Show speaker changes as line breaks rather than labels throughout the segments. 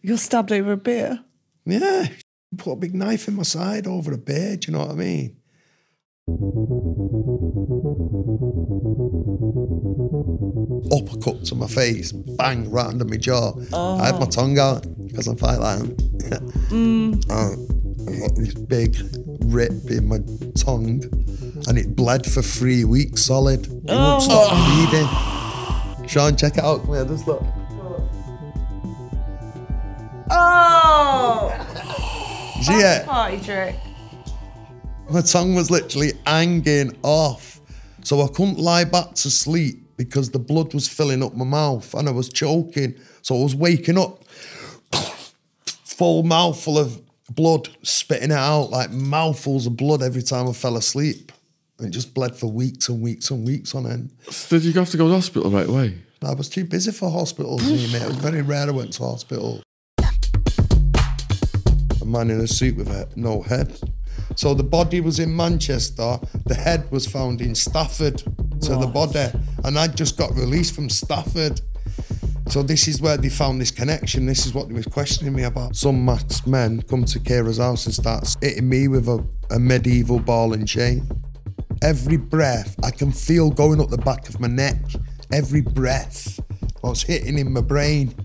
You got stabbed over a beer?
Yeah. Put a big knife in my side over a beer, do you know what I mean? Uppercut to my face, bang, right under my jaw. I had my tongue out because I fight like that. I got this big rip in my tongue and it bled for 3 weeks solid. It wouldn't stop bleeding. Sean, check it out. Come here, just look.
Oh!
See it?
Party trick.
My tongue was literally hanging off. So I couldn't lie back to sleep because the blood was filling up my mouth and I was choking. So I was waking up, full mouthful of blood, spitting it out like mouthfuls of blood every time I fell asleep. And it just bled for weeks and weeks and weeks on end.
So did you have to go to hospital right away?
I was too busy for hospitals, mate. It was very rare I went to hospital. A man in a suit with no head. So the body was in Manchester, the head was found in Stafford to the body, and I'd just got released from Stafford. So this is where they found this connection. This is what they was questioning me about. Some masked men come to Ciara's house and start hitting me with a medieval ball and chain. Every breath, I can feel going up the back of my neck. Every breath, I was hitting in my brain.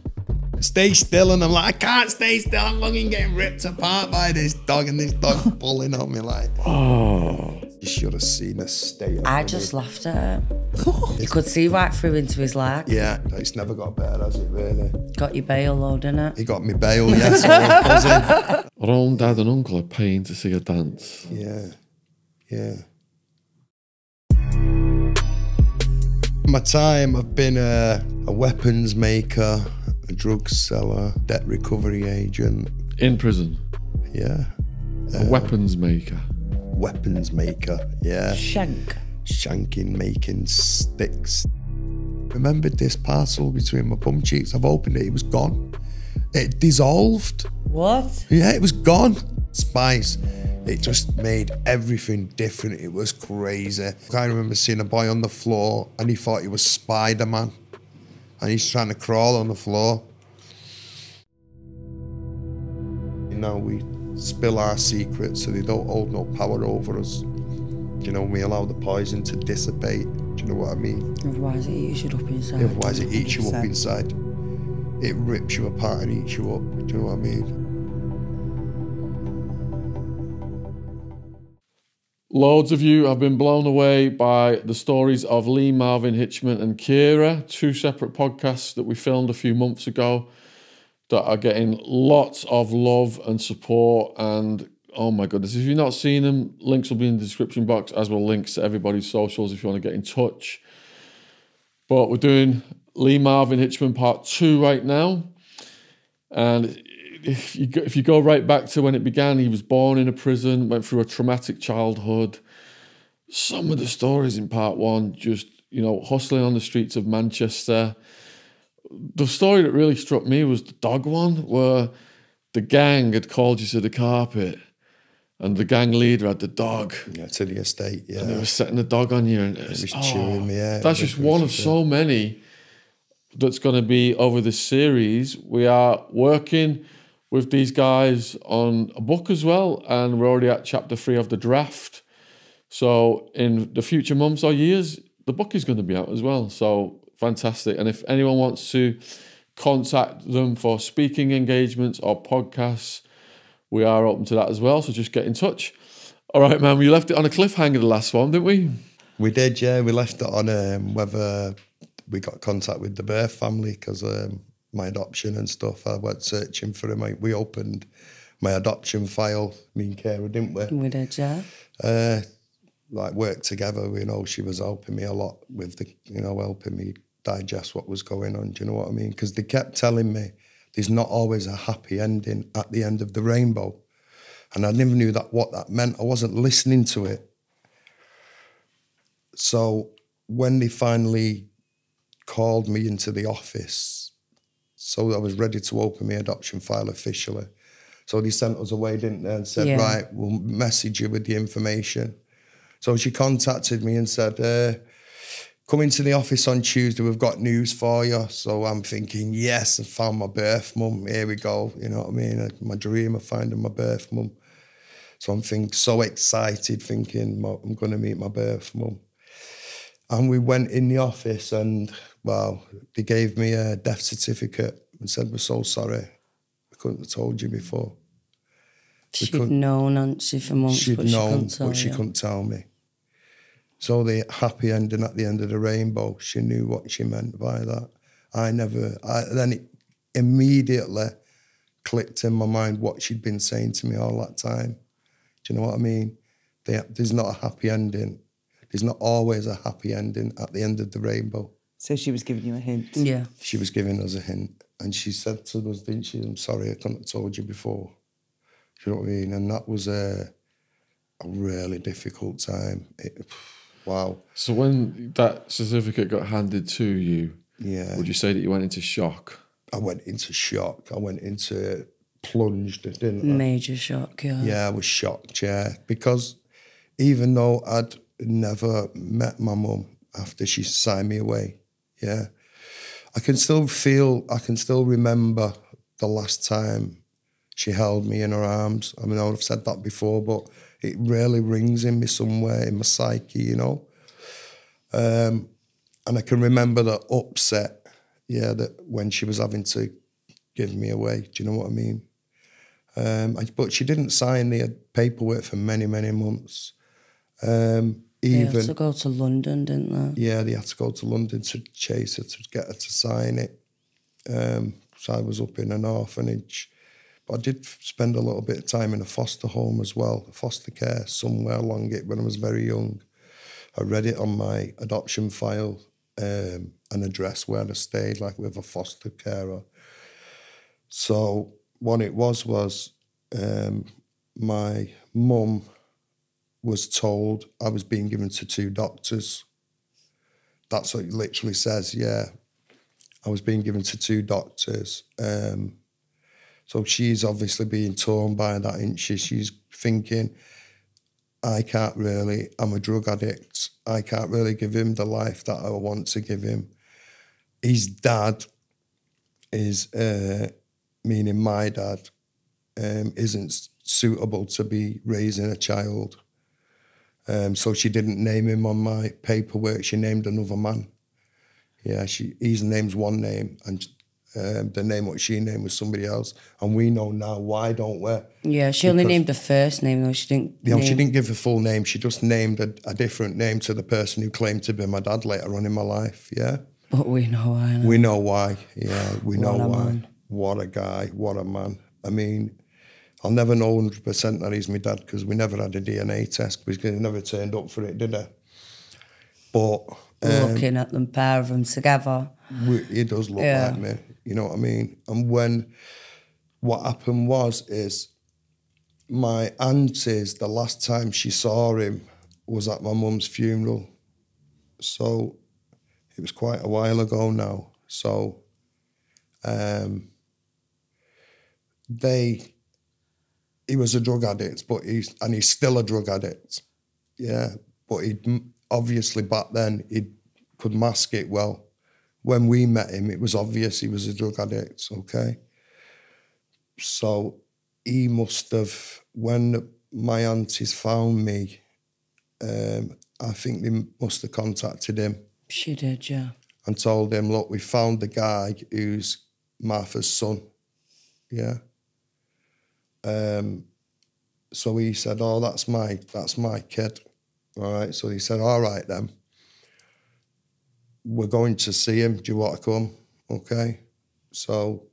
Stay still, and I'm like, I can't stay still. I'm fucking getting ripped apart by this dog, and this dog pulling on me like, oh. You should have seen the state of
I just laughed at it. You could see right through into his leg.
Yeah, it's never got better, has it, really?
Got your bail though, didn't it?
He got me bail, yes, I was buzzing.
Our own dad and uncle are paying to see a dance.
Yeah, yeah. My time, I've been a weapons maker, a drug seller, debt recovery agent.
In prison?
Yeah.
A weapons maker?
Weapons maker, yeah. Shanking, making sticks. Remembered this parcel between my bum cheeks. I've opened it, it was gone. It dissolved.
What?
Yeah, it was gone. Spice. It just made everything different. It was crazy. I remember seeing a boy on the floor and he thought he was Spider-Man. And he's trying to crawl on the floor. You know, we spill our secrets so they don't hold no power over us. You know, we allow the poison to dissipate. Do you know what I mean?
Otherwise it eats you up inside.
Otherwise it eats you up inside. It rips you apart and eats you up. Do you know what I mean?
Loads of you have been blown away by the stories of Lee, Marvin Hitchman and Ciara, 2 separate podcasts that we filmed a few months ago that are getting lots of love and support. And oh my goodness, if you've not seen them, links will be in the description box, as well links to everybody's socials if you want to get in touch. But we're doing Lee, Marvin Hitchman part 2 right now. And if you go right back to when it began, he was born in a prison, went through a traumatic childhood. Some of the stories in part 1, just, you know, hustling on the streets of Manchester. The story that really struck me was the dog one, where the gang had called you to the carpet and the gang leader had the dog. Yeah,
to the estate, yeah.
And they were setting the dog on you. And
it was chewing me out.
That's just one of so many that's going to be over this series. We are working with these guys on a book as well, and we're already at chapter 3 of the draft. So in the future months or years, the book is going to be out as well. So fantastic. And if anyone wants to contact them for speaking engagements or podcasts, we are open to that as well. So just get in touch. All right, man, we left it on a cliffhanger, the last one, didn't we?
We did, yeah. We left it on whether we got contact with the birth family, because my adoption and stuff, I went searching for him. We opened my adoption file, me and Ciara, didn't we?
We did, yeah.
Like, worked together, you know, she was helping me a lot with the, you know, helping me digest what was going on, do you know what I mean? Because they kept telling me there's not always a happy ending at the end of the rainbow. And I never knew what that meant. I wasn't listening to it. So when they finally called me into the office, so I was ready to open my adoption file officially. So they sent us away, didn't they, and said, right, we'll message you with the information. So she contacted me and said, come into the office on Tuesday, we've got news for you. So I'm thinking, yes, I found my birth mum. Here we go. You know what I mean? My dream of finding my birth mum. So I'm so excited, thinking I'm going to meet my birth mum. And we went in the office and, well, they gave me a death certificate and said, we're so sorry. We couldn't have told you before.
She'd known, hadn't she, for months, but she couldn't tell
but she couldn't tell me. So the happy ending at the end of the rainbow, she knew what she meant by that. Then it immediately clicked in my mind what she'd been saying to me all that time. Do you know what I mean? There's not a happy ending. There's not always a happy ending at the end of the rainbow.
So she was giving you a hint?
Yeah.
She was giving us a hint. And she said to us, didn't she, I'm sorry, I couldn't have told you before. Do you know what I mean? And that was a really difficult time. Wow.
So when that certificate got handed to you,
yeah,
would you say that you went into shock?
I went into shock. I went into plunged, didn't I?
Major shock, yeah.
Yeah, I was shocked, yeah. Because even though I'd never met my mum after she signed me away, yeah, I can still remember the last time she held me in her arms. I mean, I've said that before, but it really rings in me somewhere in my psyche, you know. And I can remember the upset, yeah, that when she was having to give me away. Do you know what I mean? But she didn't sign the paperwork for many, many months.
They had to go to London, didn't they?
Yeah, they had to go to London to chase her, to get her to sign it. So I was up in an orphanage. But I did spend a little bit of time in a foster home as well, foster care, somewhere along it when I was very young. I read it on my adoption file, an address where I stayed, like with a foster carer. So what it was my mum was told I was being given to 2 doctors. That's what it literally says, yeah. I was being given to 2 doctors. So she's obviously being torn by that, isn't she? She's thinking, I'm a drug addict. I can't really give him the life that I want to give him. His dad is, meaning my dad, isn't suitable to be raising a child. So she didn't name him on my paperwork. She named another man. Yeah, his name's one name, and the name what she named was somebody else. And we know now why, don't we?
Yeah, she only named the first name, though. She didn't.
She didn't give the full name. She just named a different name to the person who claimed to be my dad later on in my life. Yeah.
But we know why.
We know why. Yeah, we know why.
Man.
What a guy. What a man. I mean, I'll never know 100% that he's my dad because we never had a DNA test because he never turned up for it, did he? But
looking at them, pair of them together.
He does look like me, you know what I mean? And what happened is my aunties, the last time she saw him was at my mum's funeral. So it was quite a while ago now. So he was a drug addict, but he's still a drug addict. Yeah, but he'd obviously back then he could mask it well. When we met him, it was obvious he was a drug addict, okay? So he must have, when my aunties found me, I think they must have contacted him.
She did, yeah.
And told him, look, we found the guy who's Martha's son, yeah? So he said, oh, that's my kid. All right, so he said, all right then. We're going to see him. Do you want to come? Okay. So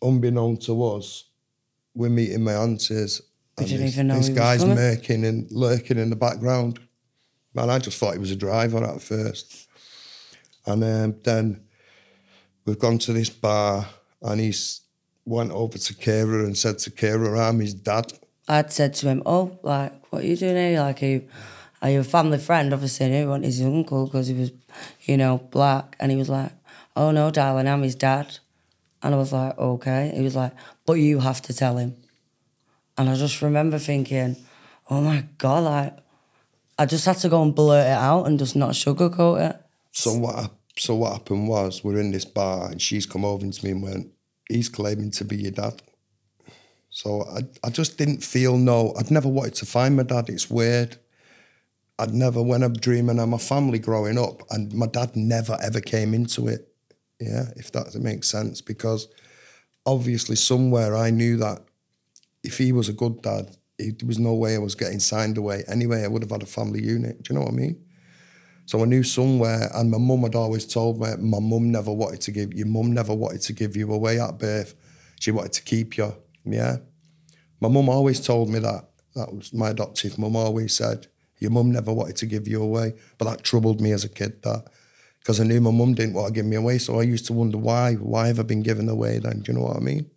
unbeknown to us, we're meeting my aunties.
We didn't even know
this
he was
guy's
coming.
lurking in the background. Man, I just thought he was a driver at first. And then we've gone to this bar and he's went over to Ciara and said to Ciara, I'm his dad.
I'd said to him, oh, like, what are you doing here? Like, are you a family friend? Obviously, I knew he wasn't his uncle because he was, black. And he was like, oh, no, darling, I'm his dad. And I was like, okay. He was like, but you have to tell him. And I just remember thinking, oh, my God, like, I just had to go and blurt it out and just not sugarcoat it.
So what happened was, we're in this bar and she's come over to me and went, he's claiming to be your dad. So I just didn't feel I'd never wanted to find my dad. It's weird. When I'm dreaming of my family growing up, and my dad never ever came into it. Yeah, if that makes sense, because obviously somewhere I knew that if he was a good dad, there was no way I was getting signed away. Anyway, I would have had a family unit. Do you know what I mean? So I knew somewhere, and my mum had always told me, your mum never wanted to give you away at birth. She wanted to keep you, yeah? My mum always told me that. That was my adoptive mum always said, your mum never wanted to give you away. But that troubled me as a kid, that. Because I knew my mum didn't want to give me away, so I used to wonder why. Why have I been given away then? Do you know what I mean?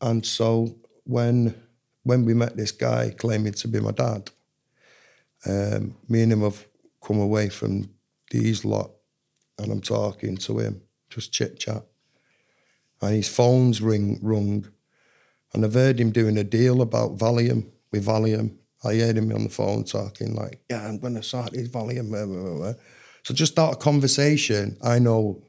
And so when we met this guy claiming to be my dad, me and him have come away from these lot, and I'm talking to him, just chit-chat. And his phone's rung, and I've heard him doing a deal about Valium, with Valium. I heard him on the phone talking like, yeah, I'm going to start this Valium. Blah, blah, blah. So just start a conversation. I know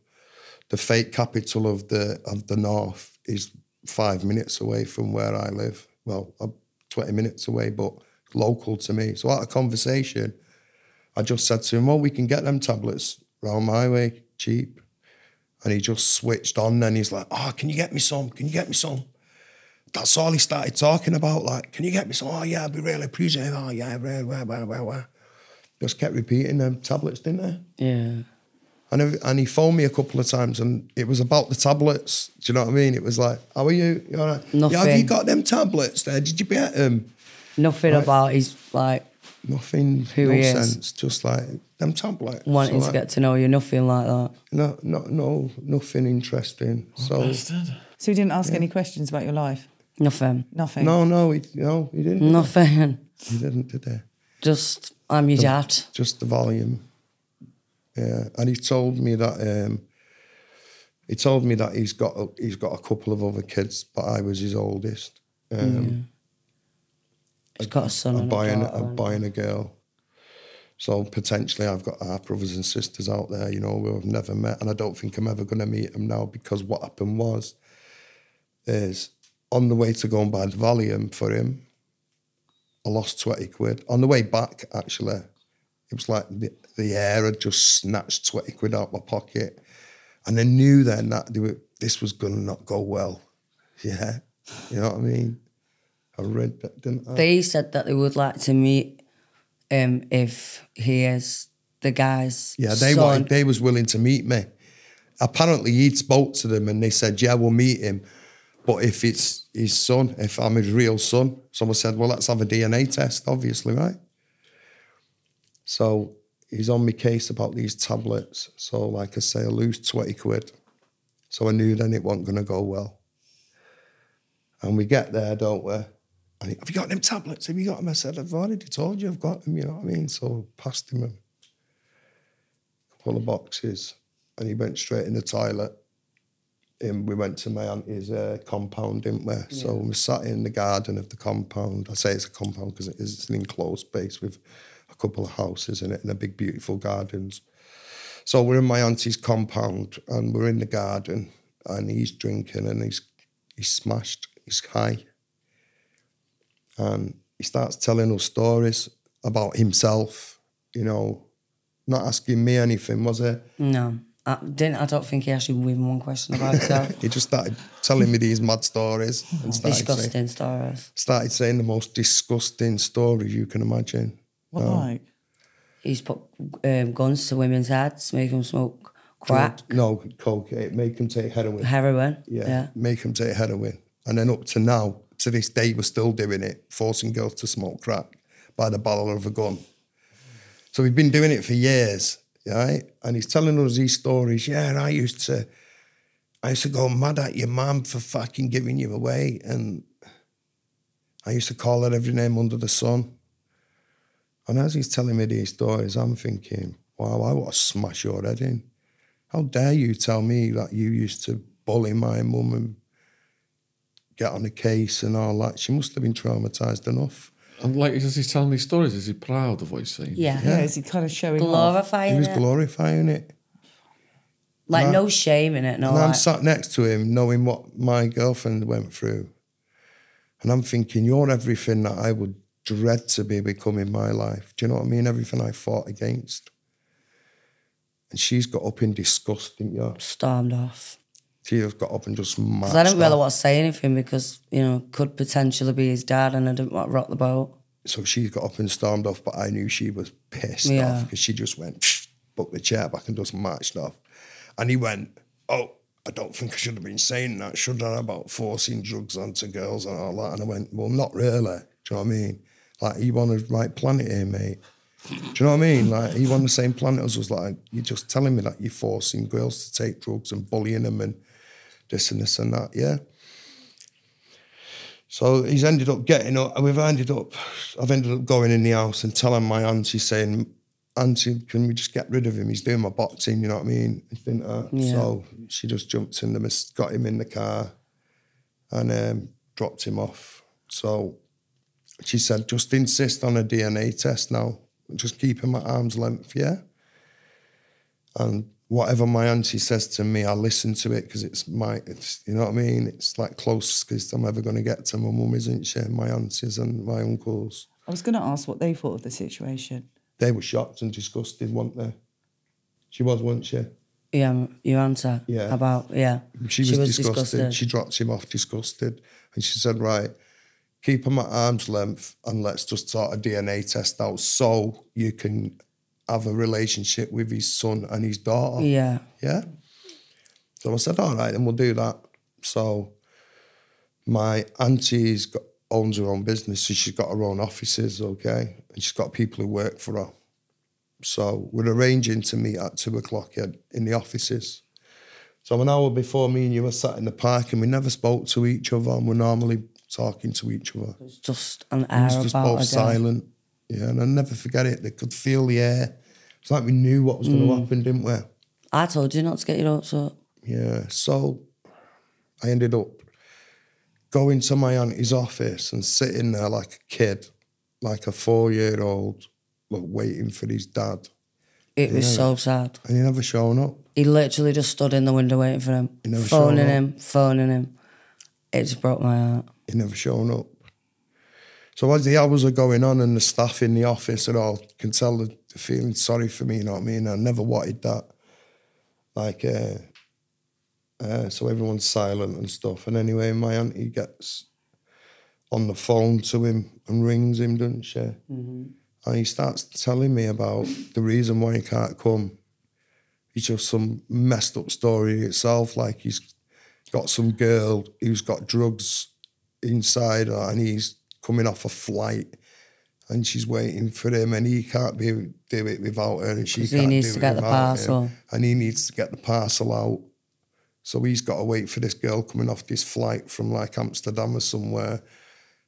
the fake capital of the North is 5 minutes away from where I live. Well, I'm 20 minutes away, but local to me. So out of conversation, I just said to him, well, we can get them tablets round my way, cheap. And he just switched on, and he's like, oh, can you get me some? Can you get me some? That's all he started talking about, like, can you get me some? Oh, yeah, I'd be really appreciative. Oh, yeah, blah. Just kept repeating them tablets, didn't they?
Yeah.
And he phoned me a couple of times, and it was about the tablets. Do you know what I mean? It was like, how are you? You all right?
Nothing.
Yeah, have you got them tablets there? Did you get them?
Nothing about his, like...
Nothing,
who
no
he
sense.
is.
Just like them tablets.
Wanting
so
to get to know you, nothing like that.
No, nothing interesting. So
he didn't ask any questions about your life?
Nothing.
Nothing?
No, he didn't.
Nothing.
He didn't, did he?
Just, I'm your dad.
Just the volume. Yeah, and he told me that he's got a couple of other kids, but I was his oldest.
He's got a son and a
boy and a girl. So potentially I've got half brothers and sisters out there, you know, who I've never met, and I don't think I'm ever going to meet them now, because what happened is on the way to go and buy the Valium for him, I lost 20 quid. On the way back, actually, it was like the air had just snatched 20 quid out my pocket. And I knew then that this was going to not go well. Yeah, you know what I mean? I read that, didn't I?
They said that they would like to meet him if he is the guy's son.
They was willing to meet me. Apparently he'd spoke to them and they said, yeah, we'll meet him. But if it's his son, if I'm his real son, someone said, well, let's have a DNA test, obviously, right? So he's on my case about these tablets. So like I say, I lose 20 quid. So I knew then it wasn't going to go well. And we get there, don't we? And have you got them tablets? Have you got them? I said, I've already told you I've got them, you know what I mean? So I passed him a couple of boxes, and he went straight in the toilet. And we went to my auntie's compound, didn't we? Yeah. So we sat in the garden of the compound. I say it's a compound because it's an enclosed space with a couple of houses in it and a big, beautiful gardens. So we're in my auntie's compound, and we're in the garden, and he's drinking, and he's smashed, he's high. And he starts telling us stories about himself, you know, not asking me anything, was it?
No. I don't think he asked you even one question about himself.
He just started telling me these mad stories. And
Disgusting stories.
Started saying the most disgusting stories you can imagine.
What like?
He's put guns to women's heads, make them smoke crack.
Coke. Make them take heroin.
Heroin?
Yeah, make them take heroin. And then up to now, to this day, we're still doing it, forcing girls to smoke crack by the barrel of a gun. So we've been doing it for years. Right? And he's telling us these stories. Yeah, I used to go mad at your mum for fucking giving you away, and I used to call her every name under the sun. And as he's telling me these stories, I'm thinking, wow, I want to smash your head in. How dare you tell me that you used to bully my mum and get on a case and all that? She must have been traumatised enough.
And like, as he's telling these stories, is he proud of what he's saying?
Yeah.
Yeah, is he kind of showing off?
Glorifying
He was
it.
glorifying it.
Like, no shame in it. No,
And I'm
like,
sat next to him knowing what my girlfriend went through. And I'm thinking, you're everything that I would dread to be becoming my life. Do you know what I mean? Everything I fought against. And she's got up in disgust, didn't you?
stormed off.
She just got up and just marched
Because I didn't really
off.
want to say anything because, you know, could potentially be his dad and I didn't want to rock the boat.
So she got up and stormed off, but I knew she was pissed
Yeah.
off because she just went, put the chair back and just marched off. And he went, oh, I don't think I should have been saying that, should I, about forcing drugs onto girls and all that? And I went, well, not really. Do you know what I mean? Like, you on the right planet here, mate. Do you know what I mean? Like, you on the same planet as us. Like, you're just telling me that you're forcing girls to take drugs and bullying them and this and this and that, yeah? So he's ended up getting up, I've ended up going in the house and telling my auntie, saying, Auntie, can we just get rid of him? He's doing my boxing, you know what I mean? Didn't I?
Yeah.
So she just jumped in them, got him in the car and dropped him off. So she said, just insist on a DNA test now. Just keep him at arm's length, yeah? And whatever my auntie says to me, I listen to it because it's you know what I mean? It's like closest I'm ever going to get to my mum, isn't she? My aunties and my uncles.
I was going to ask what they thought of the situation.
They were shocked and disgusted, weren't they? She was, wasn't she?
Yeah, your answer.
Yeah.
About, yeah.
She was disgusted. She dropped him off disgusted. And she said, right, keep him at arm's length and let's just sort a DNA test out so you can have a relationship with his son and his daughter.
Yeah.
Yeah? So I said, all right, then we'll do that. So my auntie's owns her own business, so she's got her own offices, okay? And she's got people who work for her. So we're arranging to meet at 2:00 in the offices. So an hour before, me and you were sat in the park and we never spoke to each other and we're normally talking to each other.
It's just an
It
air
was just
about
both
a
silent. Yeah, and I'll never forget it. They could feel the air. It's like we knew what was going to happen, didn't we?
I told you not to get your hopes up.
Yeah, so I ended up going to my auntie's office and sitting there like a kid, like a 4-year-old, waiting for his dad.
It was so sad.
And he never shown up.
He literally just stood in the window waiting for him.
He never
Phoning him. It just broke my heart.
He never shown up. So as the hours are going on and the staff in the office and all can tell they're feeling sorry for me, you know what I mean? I never wanted that. Like, so everyone's silent and stuff. And anyway, my auntie gets on the phone to him and rings him, doesn't she? Mm-hmm. And he starts telling me about the reason why he can't come. It's just some messed up story itself. Like, he's got some girl who's got drugs inside her and he's coming off a flight and she's waiting for him and he can't do it without her and she can't do it without him.
He needs to get the parcel.
And he needs to get the parcel out. So he's got to wait for this girl coming off this flight from like Amsterdam or somewhere.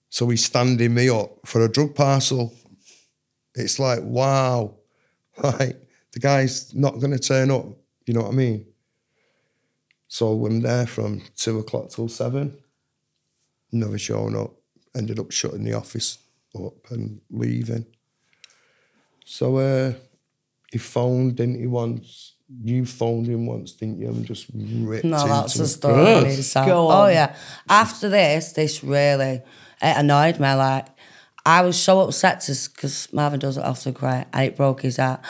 So he's standing me up for a drug parcel. It's like, wow. Like, the guy's not going to turn up. You know what I mean? So I'm there from 2:00 till 7. Never showing up. Ended up shutting the office up and leaving. So he phoned, didn't he, once? You phoned him once, didn't you? And just ripped into
No, that's
him.
the story.
Go on.
Oh, yeah. After this really, it annoyed me. Like, I was so upset because Marvin doesn't often cry and it broke his heart.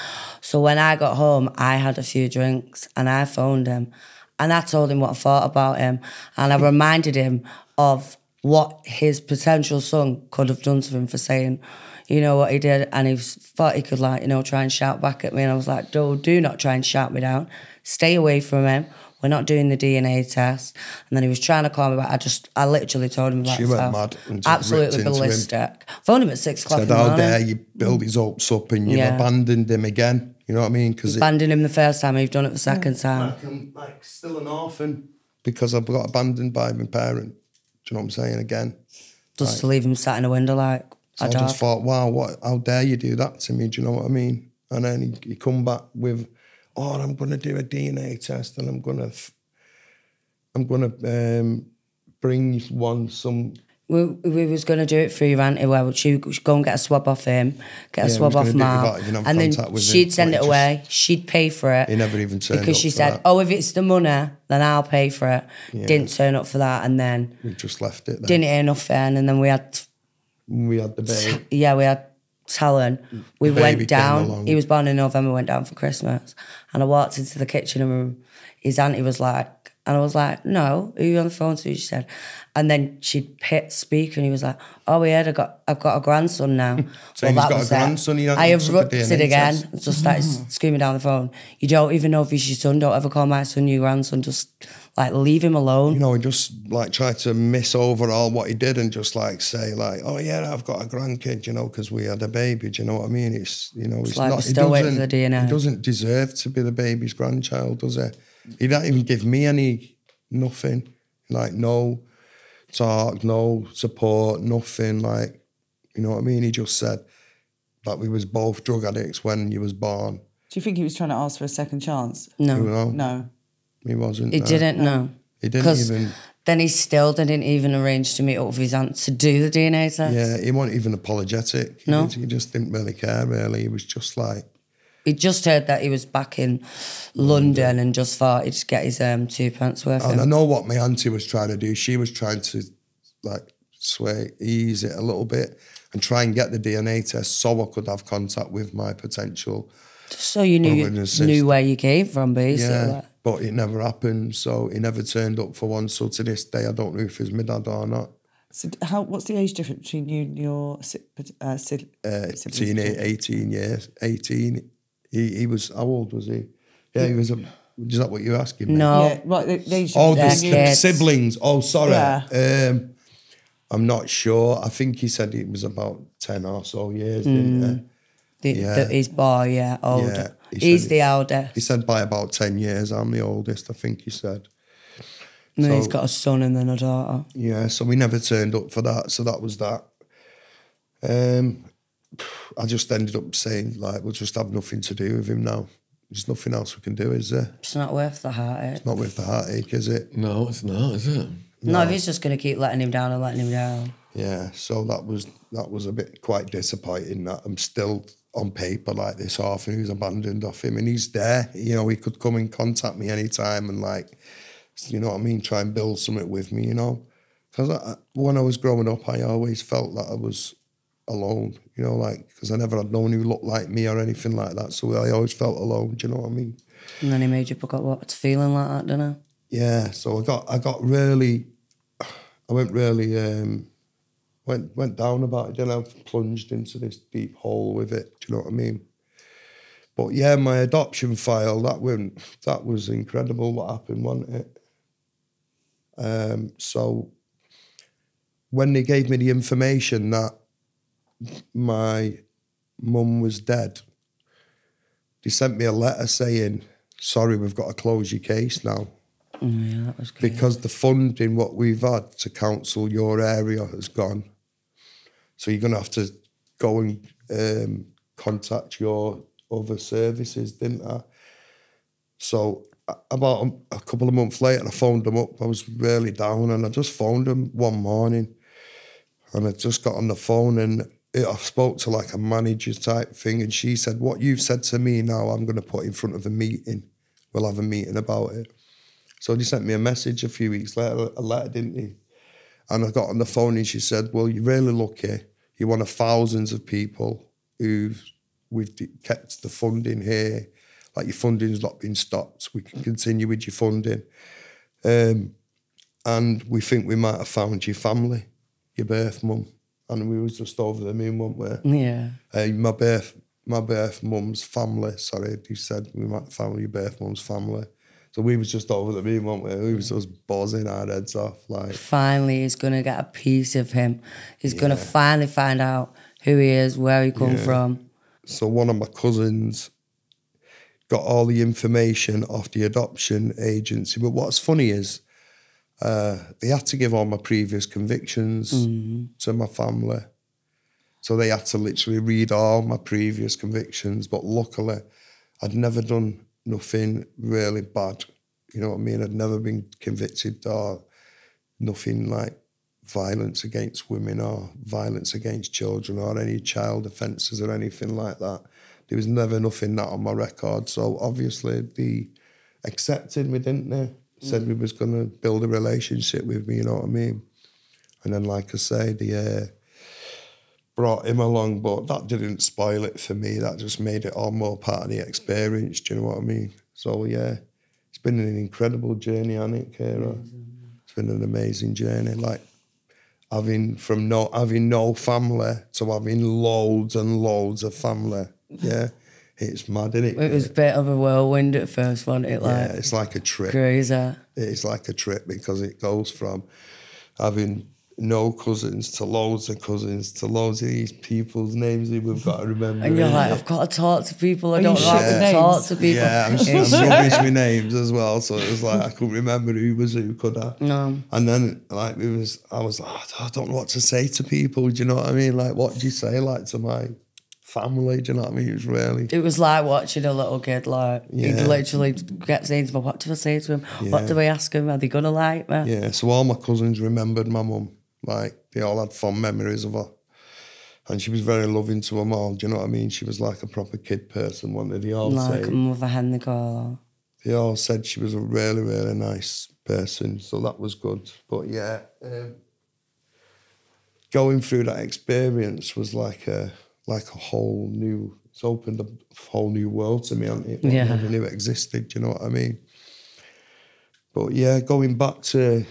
So when I got home, I had a few drinks and I phoned him and I told him what I thought about him and I reminded him of what his potential son could have done to him for saying, you know, what he did. And he thought he could, like, you know, try and shout back at me. And I was like, do not try and shout me down. Stay away from him. We're not doing the DNA test. And then he was trying to call me back. I literally told him about
She went mad and just
absolutely
ripped into him.
ballistic. Phoned him at 6 o'clock in
Said,
the
how
morning.
dare you build his hopes up and you've abandoned him again. You know what I mean? Because
Abandoned him the first time, you've done it the second time.
I'm like still an orphan because I've got abandoned by my parent. Do you know what I'm saying? Again.
Just to leave him sat in a window like
So
a
I
dog.
just thought, wow, how dare you do that to me? Do you know what I mean? And then he come back with, oh, I'm going to do a DNA test and I'm going to bring some
we was going to do it through your auntie, where she would go and get a swab off him, get a swab off Mark, and then she'd send it away. She'd pay for it.
He never even turned
because
up
she
for
said,
that.
"Oh, if it's the money, then I'll pay for it." Didn't turn up for that, and then
We just left it then.
didn't hear nothing, and then we had
the baby.
we had Talon. We
baby
went
came
down.
along.
He was born in November. Went down for Christmas, and I walked into the kitchen and his auntie was like. And I was like, "No, who are you on the phone to?" She said, and then she'd hit speaker, and he was like, "Oh, we heard I've got a grandson now."
So he's got a grandson.
I erupted again. Just started screaming down the phone. "You don't even know if he's your son. Don't ever call my son your grandson. Just like leave him alone."
You know, he just like tried to miss over all what he did and just like say like, "Oh yeah, I've got a grandkid," you know, because we had a baby. Do you know what I mean? It's it's
like
not.
we're still waiting for the DNA.
He doesn't deserve to be the baby's grandchild, does he? He didn't even give me nothing, like no talk, no support, nothing, like, you know what I mean? He just said that we was both drug addicts when you was born.
Do you think he was trying to ask for a second chance?
No.
You know?
No.
He wasn't.
He didn't know.
He didn't even...
Then he still didn't even arrange to meet up with his aunt to do the DNA test.
Yeah, he wasn't even apologetic.
No.
He just didn't really care, really. He was just like...
He just heard that he was back in London and just thought he'd just get his 2 pence worth.
And I know what my auntie was trying to do. She was trying to, like, ease it a little bit and try and get the DNA test so I could have contact with my potential...
So you knew where you came from, basically.
Yeah, but it never happened. So he never turned up for one. So to this day, I don't know if he's my dad or not.
So what's the age difference between you and your siblings?
18 years. 18. He was, how old was he? Yeah, he was, is that what you're asking me?
No.
Yeah, right, the age
Oh,
difference.
the siblings. Oh, sorry.
Yeah.
I'm not sure. I think he said it was about 10 or so years, didn't he?
His boy, older.
Yeah,
He's the eldest.
He said by about 10 years, I'm the oldest, I think he said.
And then
So-
he's got a son and then a daughter.
Yeah, so we never turned up for that. So that was that. I just ended up saying, like, we'll just have nothing to do with him now. There's nothing else we can do, is there?
It's not worth the heartache.
It's not worth the heartache, is it?
No, it's not, is it?
No, if he's just going to keep letting him down and letting him down.
Yeah, so that was a bit quite disappointing that I'm still on paper like this orphan who's abandoned off him, and he's there. You know, he could come and contact me anytime and, like, you know what I mean, try and build something with me, you know. Because when I was growing up, I always felt that I was alone, you know, like, because I never had no one who looked like me or anything like that, so I always felt alone, do you know what I mean?
And then he made you forget what it's feeling like that, didn't he?
Yeah, so I went really went down about it, then I plunged into this deep hole with it, do you know what I mean? But yeah, my adoption file, that was incredible what happened, wasn't it? So when they gave me the information that my mum was dead, they sent me a letter saying, "Sorry, we've got to close your case now."
Yeah, that was good.
Because the funding what we've had to counsel your area has gone. So you're going to have to go and contact your other services, didn't I? So about a couple of months later, I phoned them up. I was really down and I just phoned them one morning. And I just got on the phone and I spoke to like a manager type thing, and she said, "What you've said to me now, I'm going to put in front of a meeting. We'll have a meeting about it." So they sent me a message a few weeks later, a letter, didn't they? And I got on the phone and she said, "Well, you're really lucky. You're one of thousands of people we've kept the funding here. Like, your funding's not been stopped. We can continue with your funding. And we think we might have found your family, your birth mum." And we was just over the moon, weren't we?
Yeah.
My birth mum's family, sorry, he said we might have found your birth mum's family. So we was just over the moon, weren't we? We was just buzzing our heads off. Like,
finally, he's going to get a piece of him. He's going to finally find out who he is, where he come from.
So one of my cousins got all the information off the adoption agency. But what's funny is they had to give all my previous convictions to my family. So they had to literally read all my previous convictions. But luckily, I'd never done nothing really bad. You know what I mean? I'd never been convicted or nothing like violence against women or violence against children or any child offences or anything like that. There was never nothing that on my record. So obviously they accepted me, didn't they? Said we was going to build a relationship with me, you know what I mean? And then, like I say, they brought him along, but that didn't spoil it for me. That just made it all more part of the experience, do you know what I mean? So, yeah, it's been an incredible journey, hasn't it, Ciara? It's been an amazing journey. Like, having no family to having loads and loads of family, yeah. It's mad, isn't it?
It was a bit of a whirlwind at first, wasn't it? Like,
yeah, it's like a trip.
Crazy.
It's like a trip because it goes from having no cousins to loads of cousins to loads of these people's names that we've got to remember.
And you're like, I've got to talk to people. I don't know how to
names?
talk to people.
Yeah, I'm rubbish with names as well. So it was like I couldn't remember who was who, could I?
No.
And then like I was like, I don't know what to say to people. Do you know what I mean? Like, what do you say like to my family? Do you know what I mean? It was
like watching a little kid. Like
Yeah.
he'd literally get saying to me, "What do I say to him? What
Yeah.
do I ask him? Are they gonna like me?"
Yeah, so all my cousins remembered my mum. Like, they all had fond memories of her. And she was very loving to them all, do you know what I mean? She was like a proper kid person, wasn't they? They all
Like a mother hen, they call
They all said she was a really, really nice person, so that was good. But yeah, going through that experience was like a whole new, it's opened a whole new world to me, hasn't it? What I never knew it existed, do you know what I mean? But yeah, going back to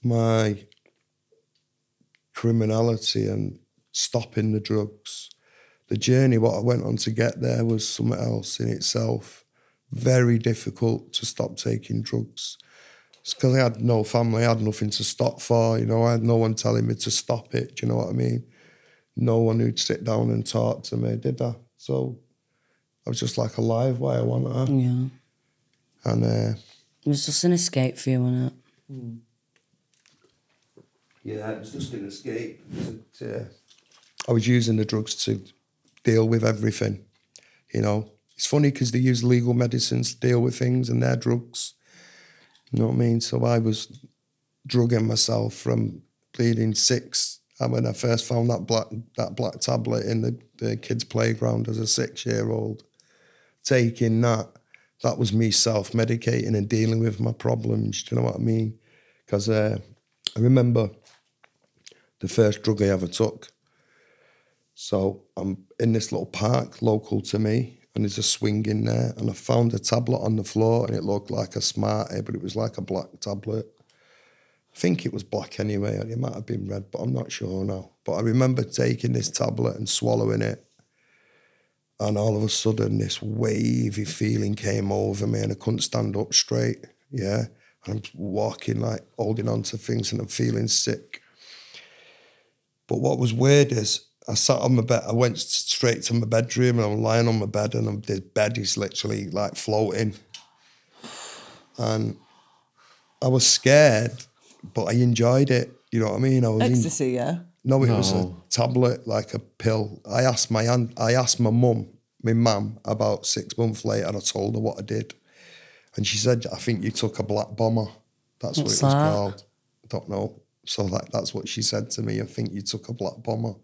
my criminality and stopping the drugs, the journey, what I went on to get there was something else in itself. Very difficult to stop taking drugs. It's because I had no family, I had nothing to stop for, you know, I had no one telling me to stop it, do you know what I mean? No one who'd sit down and talk to me, did I? So I was just like alive while I wanted her.
Yeah.
And
it was just an escape for you, wasn't it?
yeah, it was just an escape. I was using the drugs to deal with everything, you know. It's funny because they use legal medicines to deal with things and they're drugs. You know what I mean? So I was drugging myself from bleeding 6. And when I first found that black tablet in the kids' playground as a 6-year-old, taking that was me self-medicating and dealing with my problems. Do you know what I mean? Because I remember the first drug I ever took. So I'm in this little park local to me, and there's a swing in there, and I found a tablet on the floor, and it looked like a Smartie, but it was like a black tablet. I think it was black anyway, and it might have been red, but I'm not sure now. But I remember taking this tablet and swallowing it, and all of a sudden this wavy feeling came over me, and I couldn't stand up straight, yeah? And I'm walking, like, holding on to things, and I'm feeling sick. But what was weird is I sat on my bed, I went straight to my bedroom, and I'm lying on my bed, and the bed is literally, like, floating. And I was scared, but I enjoyed it. You know what I mean?
Ecstasy, yeah?
No, it was a tablet, like a pill. I asked my mum, my mum, about 6 months later, and I told her what I did. And she said, I think you took a black bomber. That's what it was called. I don't know. So that's what she said to me. I think you took a black bomber.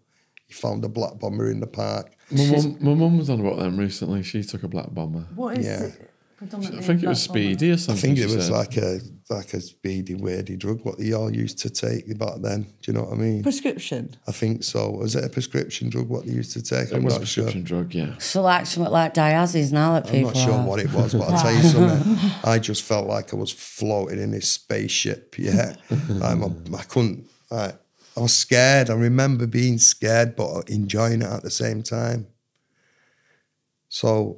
You found a black bomber in the park.
My mum was on about them recently. She took a black bomber.
What is it?
I think it was speedy or something.
I think it was like a speedy, weirdy drug, what they all used to take back then. Do you know what I mean?
Prescription?
I think so. Was it a prescription drug, what they used to take?
It was a prescription drug, yeah.
So like something like diazes now that people
I'm not sure what it was, but I'll tell you something. I just felt like I was floating in this spaceship, yeah. I couldn't, I was scared. I remember being scared, but enjoying it at the same time. So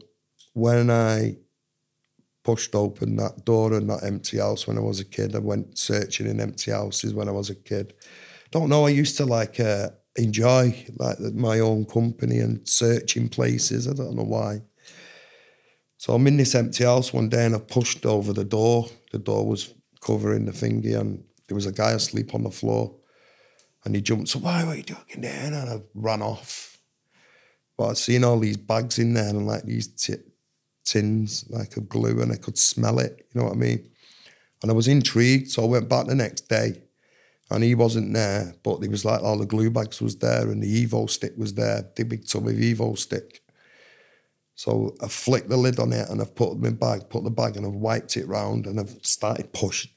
when I pushed open that door in that empty house when I was a kid, I went searching in empty houses when I was a kid. Don't know, I used to enjoy my own company and searching places. I don't know why. So I'm in this empty house one day and I pushed over the door. The door was covering the thingy and there was a guy asleep on the floor and he jumped, so why were you doing there? And I ran off. But I'd seen all these bags in there and like these tins like of glue and I could smell it, you know what I mean? And I was intrigued, so I went back the next day And he wasn't there, but there was like all the glue bags was there and the Evo stick was there, the big tub of Evo stick. So I flicked the lid on it and I've put the bag and I've wiped it round and I've started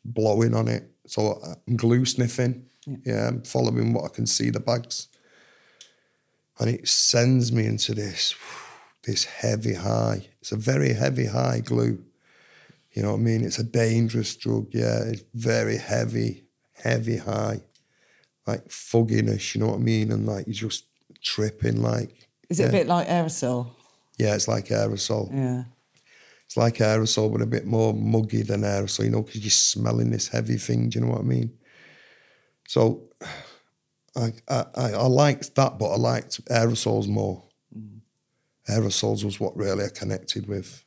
blowing on it. So I'm glue sniffing. Yeah, I'm following what I can see, the bags. And it sends me into this heavy high. It's a very heavy high, glue. You know what I mean? It's a dangerous drug, yeah. It's very heavy high. Like fogginess, you know what I mean? And like you're just tripping like.
Is it a bit like aerosol?
Yeah, it's like aerosol.
Yeah.
It's like aerosol, but a bit more muggy than aerosol, you know, because you're smelling this heavy thing, do you know what I mean? So I liked that, but I liked aerosols more. Aerosols was what really I connected with.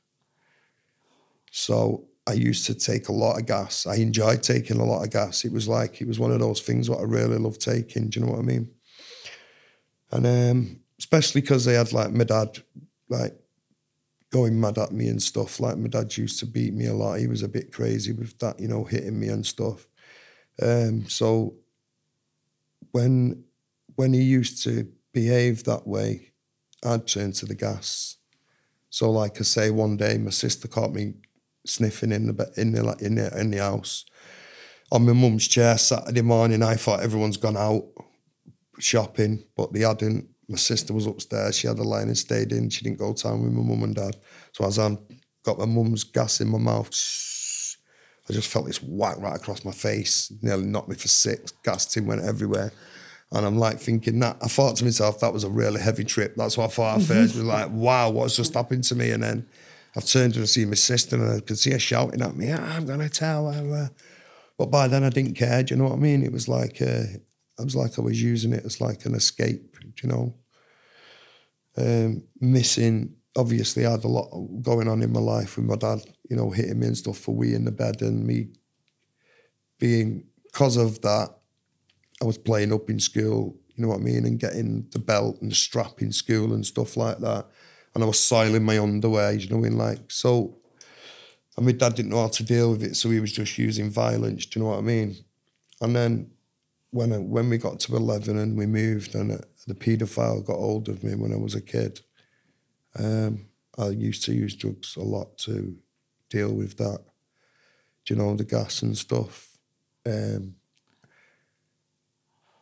So I used to take a lot of gas. I enjoyed taking a lot of gas. It was one of those things what I really loved taking, do you know what I mean? And especially because they had like my dad, like going mad at me and stuff. Like my dad used to beat me a lot. He was a bit crazy with that, you know, hitting me and stuff. So when he used to behave that way, I'd turn to the gas. So like I say, one day my sister caught me sniffing in the house on my mum's chair Saturday morning. I thought everyone's gone out shopping, but they hadn't. My sister was upstairs. She had a line and stayed in. She didn't go down with my mum and dad. So as I got my mum's gas in my mouth, I just felt this whack right across my face. Nearly knocked me for 6. Gas tin went everywhere. And I'm like thinking that. I thought to myself, that was a really heavy trip. That's what I thought at first. It was like, wow, what's just happened to me? And then I've turned to see my sister and I could see her shouting at me, I'm going to tell her. But by then I didn't care, do you know what I mean? It was like, I was using it as like an escape, you know. Missing, obviously I had a lot going on in my life with my dad, you know, hitting me and stuff for wee in the bed, and me being, because of that, I was playing up in school, you know what I mean, and getting the belt and the strap in school and stuff like that. And I was soiling my underwear, you know what I mean, like, so, and my dad didn't know how to deal with it, so he was just using violence, do you know what I mean? And then when we got to 11 and we moved and the paedophile got hold of me when I was a kid, I used to use drugs a lot to deal with that, do you know, the gas and stuff.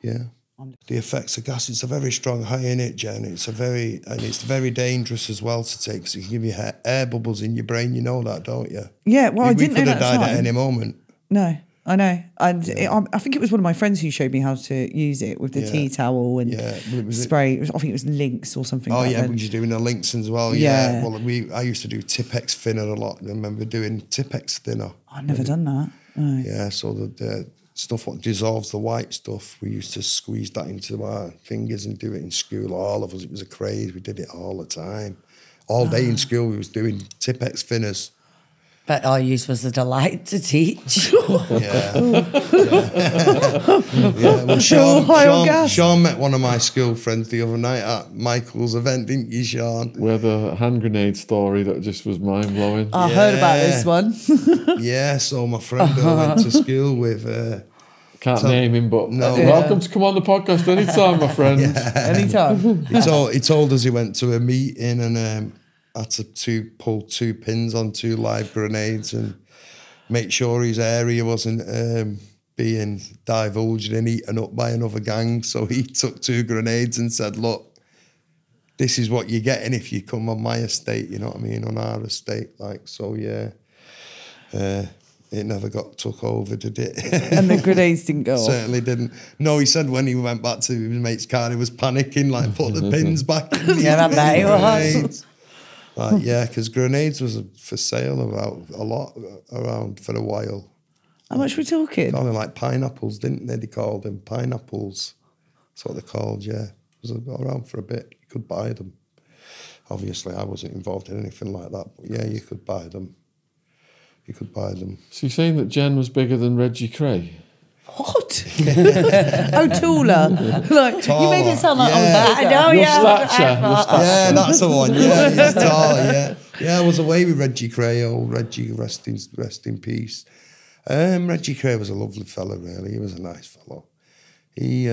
Yeah. The effects of gas, it's a very strong high in it, Jen. It's very dangerous as well to take, because it can give you air bubbles in your brain. You know that, don't you?
Yeah, well, I didn't know that.
We could have died at any moment.
No, I know. And I think it was one of my friends who showed me how to use it with the tea towel and spray. I think it was Lynx or something.
Oh, yeah, because you're doing the Lynx as well. Yeah. Well, I used to do Tipex thinner a lot. I remember doing Tipex thinner.
I've never done that. No.
Yeah, so the stuff what dissolves the white stuff, we used to squeeze that into our fingers and do it in school. All of us, it was a craze. We did it all the time. All day in school we was doing Tipex thinners.
But our use was a delight to teach.
Yeah. Well, Sean met one of my school friends the other night at Michael's event, didn't you, Sean?
We had a hand grenade story that just was mind-blowing.
I heard about this one.
Yeah, so my friend I went to school with...
Can't name him, but welcome to come on the podcast anytime, my friend.
Anytime.
He told us he went to a meeting and... had to pull 2 pins on 2 live grenades and make sure his area wasn't being divulged and eaten up by another gang. So he took 2 grenades and said, look, this is what you're getting if you come on my estate, you know what I mean, on our estate. Like, so yeah, it never got took over, did it?
And the grenades didn't go off?
Certainly didn't. No, he said when he went back to his mate's car, he was panicking, like put the pins back in.
Yeah, I bet he was.
Yeah, because grenades was for sale about a lot around for a while.
How much are we talking?
Kind of like pineapples, didn't they? They called them pineapples. That's what they're called, yeah. It was around for a bit. You could buy them. Obviously, I wasn't involved in anything like that, but yeah, you could buy them. You could buy them.
So you're saying that Jen was bigger than Reggie Cray?
What? Oh, taller. Like, you made it sound like
I know,
Your stature.
Yeah, that's the one. Yeah, he's tall. Yeah, yeah. I was away with Reggie Cray. Old Reggie, rest in peace. Reggie Cray was a lovely fella. Really, he was a nice fellow. He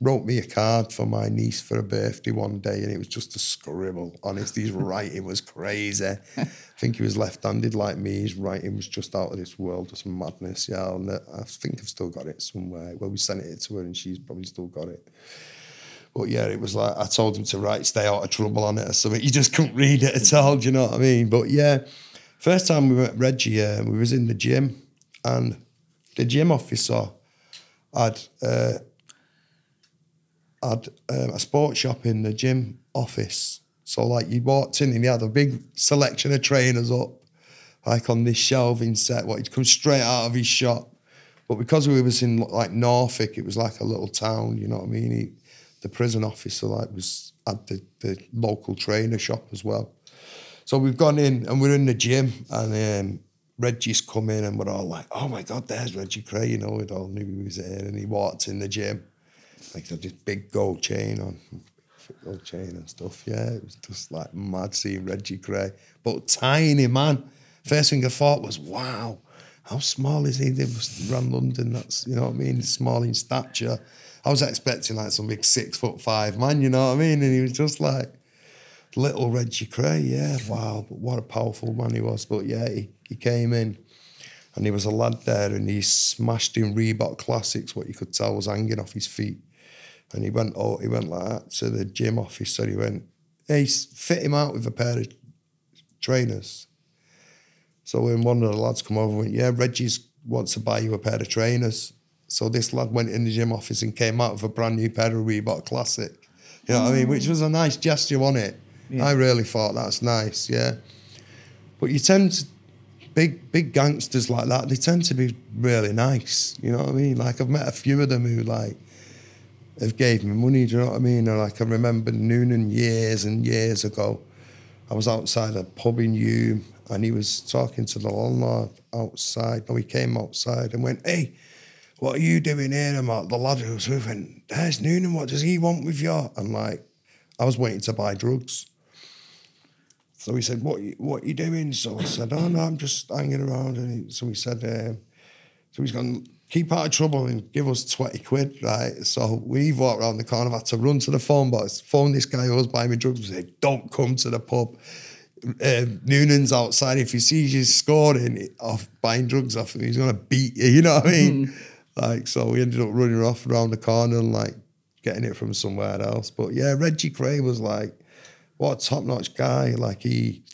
wrote me a card for my niece for her birthday one day, and it was just a scribble. Honest, his writing was crazy. I think he was left-handed like me. His writing was just out of this world, just madness. Yeah, and I think I've still got it somewhere. Well, we sent it to her, and she's probably still got it. But yeah, it was like I told him to write "Stay out of trouble" on it or something. You just couldn't read it at all. Do you know what I mean? But yeah, first time we met Reggie, we was in the gym, and the gym officer had a sports shop in the gym office. So like you walked in and he had a big selection of trainers up, like on this shelving set, what he'd come straight out of his shop. But because we was in like Norfolk, it was like a little town, you know what I mean? The prison officer like had the local trainer shop as well. So we've gone in and we're in the gym, and Reggie's come in and we're all like, oh my God, there's Reggie Cray, you know, we'd all knew he was there, and he walked in the gym. Like this big gold chain on, gold chain and stuff. Yeah, it was just like mad seeing Reggie Cray, but tiny man. First thing I thought was, wow, how small is he? They was around London. That's, you know what I mean, small in stature. I was expecting like some big 6'5" man, you know what I mean, and he was just like little Reggie Cray. Yeah, wow, but what a powerful man he was. But yeah, he came in. And there was a lad there, and he smashed in Reebok Classics, what you could tell was hanging off his feet. And he went like that to the gym officer. He went, hey, fit him out with a pair of trainers. So when one of the lads come over and went, yeah, Reggie wants to buy you a pair of trainers. So this lad went in the gym office and came out with a brand new pair of Reebok Classic. You know what I mean? Which was a nice gesture, wasn't it? Yeah. I really thought that's nice, yeah. But you tend to, big gangsters like that, they tend to be really nice, you know what I mean? Like I've met a few of them who like have gave me money, do you know what I mean? Or like I remember Noonan years and years ago, I was outside a pub in Hume and he was talking to the landlord outside. No, he came outside and went, hey, what are you doing here? And the lad who was with him, there's Noonan, what does he want with you? And like, I was waiting to buy drugs. So he said, what are you doing? So I said, oh no, I'm just hanging around. And so he said, so he's gone, keep out of trouble and give us 20 quid, right? So we walked around the corner, I've had to run to the phone box, phone this guy who was buying me drugs and say, don't come to the pub. Noonan's outside. If he sees you scoring off buying drugs off him, he's going to beat you, you know what I mean? Like, so we ended up running off around the corner and like getting it from somewhere else. But yeah, Reggie Cray was like, what a top-notch guy. Like he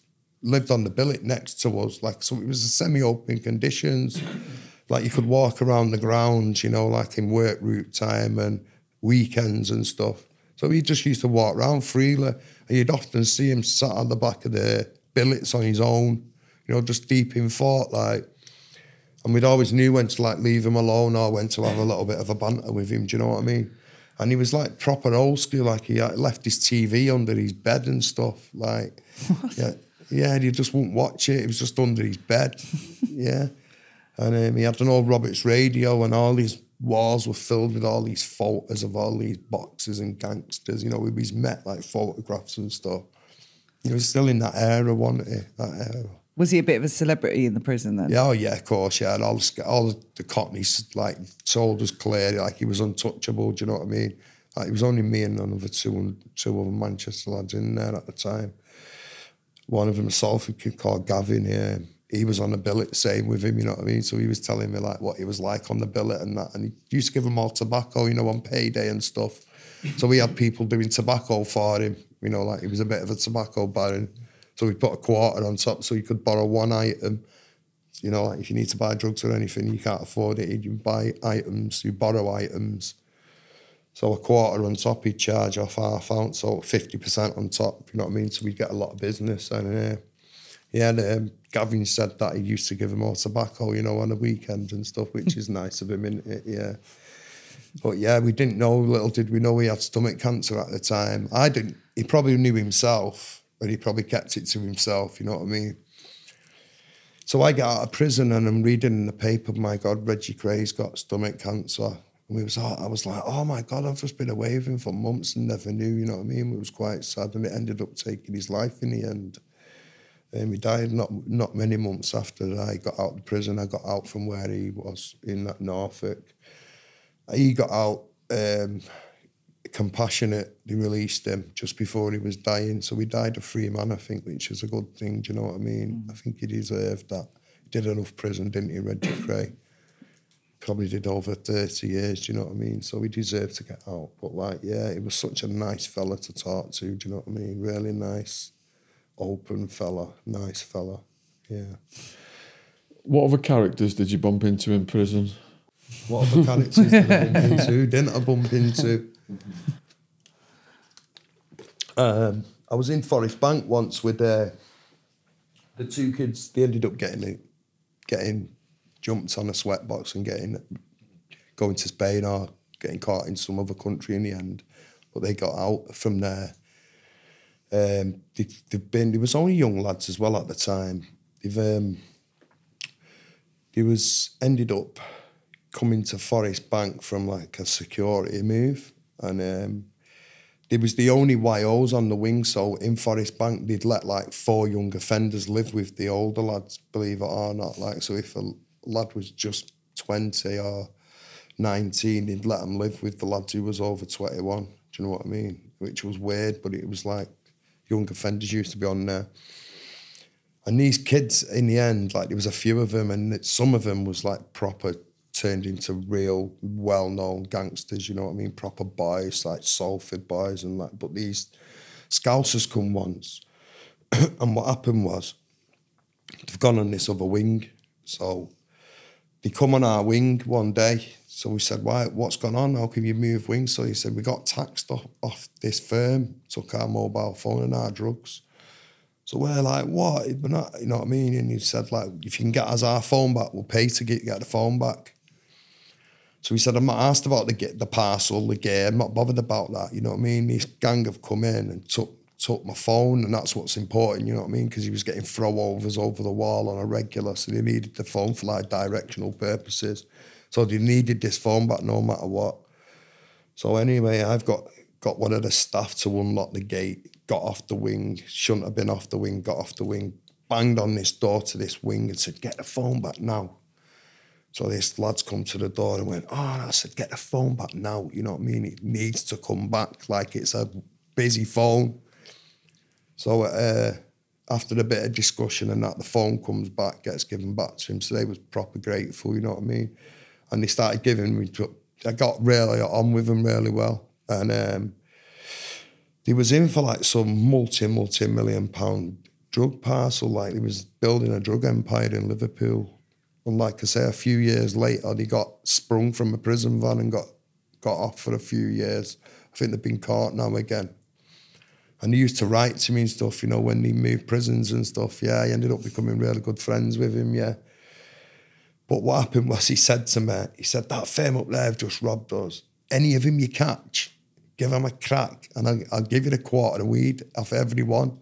lived on the billet next to us. Like, so it was a semi-open conditions. Like you could walk around the grounds, you know, like in work route time and weekends and stuff. So he just used to walk around freely. And you'd often see him sat on the back of the billets on his own, you know, just deep in thought, like. And we'd always knew when to like leave him alone or when to have a little bit of a banter with him, do you know what I mean? And he was like proper old school, like he left his TV under his bed and stuff, like, yeah, and he just wouldn't watch it. It was just under his bed, yeah. And he had an old Roberts radio and all these walls were filled with all these photos of all these boxers and gangsters, you know, with his met like photographs and stuff. He was still in that era, wasn't he? That era.
Was he a bit of a celebrity in the prison then?
Yeah, oh yeah, of course, yeah. And all the Cockneys like told us clearly, like he was untouchable, do you know what I mean? Like it was only me and another two other Manchester lads in there at the time. One of them, a Salford kid called Gavin, yeah. He was on the billet, same with him, you know what I mean? So he was telling me like what he was like on the billet and that. And he used to give them all tobacco, you know, on payday and stuff. So we had people doing tobacco for him, you know, like he was a bit of a tobacco baron. So we put a quarter on top so you could borrow one item. You know, like if you need to buy drugs or anything, you can't afford it, you buy items, you borrow items. So a quarter on top, he'd charge off half ounce, so 50% on top, you know what I mean? So we'd get a lot of business. And Gavin said that he used to give him all tobacco, you know, on the weekend and stuff, which is nice of him, isn't it? Yeah. But yeah, we didn't know, little did we know he had stomach cancer at the time. I didn't, he probably knew himself. But he probably kept it to himself, you know what I mean? So I got out of prison and I'm reading in the paper, my God, Reggie Cray's got stomach cancer. And I was like, oh my God, I've just been away with him for months and never knew, you know what I mean? It was quite sad and it ended up taking his life in the end. And he died not many months after I got out of prison. I got out from where he was in that Norfolk. He got out compassionate. They released him just before he was dying. So he died a free man, I think, which is a good thing. Do you know what I mean? I think he deserved that. He did enough prison, didn't he, Reggie Cray? Probably did over 30 years, do you know what I mean? So he deserved to get out. But like, yeah, he was such a nice fella to talk to, do you know what I mean? Really nice, open fella, nice fella, yeah.
What other characters did you bump into in prison?
What other characters did I bump into? Who didn't I bump into? I was in Forest Bank once with the two kids. They ended up getting jumped on a sweatbox and going to Spain or getting caught in some other country in the end. But they got out from there. There was only young lads as well at the time. Ended up coming to Forest Bank from like a security move, and there was the only YOs on the wing. So in Forest Bank, they'd let like 4 young offenders live with the older lads, believe it or not. Like, so if a lad was just 20 or 19, they'd let him live with the lad who was over 21. Do you know what I mean? Which was weird, but it was like young offenders used to be on there. And these kids, in the end, like there was a few of them, and some of them was like proper turned into real well-known gangsters, you know what I mean? Proper boys, like Salford boys and that. But these Scousers come once, and what happened was they've gone on this other wing. So they come on our wing one day. So we said, "Why? What's gone on? How can you move wings?" So he said, "We got taxed off this firm, took our mobile phone and our drugs." So we're like, "What? We're not, you know what I mean?" And he said, "Like, if you can get us our phone back, we'll pay to get the phone back." So he said, "I'm not asked about the parcel, the gear. I'm not bothered about that. You know what I mean? This gang have come in and took my phone, and that's what's important. You know what I mean? Because he was getting throw-overs over the wall on a regular, so they needed the phone for like directional purposes. So they needed this phone back no matter what. So anyway, I've got one of the staff to unlock the gate, got off the wing, shouldn't have been off the wing, got off the wing, banged on this door to this wing and said, 'Get the phone back now.' So this lad's come to the door and went, 'Oh,' and I said, 'Get the phone back now.' You know what I mean? It needs to come back, like it's a busy phone. So after a bit of discussion and that, the phone comes back, gets given back to him. So they was proper grateful, you know what I mean? And they started giving me, I got really on with them really well. And he was in for like some multi-million pound drug parcel. Like he was building a drug empire in Liverpool. And like I say, a few years later, he got sprung from a prison van and got off for a few years. I think they've been caught now again. And he used to write to me and stuff, you know, when he moved prisons and stuff. Yeah, I ended up becoming really good friends with him, yeah. But what happened was he said to me, "That firm up there have just robbed us. Any of them you catch, give them a crack and I'll give you a quarter of weed off everyone."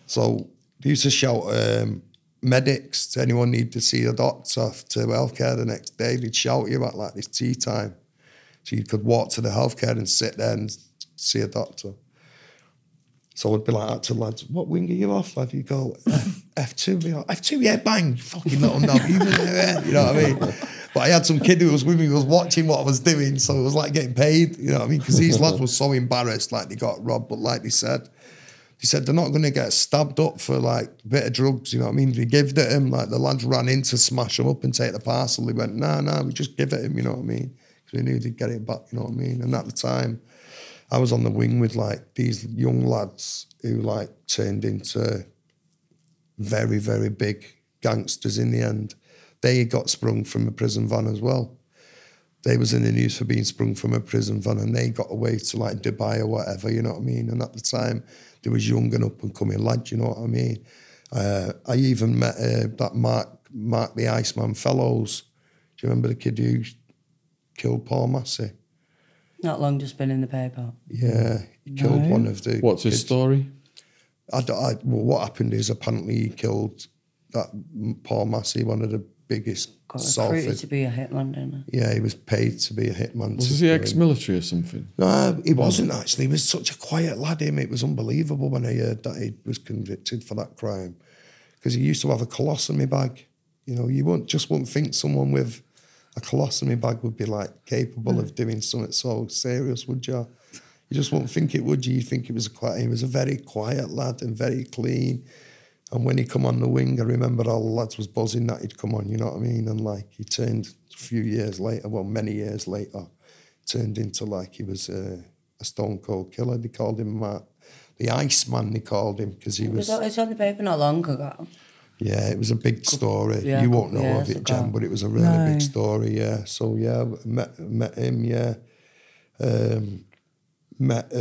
So they used to shout medics to anyone need to see a doctor to healthcare the next day. They'd shout you at like this tea time. So you could walk to the healthcare and sit there and see a doctor. So I'd be like that to lads, "What wing are you off, lad?" You go, F2. Be like, "F2, yeah, bang, fucking little knob." You know what I mean? But I had some kid who was with me who was watching what I was doing, so it was like getting paid, you know what I mean? Because these lads were so embarrassed, like they got robbed. But like they said they're not going to get stabbed up for like a bit of drugs, you know what I mean? They gave it him, like the lads ran in to smash them up and take the parcel. They went, nah, we just give it him, you know what I mean? Because we knew they'd get it back, you know what I mean? And at the time, I was on the wing with like these young lads who like turned into very, very big gangsters in the end. They got sprung from a prison van as well. They was in the news for being sprung from a prison van and they got away to like Dubai or whatever, you know what I mean? And at the time, they was young and up and coming lads, you know what I mean? I even met that Mark the Iceman Fellows. Do you remember the kid who killed Paul Massey?
Not long just been in the paper.
Yeah, he killed one of the
What's
kids.
His story?
Well, what happened is apparently he killed that Paul Massey, one of the biggest
Got recruited to be a hitman, didn't he?
Yeah, he was paid to be a hitman.
Was he ex-military or something?
No, he wasn't actually. He was such a quiet lad, him. It was unbelievable when I heard that he was convicted for that crime. Because he used to have a colostomy bag. You know, you wouldn't think someone with a colostomy bag would be like capable of doing something so serious, would you? You just wouldn't think it, would you? You'd think he was a very quiet lad and very clean. And when he come on the wing, I remember all the lads was buzzing that he'd come on, you know what I mean? And like he turned a few years later, well, many years later, turned into like he was a stone cold killer. They called him the Iceman, they called him, because he was...
It's on the paper not long ago.
Yeah, it was a big story.
Yeah,
you won't know of it, Jen, but it was a really big story, yeah. So, yeah, met him, yeah. Met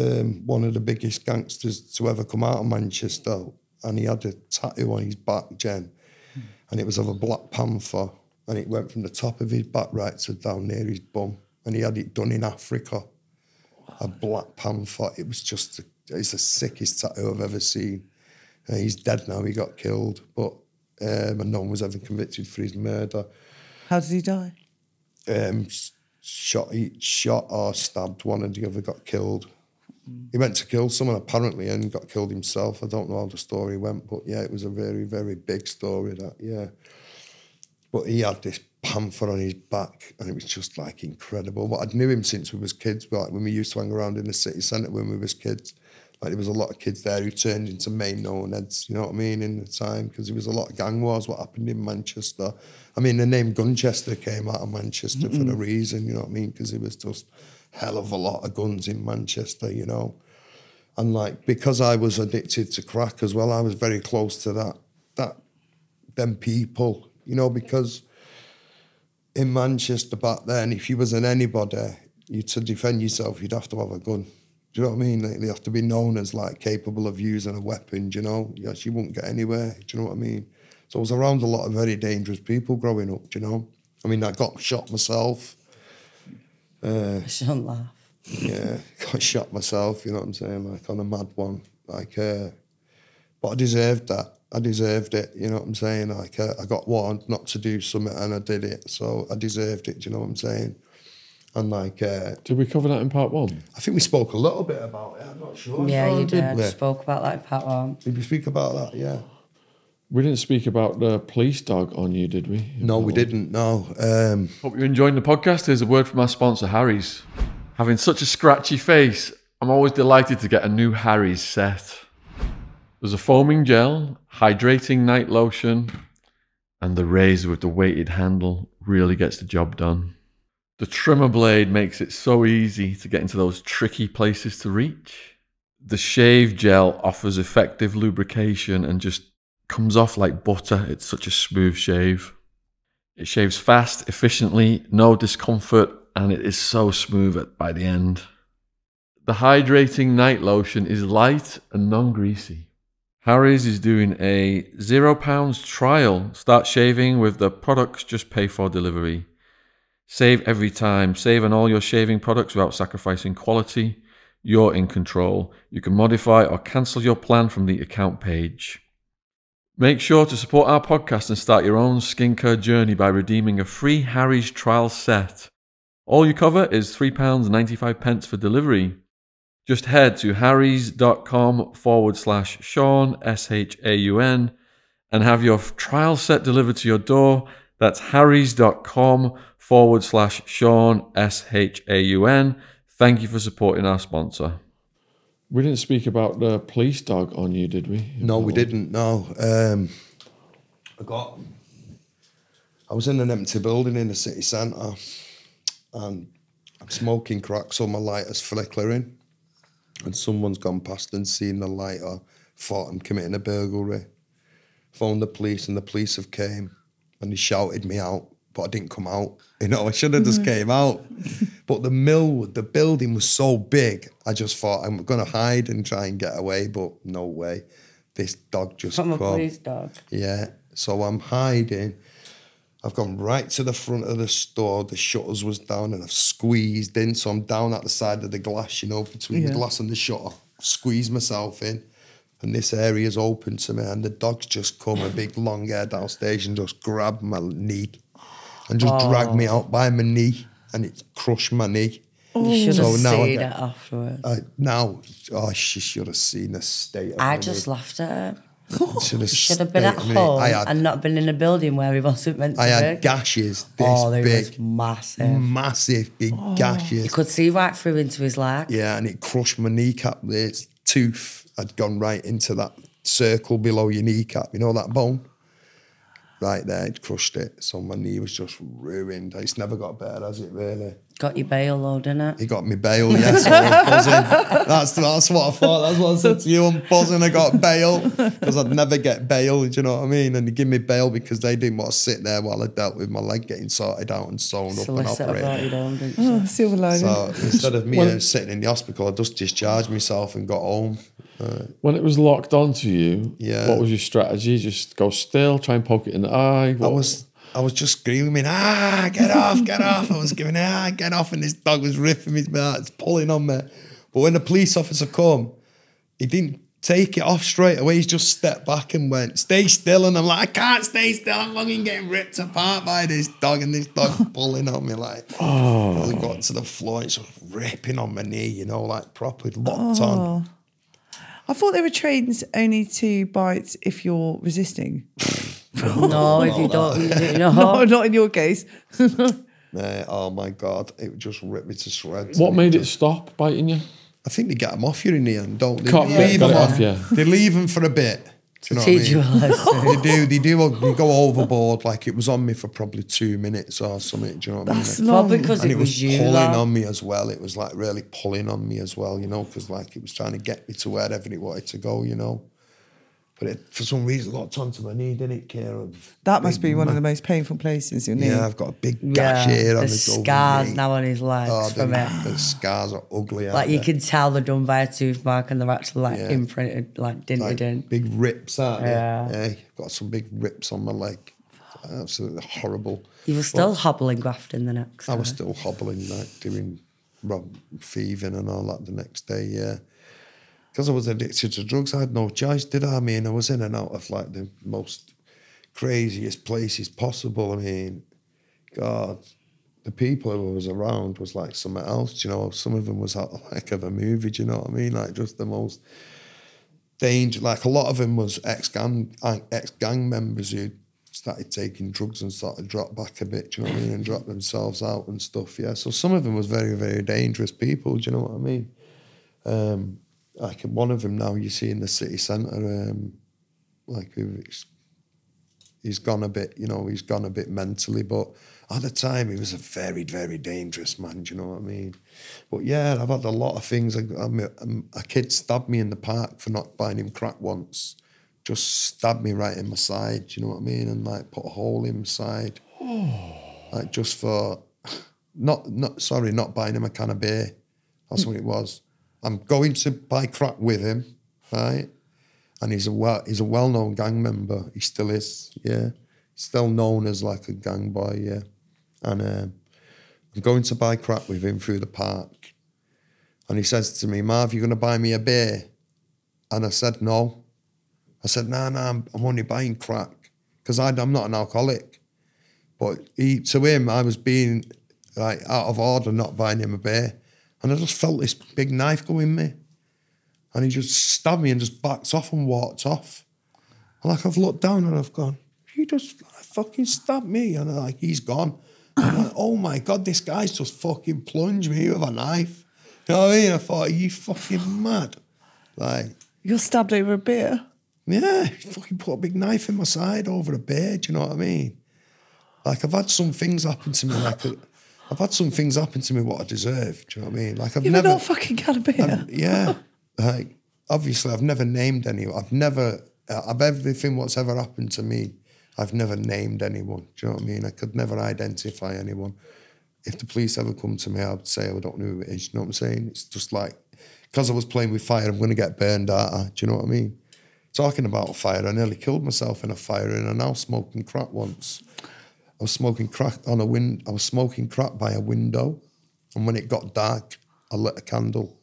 one of the biggest gangsters to ever come out of Manchester, and he had a tattoo on his back, Jen, and it was of a Black Panther, and it went from the top of his back right to down near his bum, and he had it done in Africa. A Black Panther. It was just... It's the sickest tattoo I've ever seen. He's dead now. He got killed, but and no one was ever convicted for his murder.
How did he die?
Shot or stabbed. One or the other got killed. He went to kill someone apparently and got killed himself. I don't know how the story went, but yeah, it was a very, very big story. That, yeah. But he had this panther on his back, and it was just like incredible. But I'd knew him since we was kids. Like when we used to hang around in the city centre when we was kids. Like there was a lot of kids there who turned into main known heads, you know what I mean, in the time, because there was a lot of gang wars, what happened in Manchester. I mean, the name Gunchester came out of Manchester for a reason, you know what I mean, because it was just hell of a lot of guns in Manchester, you know. And like, because I was addicted to crack as well, I was very close to them people, you know, because in Manchester back then, if you was an anybody, to defend yourself, you'd have to have a gun. Do you know what I mean? They have to be known as like capable of using a weapon, do you know? Yes, you wouldn't get anywhere, do you know what I mean? So I was around a lot of very dangerous people growing up, do you know? I mean, I got shot myself.
I shouldn't laugh.
Yeah, got shot myself, you know what I'm saying? Like on a mad one. Like, but I deserved that. I deserved it, you know what I'm saying? Like, I got warned not to do something and I did it. So I deserved it, do you know what I'm saying? And like...
did we cover that in part one?
I think we spoke a little bit about it, I'm not sure.
Yeah, you did.
We?
Spoke about that in part one.
Did we speak about that? Yeah.
We didn't speak about the police dog on you, did we?
No, we didn't, no.
Hope you're enjoying the podcast. Here's a word from our sponsor, Harry's. Having such a scratchy face, I'm always delighted to get a new Harry's set. There's a foaming gel, hydrating night lotion, and the razor with the weighted handle really gets the job done. The trimmer blade makes it so easy to get into those tricky places to reach. The shave gel offers effective lubrication and just comes off like butter. It's such a smooth shave. It shaves fast, efficiently, no discomfort, and it is so smooth by the end. The hydrating night lotion is light and non-greasy. Harry's is doing a £0 trial. Start shaving with the products, just pay for delivery. Save every time. Save on all your shaving products without sacrificing quality. You're in control. You can modify or cancel your plan from the account page. Make sure to support our podcast and start your own skincare journey by redeeming a free Harry's trial set. All you cover is £3.95 for delivery. Just head to harrys.com/Sean, SHAUN, and have your trial set delivered to your door. That's harrys.com/Sean, SHAUN. Thank you for supporting our sponsor. We didn't speak about the police dog on you, did we?
No, we didn't, no. I was in an empty building in the city centre and I'm smoking crack, so my lighter's flickering. And someone's gone past and seen the lighter, thought I'm committing a burglary. Phoned the police and the police have came and they shouted me out, but I didn't come out. You know, I should have just came out. But the building was so big, I just thought I'm going to hide and try and get away, but no way. This dog just
From a police dog?
Yeah, so I'm hiding. I've gone right to the front of the store, the shutters was down and I've squeezed in, so I'm down at the side of the glass, you know, between the glass and the shutter, squeezed myself in, and this area's open to me, and the dog's just come, a big long-haired downstairs, and just grabbed my knee and just dragged me out by my knee, and it crushed my knee.
You should have seen it afterwards.
She should have seen the state of
I just laughed at her. Should have been at home and not been in a building where he wasn't meant to be.
I had gashes this
they
big.
Was massive.
Massive big gashes.
You could see right through into his leg.
Yeah, and it crushed my kneecap. This tooth had gone right into that circle below your kneecap. You know that bone? Right there, it crushed it. So my knee was just ruined. It's never got better, has it, really?
Got you bail, though, didn't it?
He got me bail, yes. So I was buzzing. That's what I thought. That's what I said to you. I'm buzzing. I got bail because I'd never get bail. Do you know what I mean? And they give me bail because they didn't want to sit there while I dealt with my leg getting sorted out and sewn up and operated.
Silver lining.
So instead of me sitting in the hospital, I just discharged myself and got home.
When it was locked onto you, what was your strategy? Just go still, try and poke it in the eye?
I was just screaming, get off, get off. I was giving, get off. And this dog was ripping me, it's pulling on me. But when the police officer come, he didn't take it off straight away. He just stepped back and went, stay still. And I'm like, I can't stay still. I'm fucking getting ripped apart by this dog. And this dog pulling on me like, I got to the floor. It's just ripping on my knee, you know, like properly locked on.
I thought they were trained only to bite if you're resisting.
No, if you don't,
no, not in your case.
Oh my God, it just ripped me to shreds.
What made it stop biting you?
I think they get them off you in the end, don't they? They leave them for a bit. Do you know
teach you a lesson.
They go overboard. Like it was on me for probably 2 minutes or something. Do you know what I mean?
That's long.
Probably because
and
it was you.
Pulling on me as well. It was like really pulling on me as well, you know, because like it was trying to get me to wherever it wanted to go, you know. But it, for some reason, locked onto my knee, didn't it, Ciara?
That must be one of the most painful places, your knee.
Yeah, I've got a big gash here on the
scars now on his legs from it.
The scars are ugly.
Like you can tell they're done by a tooth mark and they're actually like imprinted, like dinted in.
Big rips, aren't they?
Yeah.
Got some big rips on my leg. Absolutely horrible.
You were still hobbling grafting the next day.
I was still hobbling, like doing thieving and all that the next day, yeah. Because I was addicted to drugs, I had no choice, did I? I mean, I was in and out of like the most craziest places possible. I mean, God, the people who was around was like something else, you know. Some of them was like of a movie, do you know what I mean? Like just the most danger. Like a lot of them was ex-gang members who started taking drugs and started to drop back a bit, do you know what I mean? And drop themselves out and stuff, yeah. So some of them was very, very dangerous people, do you know what I mean? Like one of them now you see in the city centre, like he's gone a bit, you know, he's gone a bit mentally, but at the time he was a very, very dangerous man, do you know what I mean? But yeah, I've had a lot of things. A kid stabbed me in the park for not buying him crack once, just stabbed me right in my side, do you know what I mean? And like put a hole in my side, like just for, not buying him a can of beer. That's what it was. I'm going to buy crack with him, right? And he's a well-known gang member. He still is, yeah. Still known as like a gang boy, yeah. And I'm going to buy crack with him through the park. And he says to me, Marv, you going to buy me a beer? And I said, no. I said, nah, I'm only buying crack because I'm not an alcoholic. But to him, I was being like out of order, not buying him a beer. And I just felt this big knife go in me. And he just stabbed me and just backed off and walked off. And like I've looked down and I've gone, you just fucking stabbed me. And like, he's gone. And I'm like, oh my God, this guy's just fucking plunged me with a knife. You know what I mean? I thought, are you fucking mad? Like,
you're stabbed over a beer?
Yeah, he fucking put a big knife in my side over a beer, do you know what I mean? Like I've had some things happen to me I've had some things happen to me what I deserve. Do you know what I mean? Like I've
never not fucking had a beer.
Yeah, like obviously I've never named anyone. I've everything what's ever happened to me. I've never named anyone. Do you know what I mean? I could never identify anyone. If the police ever come to me, I would say I don't know who it is. You know what I'm saying? It's just like because I was playing with fire, I'm going to get burned out. Do you know what I mean? Talking about fire, I nearly killed myself in a fire in an house smoking crack once. I was smoking crack I was smoking crack by a window, and when it got dark, I lit a candle.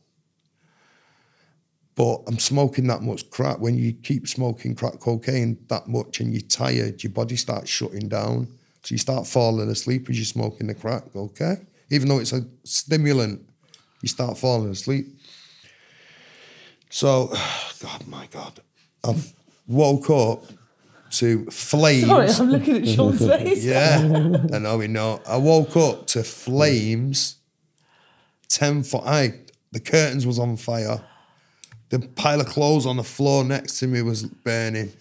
But I'm smoking that much crack. When you keep smoking crack cocaine that much and you're tired, your body starts shutting down. So you start falling asleep as you're smoking the crack, okay? Even though it's a stimulant, you start falling asleep. So, God, my God. woke up to flames.
Sorry, I'm looking at Sean's face.
Yeah, I know. I woke up to flames, 10 foot high. The curtains was on fire. The pile of clothes on the floor next to me was burning,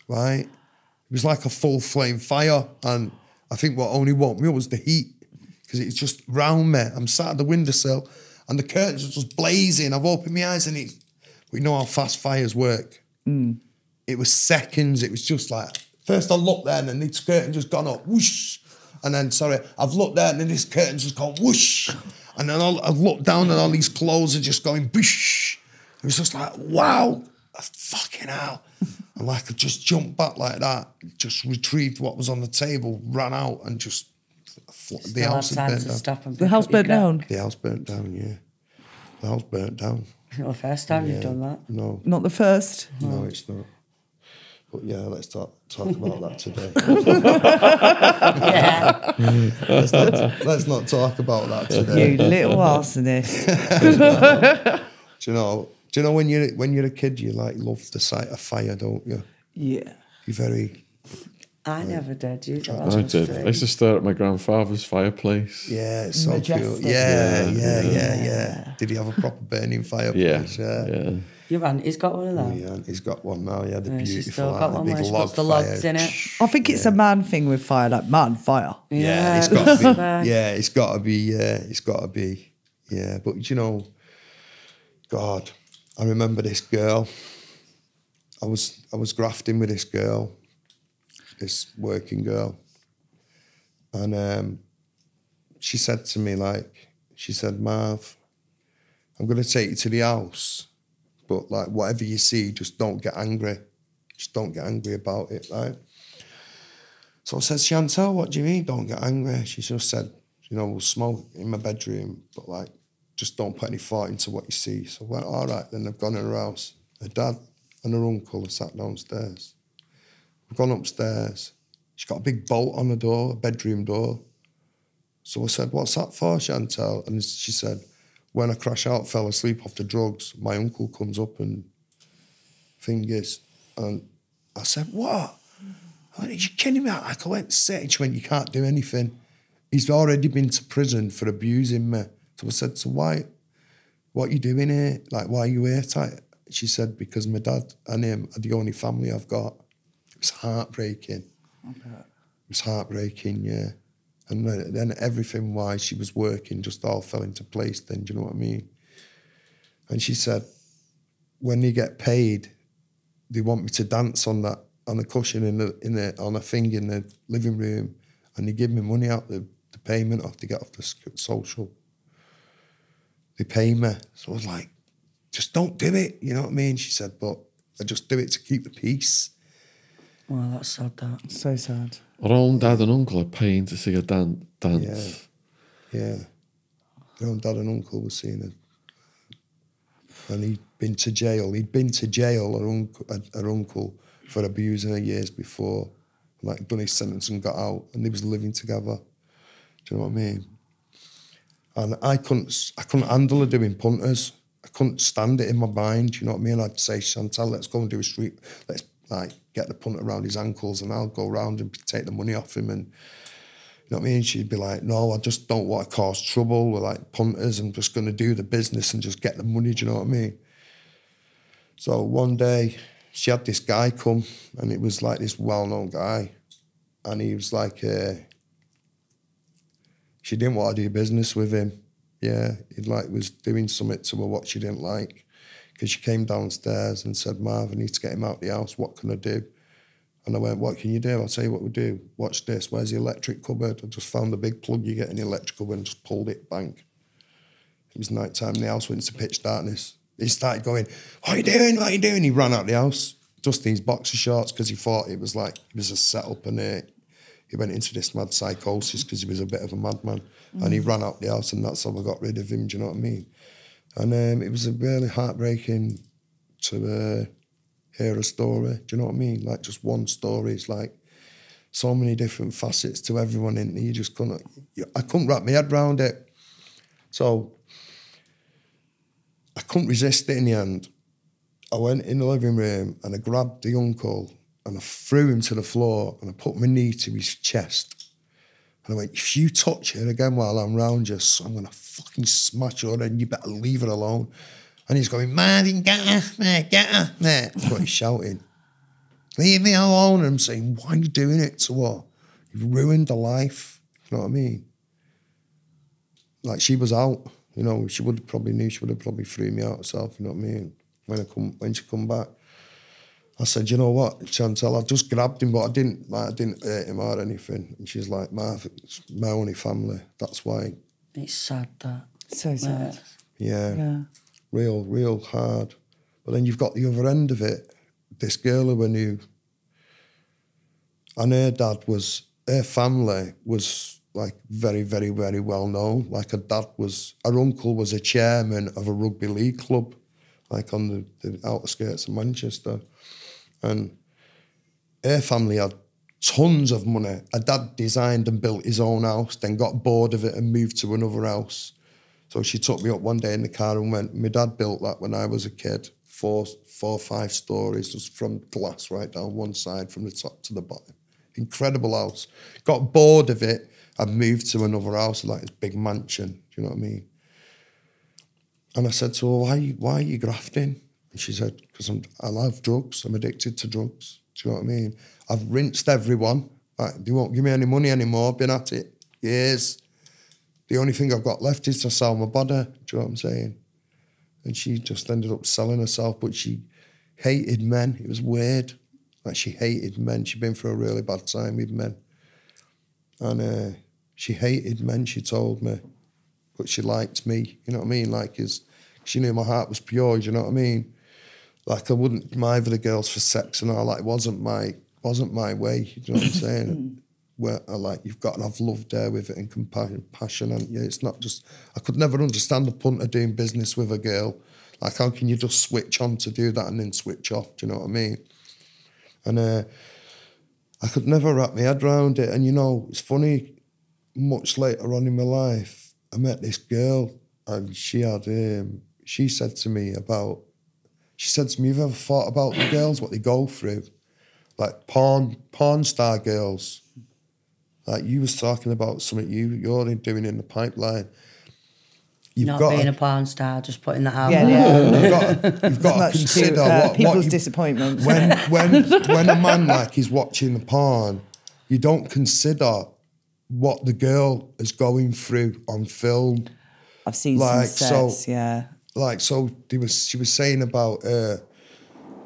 right? It was like a full flame fire. And I think what only woke me up was the heat, because it's just round me. I'm sat at the windowsill and the curtains are just blazing. I've opened my eyes and we know how fast fires work. It was seconds. It was just like, first I looked there and then this curtain just gone up, whoosh. And then, I've looked there and then this curtain's just gone whoosh. And then I've looked down and all these clothes are just going whoosh. It was just like, wow, fucking hell. And like I just jumped back like that, just retrieved what was on the table, ran out and just, the house had burnt down.
The house burnt down?
The house burnt down, yeah. The house burnt down.
Not the first time you've done that.
No.
Not the first?
No, it's not. But yeah, let's talk about that today.
Yeah.
let's not talk about that today.
You little arsonist.
Do you know when you're a kid, you like love the sight of fire, don't you?
Yeah.
You're very.
I never did. You did.
I did. I used to stare at my grandfather's fireplace.
Yeah, it's so
Majestic.
cool. Yeah. Did he have a proper burning fireplace?
Yeah.
Your auntie's got one of them.
Yeah, he's got one now. Yeah, the beautiful,
She's still got one
big
where she
log
puts the logs
fire.
in it.
I think it's a man thing with fire, like man, fire.
Yeah, it's got to be. Yeah, it's got to be. It's got to be. Yeah, but God, I remember this girl. I was grafting with this girl, this working girl, and she said to me, Marv, I'm going to take you to the house, but like whatever you see, just don't get angry. Just don't get angry about it, right? So I said, Chantal, what do you mean don't get angry? She just said, we'll smoke in my bedroom, but like, just don't put any thought into what you see. So I went, all right, then I've gone in her house. Her dad and her uncle are sat downstairs. We've gone upstairs. She's got a big bolt on the door, a bedroom door. So I said, what's that for, Chantal? And she said, when I crash out, fell asleep off the drugs, my uncle comes up and fingers. And I said, what? I went, are you kidding me? I went sick. She went, you can't do anything. He's already been to prison for abusing me. So I said, so why? What are you doing here? Like, why are you here? She said, because my dad and him are the only family I've got. It was heartbreaking. Okay. It was heartbreaking, yeah. And then everything why she was working just all fell into place then, do you know what I mean? And she said, when they get paid, they want me to dance on the cushion on a thing in the living room, and they give me money out the payment off to get off the social. They pay me. So I was like, just don't do it, you know what I mean? She said, but I just do it to keep the peace.
Well, that's sad, that.
So sad.
Our own dad and uncle are paying to see her dance.
Yeah. Her own dad and uncle were seeing her. And he'd been to jail. Her uncle, for abusing her years before. Like, done his sentence and got out. And they was living together. Do you know what I mean? And I couldn't handle her doing punters. I couldn't stand it in my mind, you know what I mean? I'd say, Chantal, let's go and do a street, let's like get the punter around his ankles and I'll go around and take the money off him. And you know what I mean? She'd be like, no, I just don't want to cause trouble. We're like punters. I'm just going to do the business and just get the money, do you know what I mean? So one day she had this guy come, and it was like this well-known guy. And he was like, she didn't want to do business with him. Yeah, he like was doing something to her what she didn't like. Because she came downstairs and said, Marv, I need to get him out of the house. What can I do? And I went, what can you do? I'll tell you what we do. Watch this. Where's the electric cupboard? I just found the big plug you get in the electric cupboard and just pulled it, bang. It was night time. The house went into pitch darkness. He started going, what are you doing? What are you doing? He ran out the house, just in his boxer shorts, because he thought it was like, it was a setup, and he went into this mad psychosis because he was a bit of a madman. And he ran out the house, and that's how I got rid of him, do you know what I mean? And it was a really heartbreaking to hear a story, do you know what I mean? Like, just one story. It's like so many different facets to everyone in there. You just couldn't, I couldn't wrap my head around it. So I couldn't resist it in the end. I went in the living room and I grabbed the uncle and I threw him to the floor and I put my knee to his chest. And I went, if you touch her again while I'm round you, I'm going to fucking smash her and you better leave her alone. And he's going, Marvin, get off me, get off me. That's what he's shouting. Leave me alone. And I'm saying, why are you doing it to her? You've ruined her life. You know what I mean? Like, she was out. You know, she would have probably knew, she would have probably threw me out herself, you know what I mean? When she come back. I said, you know what, Chantal, I've just grabbed him, but I didn't hurt him or anything. And she's like, Marv, it's my only family. That's why.
It's sad, that.
So sad.
Yeah. Real hard. But then you've got the other end of it. This girl who I knew, and her family was like very, very, very well known. Like her uncle was a chairman of a rugby league club, like on the outskirts of Manchester. And her family had tons of money. Her dad designed and built his own house, then got bored of it and moved to another house. So she took me up one day in the car and went, my dad built that when I was a kid, 4 or 5 stories, just from glass right down one side, from the top to the bottom. Incredible house. Got bored of it and moved to another house, like this big mansion, do you know what I mean? And I said to her, why are you grafting? And she said, because I love drugs. I'm addicted to drugs. Do you know what I mean? I've rinsed everyone. Like, they won't give me any money anymore. I've been at it years. The only thing I've got left is to sell my body. Do you know what I'm saying? And she just ended up selling herself, but she hated men. It was weird. Like, she hated men. She'd been through a really bad time with men. And she hated men, she told me. But she liked me, you know what I mean? Like, she knew my heart was pure, you know what I mean? Like, I wouldn't mind the girls for sex and all. Like, it wasn't my way, you know what I'm saying? Where you've got to have love there with it and compassion, and yeah, it's not just. I could never understand the point of doing business with a girl. Like, how can you just switch on to do that and then switch off? Do you know what I mean? And I could never wrap my head around it. And you know, it's funny. Much later on in my life, I met this girl, and she said to me, you've ever thought about the girls, what they go through? Like porn star girls. Like, you was talking about something you're doing in the pipeline.
Not being a porn star, just putting that out
there.
Yeah. You've got to consider
people's disappointment.
When a man like is watching the porn, you don't consider what the girl is going through on film.
I've seen some sets, yeah.
Like, so she was saying about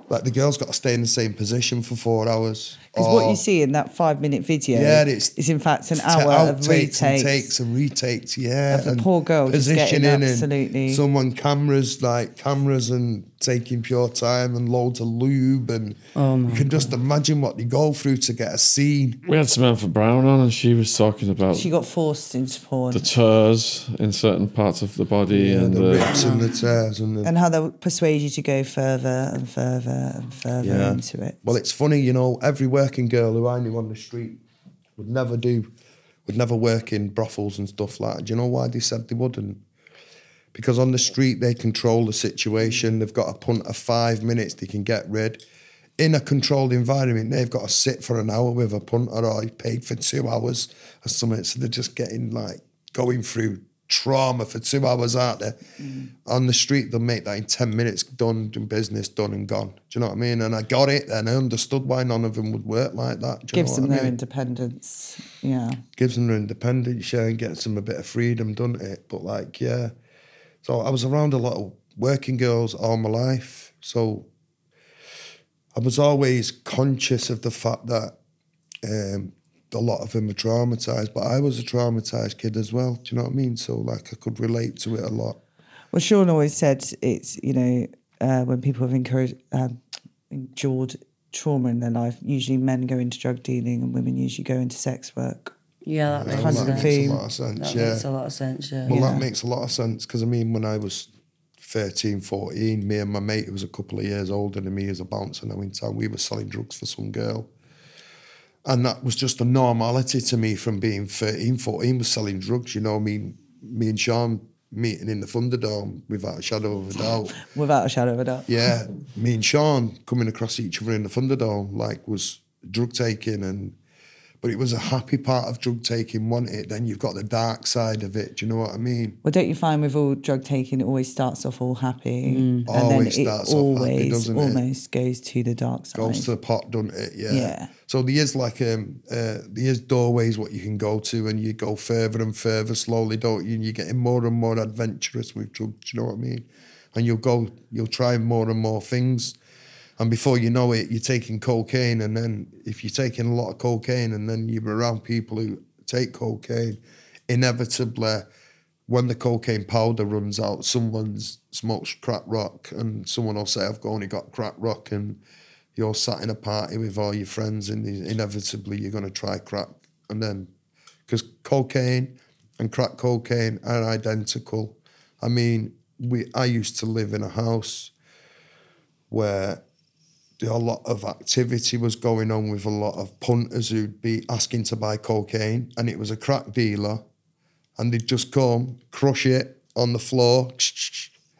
like, the girl's got to stay in the same position for 4 hours.
Because what you see in that 5-minute video is in fact an hour of retakes.
And retakes, yeah.
Of the poor girl positioning just absolutely.
And someone cameras and taking pure time and loads of lube, and you can just imagine what they go through to get a scene.
We had Samantha Brown on, and she was talking about
she got forced into porn.
The tears in certain parts of the body, and
the rips and the tears, and
how they persuade you to go further and further and further into it.
Well, it's funny, you know, every working girl who I knew on the street would never work in brothels and stuff like that. Do you know why they said they wouldn't? Because on the street, they control the situation. They've got a punt of 5 minutes they can get rid. In a controlled environment, they've got to sit for an hour with a punter, or paid for 2 hours or something. So they're just getting, like, going through trauma for 2 hours, aren't they? On the street, they'll make that in 10 minutes, done, business, done and gone. Do you know what I mean? And I got it, and I understood why none of them would work like that.
Gives them their independence, yeah.
Gives them their independence, yeah, and gets them a bit of freedom, doesn't it? But, like, yeah. So I was around a lot of working girls all my life. So I was always conscious of the fact that a lot of them are traumatised, but I was a traumatised kid as well. Do you know what I mean? So, like, I could relate to it a lot.
Well, Sean always said it's, you know, when people have endured trauma in their life, usually men go into drug dealing and women usually go into sex work.
Yeah, that makes
a lot of sense.
Makes a lot of sense, yeah.
Well, that makes a lot of sense, because, I mean, when I was 13, 14, me and my mate, who was a couple of years older than me as a bouncer now in town, we were selling drugs for some girl. And that was just a normality to me from being 13, 14, was selling drugs, you know. Me and Sean, meeting in the Thunderdome, without a shadow of a doubt.
Without a shadow of a doubt.
Yeah, me and Sean coming across each other in the Thunderdome, like, was drug taking, but it was a happy part of drug taking, wasn't it? Then you've got the dark side of it. Do you know what I mean?
Well, don't you find with all drug taking, it always starts off all happy, and
Always
then
starts
it
off happy,
always
doesn't it?
almost goes to the dark side.
Goes to the pot, doesn't it? Yeah.
Yeah.
So there is like there is doorways what you can go to, and you go further and further slowly, don't you? And you're getting more and more adventurous with drugs. Do you know what I mean? And you'll try more and more things. And before you know it, you're taking cocaine. And then if you're taking a lot of cocaine and then you're around people who take cocaine, inevitably, when the cocaine powder runs out, someone smokes crack rock and someone will say, I've only got crack rock, and you're sat in a party with all your friends and inevitably you're going to try crack. And then, because cocaine and crack cocaine are identical. I mean, I used to live in a house where a lot of activity was going on with a lot of punters who'd be asking to buy cocaine, and it was a crack dealer, and they'd just come, crush it on the floor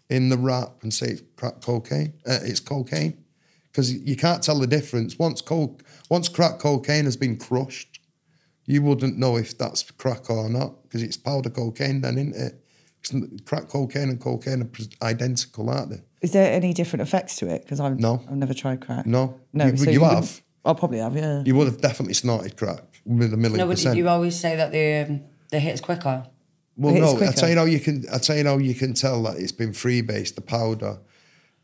in the wrap and say, crack cocaine, it's cocaine. Because you can't tell the difference. Once crack cocaine has been crushed, you wouldn't know if that's crack or not, because it's powder cocaine then, isn't it? Crack cocaine and cocaine are identical, aren't they?
Is there any different effects to it? Because I've never tried crack.
No.
So
you have.
I'll probably have, yeah.
You would have definitely snorted crack with a million %.
No, but you always say that the hit's quicker.
Well, no, I tell you how you can tell that it's been freebase, the powder.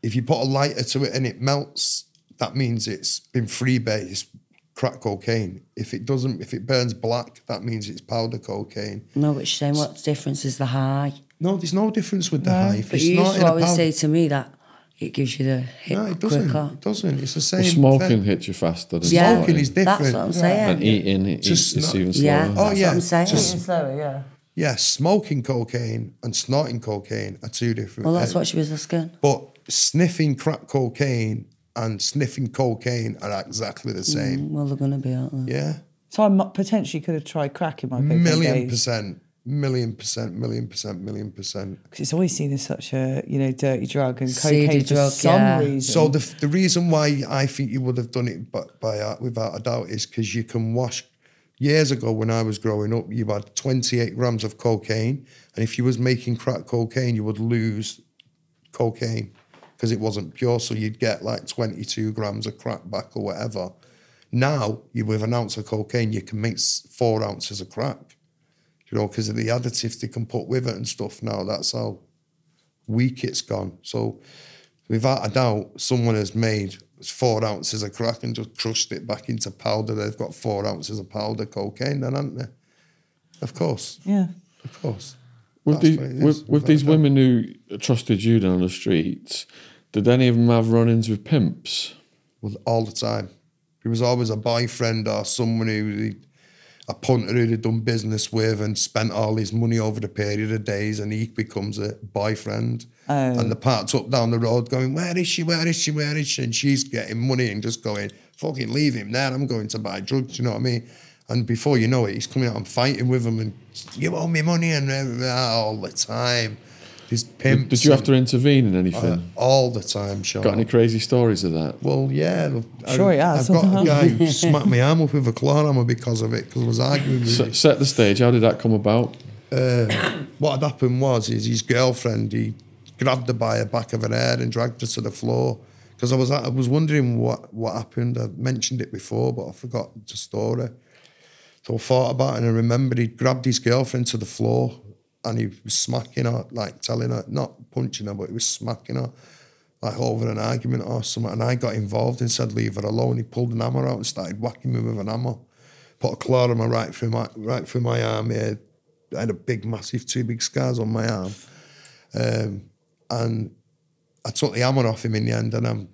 If you put a lighter to it and it melts, that means it's been freebase crack cocaine. If it burns black, that means it's powder cocaine.
No, but you're saying what difference is the high?
No, there's no difference with the high. If
But
you're
you used to always
powder,
say to me that it gives you the hit
no, it doesn't.
quicker.
It doesn't. It's the same.
Well, smoking
thing.
hits you faster.
Yeah.
Smoking is different.
That's what I'm saying.
And eating, it's even slower.
Yeah,
Oh,
that's
yeah.
what I'm saying.
Slower, yeah.
Yeah, smoking cocaine and snorting cocaine are two different.
Well, that's what she was asking.
But sniffing crack cocaine and sniffing cocaine are exactly the same.
Well, they're going to be, aren't they?
Yeah.
So I potentially could have tried crack in my cocaine
Million
days.
%. Million %.
Because it's always seen as such a, dirty drug, and
Seedy
cocaine for
drug,
some
yeah.
reason.
So the reason why I think you would have done it without a doubt is because you can wash. Years ago when I was growing up, you had 28 grams of cocaine, and if you was making crack cocaine, you would lose cocaine because it wasn't pure, so you'd get like 22 grams of crack back or whatever. Now, with an ounce of cocaine, you can make 4 ounces of crack, because of the additives they can put with it and stuff now. That's how weak it's gone. So without a doubt, someone has made 4 ounces of crack and just crushed it back into powder. They've got 4 ounces of powder cocaine then, haven't they? Of course.
Yeah.
Of course.
With these women who trusted you down the streets, did any of them have run-ins with pimps?
Well, all the time. There was always a boyfriend or someone a punter who they'd done business with and spent all his money over the period of days, and he becomes a boyfriend.
Oh.
And the parked up down the road going, where is she, where is she, where is she? And she's getting money and just going, fucking leave him there, I'm going to buy drugs, you know what I mean? And before you know it, he's coming out and fighting with him and, you owe me money, and all the time. These pimps.
Did you have to intervene in anything?
All the time, Sean.
Got any crazy stories of that?
Well, yeah.
Sure he has.
I've got a guy who smacked my arm up with a claw hammer because of it, because I was arguing with him.
Set the stage. How did that come about?
What had happened was his girlfriend, he grabbed her by the back of her hair and dragged her to the floor. Because I was wondering what happened. I mentioned it before, but I forgot the story. So I thought about it, and I remembered he grabbed his girlfriend to the floor and he was smacking her, like telling her, not punching her, but he was smacking her, like over an argument or something. And I got involved and said, leave her alone. He pulled an hammer out and started whacking me with an hammer. Put a claw hammer right through my arm here. I had two big scars on my arm. And I took the hammer off him in the end, and I'm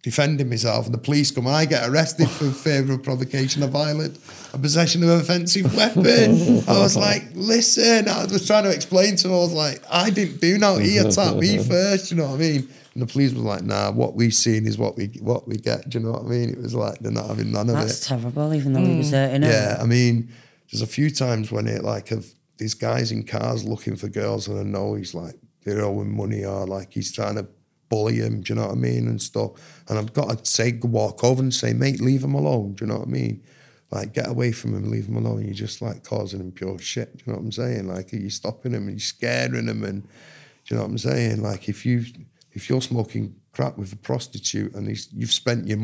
defending myself, and the police come, and I get arrested for favour of provocation of violence and possession of an offensive weapon. I was like, listen, I was trying to explain to him, I was like, I didn't do no, he attacked me first, you know what I mean? And the police was like, nah, what we've seen is what we get, do you know what I mean? It was like, they're not having none of it.
That's terrible, even though he was hurting her.
Yeah, I mean, there's a few times when they these guys in cars looking for girls, and I know he's like, they're owing money, or like he's trying to bully him, do you know what I mean, and stuff. And I've got to say, walk over and say, mate, leave him alone, do you know what I mean? Like, get away from him, leave him alone. You're just like causing him pure shit, do you know what I'm saying? Like, you're stopping him and you're scaring him, and do you know what I'm saying? Like, if you're smoking crap with a prostitute and you've spent your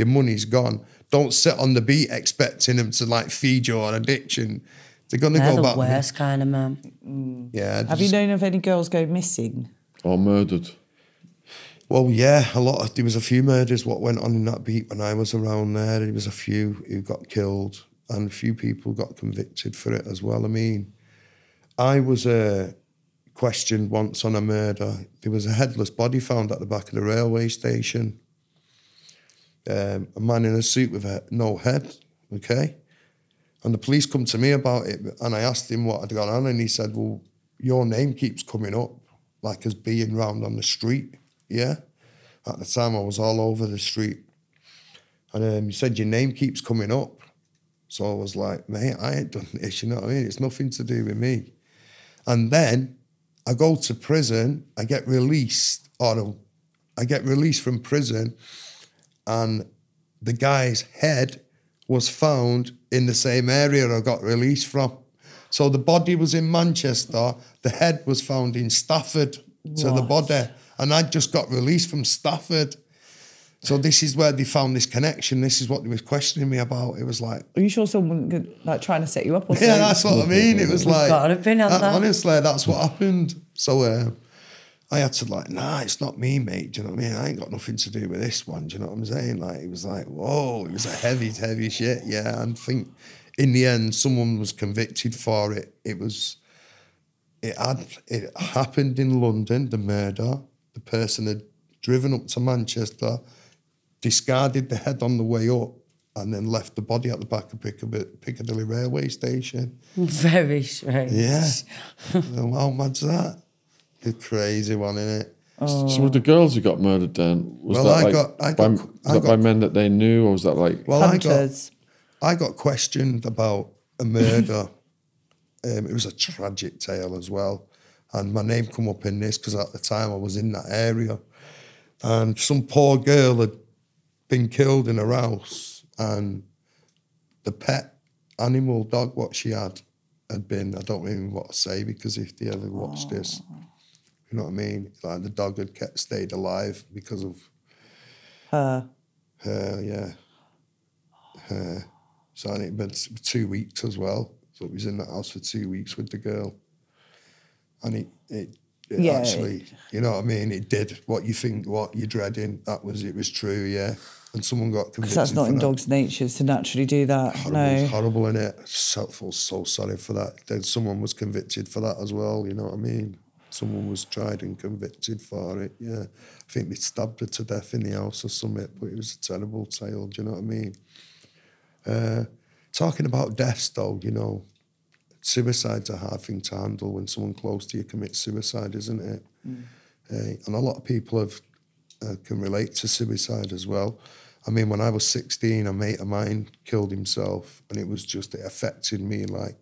money's gone, don't sit on the beat expecting him to like feed your addiction. They're gonna go back.
The worst kind of man.
Yeah.
Have you known of any girls go missing?
Or murdered?
Well, yeah, there was a few murders what went on in that beat when I was around there. There was a few who got killed and a few people got convicted for it as well. I mean, I was questioned once on a murder. There was a headless body found at the back of the railway station. A man in a suit with no head, okay? And the police come to me about it, and I asked him what had gone on, and he said, well, your name keeps coming up, like as being round on the street, yeah? At the time, I was all over the street. And he said, your name keeps coming up. So I was like, mate, I ain't done this, you know what I mean? It's nothing to do with me. And then I go to prison, I get released from prison, and the guy's head was found in the same area I got released from. So the body was in Manchester, the head was found in Stafford, to the body, and I just got released from Stafford. So this is where they found this connection. This is what they was questioning me about. It was like,
are you sure someone like trying to set you up or something?
yeah, that's what I mean. It was like,
got an opinion on that.
Honestly, that's what happened. So I had to like, nah, it's not me, mate. Do you know what I mean? I ain't got nothing to do with this one. Do you know what I'm saying? Like, it was like, whoa, it was a heavy shit. Yeah, and I think in the end, someone was convicted for it. It happened in London, the murder. The person had driven up to Manchester, discarded the head on the way up, and then left the body at the back of Piccadilly railway station.
Very strange.
Yeah. How mad's that? A crazy one, innit?
Oh.
So with the girls who got murdered then, was that by men that they knew, or was that like...
Well,
hunters?
I got questioned about a murder. It was a tragic tale as well. And my name come up in this because at the time I was in that area. And some poor girl had been killed in her house, and the pet animal dog what she had been, I don't even know what to say, because if they ever watched this, you know what I mean? Like the dog had stayed alive because of
her,
yeah. Her. So and it been 2 weeks as well. So it was in that house for 2 weeks with the girl. And it actually, you know what I mean? It did what you think, what you're dreading. It was true, yeah. And someone got convicted.
Because that's not in dogs' natures to naturally do that.
Horrible, horrible, innit? I feel so sorry for that. Then someone was convicted for that as well, you know what I mean? Someone was tried and convicted for it, yeah. I think they stabbed her to death in the house or something, but it was a terrible tale, do you know what I mean? Talking about deaths, though, you know, suicide's a hard thing to handle when someone close to you commits suicide, isn't it? And a lot of people can relate to suicide as well. I mean, when I was 16, a mate of mine killed himself, and it affected me like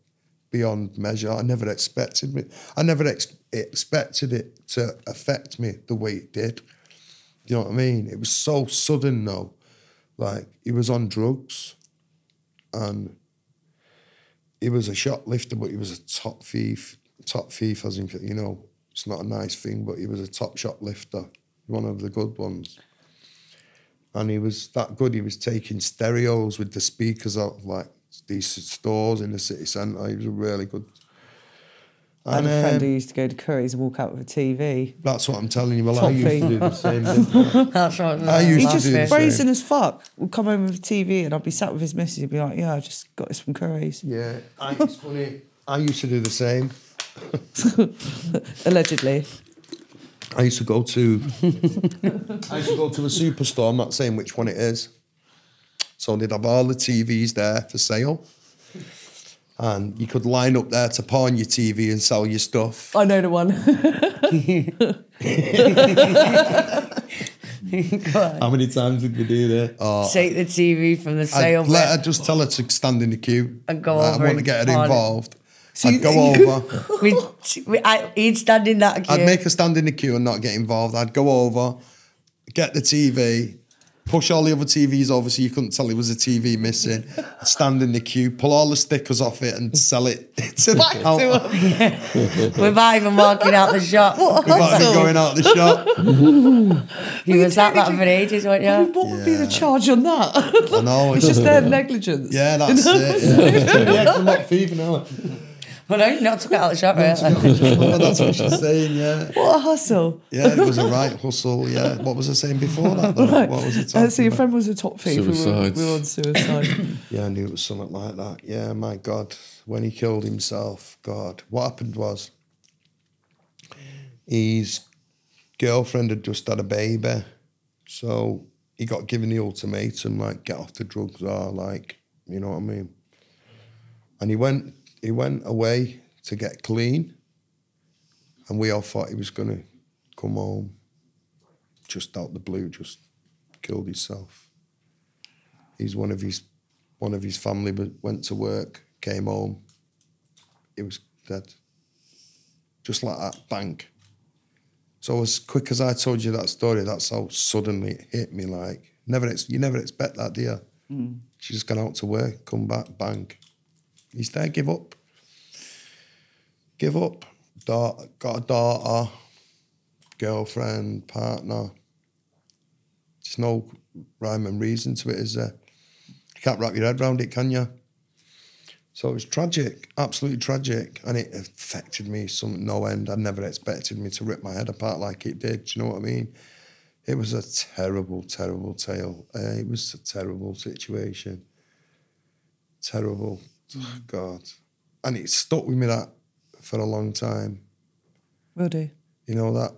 beyond measure. I never expected it to affect me the way it did. You know what I mean? It was so sudden, though. Like, he was on drugs, and he was a shoplifter, but he was a top thief. Top thief, as in, you know, it's not a nice thing, but he was a top shoplifter, one of the good ones. And he was that good, he was taking stereos with the speakers out of, like, these stores in the city centre. He was a really good...
I had a friend who used to go to Curry's and walk out with a TV.
That's what I'm telling you. Well,
Top
I used
thief.
to do the same thing.
That's right.
I used
He's
to
just
do the
brazen
same.
as fuck. We'll come home with a TV and I'll be sat with his missus. He'd be like, yeah, I just got this from Curry's.
Yeah, it's funny. I used to do the same.
Allegedly.
I used to go to a superstore. I'm not saying which one it is. So they'd have all the TVs there for sale. And you could line up there to pawn your TV and sell your stuff.
I know the one.
How many times did we do that? Oh,
Take the TV from the sale
Let her just tell her to stand in the queue.
And go
I
over
want to
and
get her
pawn it.
involved.
So
I'd go over.
He'd stand in that queue.
I'd make a stand in the queue and not get involved. I'd go over, get the TV, push all the other TVs over so you couldn't tell there was a TV missing, stand in the queue, pull all the stickers off it and sell it to the counter.
Without even walking out the shop.
Without even going out the shop.
You was at that for ages, weren't you?
What would be the charge on that?
I know.
It's just their negligence.
Yeah, that's it. Yeah, I'm not thieving now.
Well, no, you not took it out of the shop, right?
That's what she's saying, yeah.
What a hustle.
Yeah, it was a right hustle, yeah. What was I saying before that, though?
Right.
What was it?
So your friend was a top thief. We were on suicide.
Yeah, I knew it was something like that. Yeah, my God. When he killed himself, God. What happened was his girlfriend had just had a baby. So he got given the ultimatum, like, get off the drugs or, like, you know what I mean? And he went away to get clean, and we all thought he was going to come home just out the blue, just killed himself. He's one of his family went to work, came home, he was dead. Just like that, bang. So as quick as I told you that story, that's how suddenly it hit me. Like, you never expect that, do you? She just gone out to work, come back, bang. He's there, give up. Give up. Got a daughter, girlfriend, partner. There's no rhyme and reason to it, is there? You can't wrap your head around it, can you? So it was tragic, absolutely tragic. And it affected me no end. I never expected me to rip my head apart like it did. Do you know what I mean? It was a terrible, terrible tale. It was a terrible situation. Terrible. Oh, God. And it stuck with me that for a long time.
Will do.
You know, that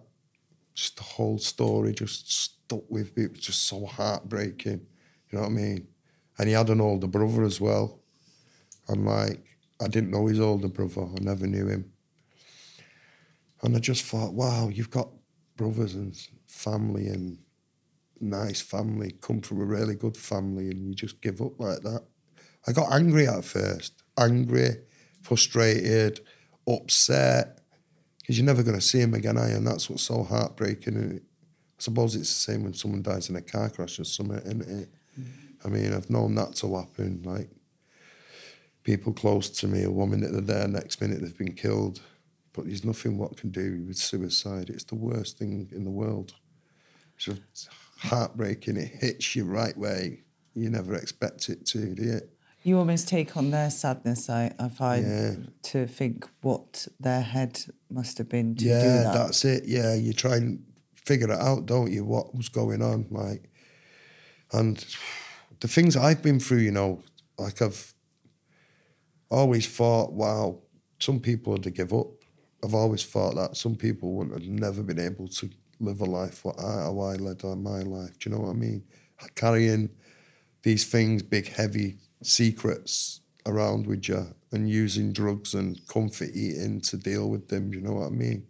just the whole story just stuck with me. It was just so heartbreaking. You know what I mean? And he had an older brother as well. And like, I didn't know his older brother. I never knew him. And I just thought, wow, you've got brothers and family and nice family, come from a really good family, and you just give up like that. I got angry at first. Angry, frustrated, upset, because you're never going to see him again, are you? And that's what's so heartbreaking. And I suppose it's the same when someone dies in a car crash or something, isn't it? I mean, I've known that to happen. Like, people close to me, a woman that they're there, next minute they've been killed. But there's nothing what can do with suicide. It's the worst thing in the world. It's just heartbreaking. It hits you right where you never expect it to, do you?
You almost take on their sadness, I find, to think what their head must have been to do that.
Yeah, that's it. Yeah, you try and figure it out, don't you, what was going on, like. And the things I've been through, you know, like I've always thought, wow, some people had to give up. I've always thought that some people wouldn't have never been able to live a life how I led my life. Do you know what I mean? Carrying these things, big, heavy secrets around with you and using drugs and comfort eating to deal with them. Do you know what I mean?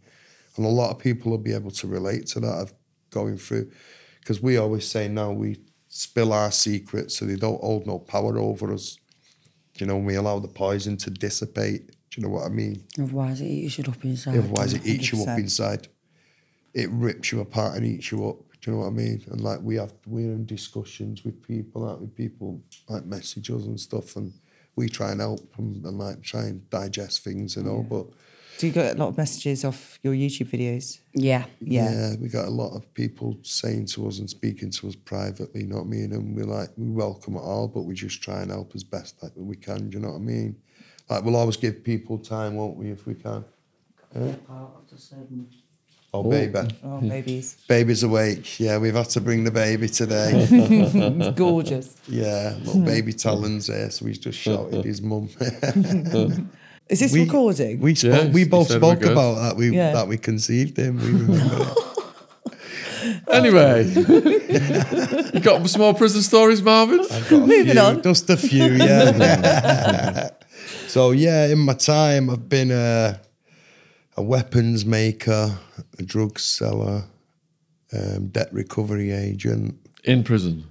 And a lot of people will be able to relate to that of going through, because we always say now we spill our secrets so they don't hold no power over us. You know, we allow the poison to dissipate. Do you know what I mean?
Otherwise it eats you up inside.
Otherwise it eats you up
100%. inside.
It rips you apart and eats you up. Do you know what I mean? And like we're in discussions with people, aren't we? People like message us and stuff, and we try and help them and like try and digest things, you know. But
do you get a lot of messages off your YouTube videos?
Yeah.
yeah, we got a lot of people saying to us and speaking to us privately, you know what I mean? And we welcome it all, but we just try and help as best like we can. Do you know what I mean? Like we'll always give people time, won't we, if we can? Oh, baby.
Oh, babies.
Baby's awake. Yeah, we've had to bring the baby today.
It's gorgeous.
Yeah, little baby Talon's there, so he's just shouted his mum.
Is this recording?
We both
said
spoke
we're good.
about that. That we conceived him. We remember it.
Anyway, you got some more prison stories, Marvin?
I've got
Moving on.
Just a few, yeah. So, yeah, in my time, I've been a weapons maker, a drug seller, debt recovery agent.
In prison?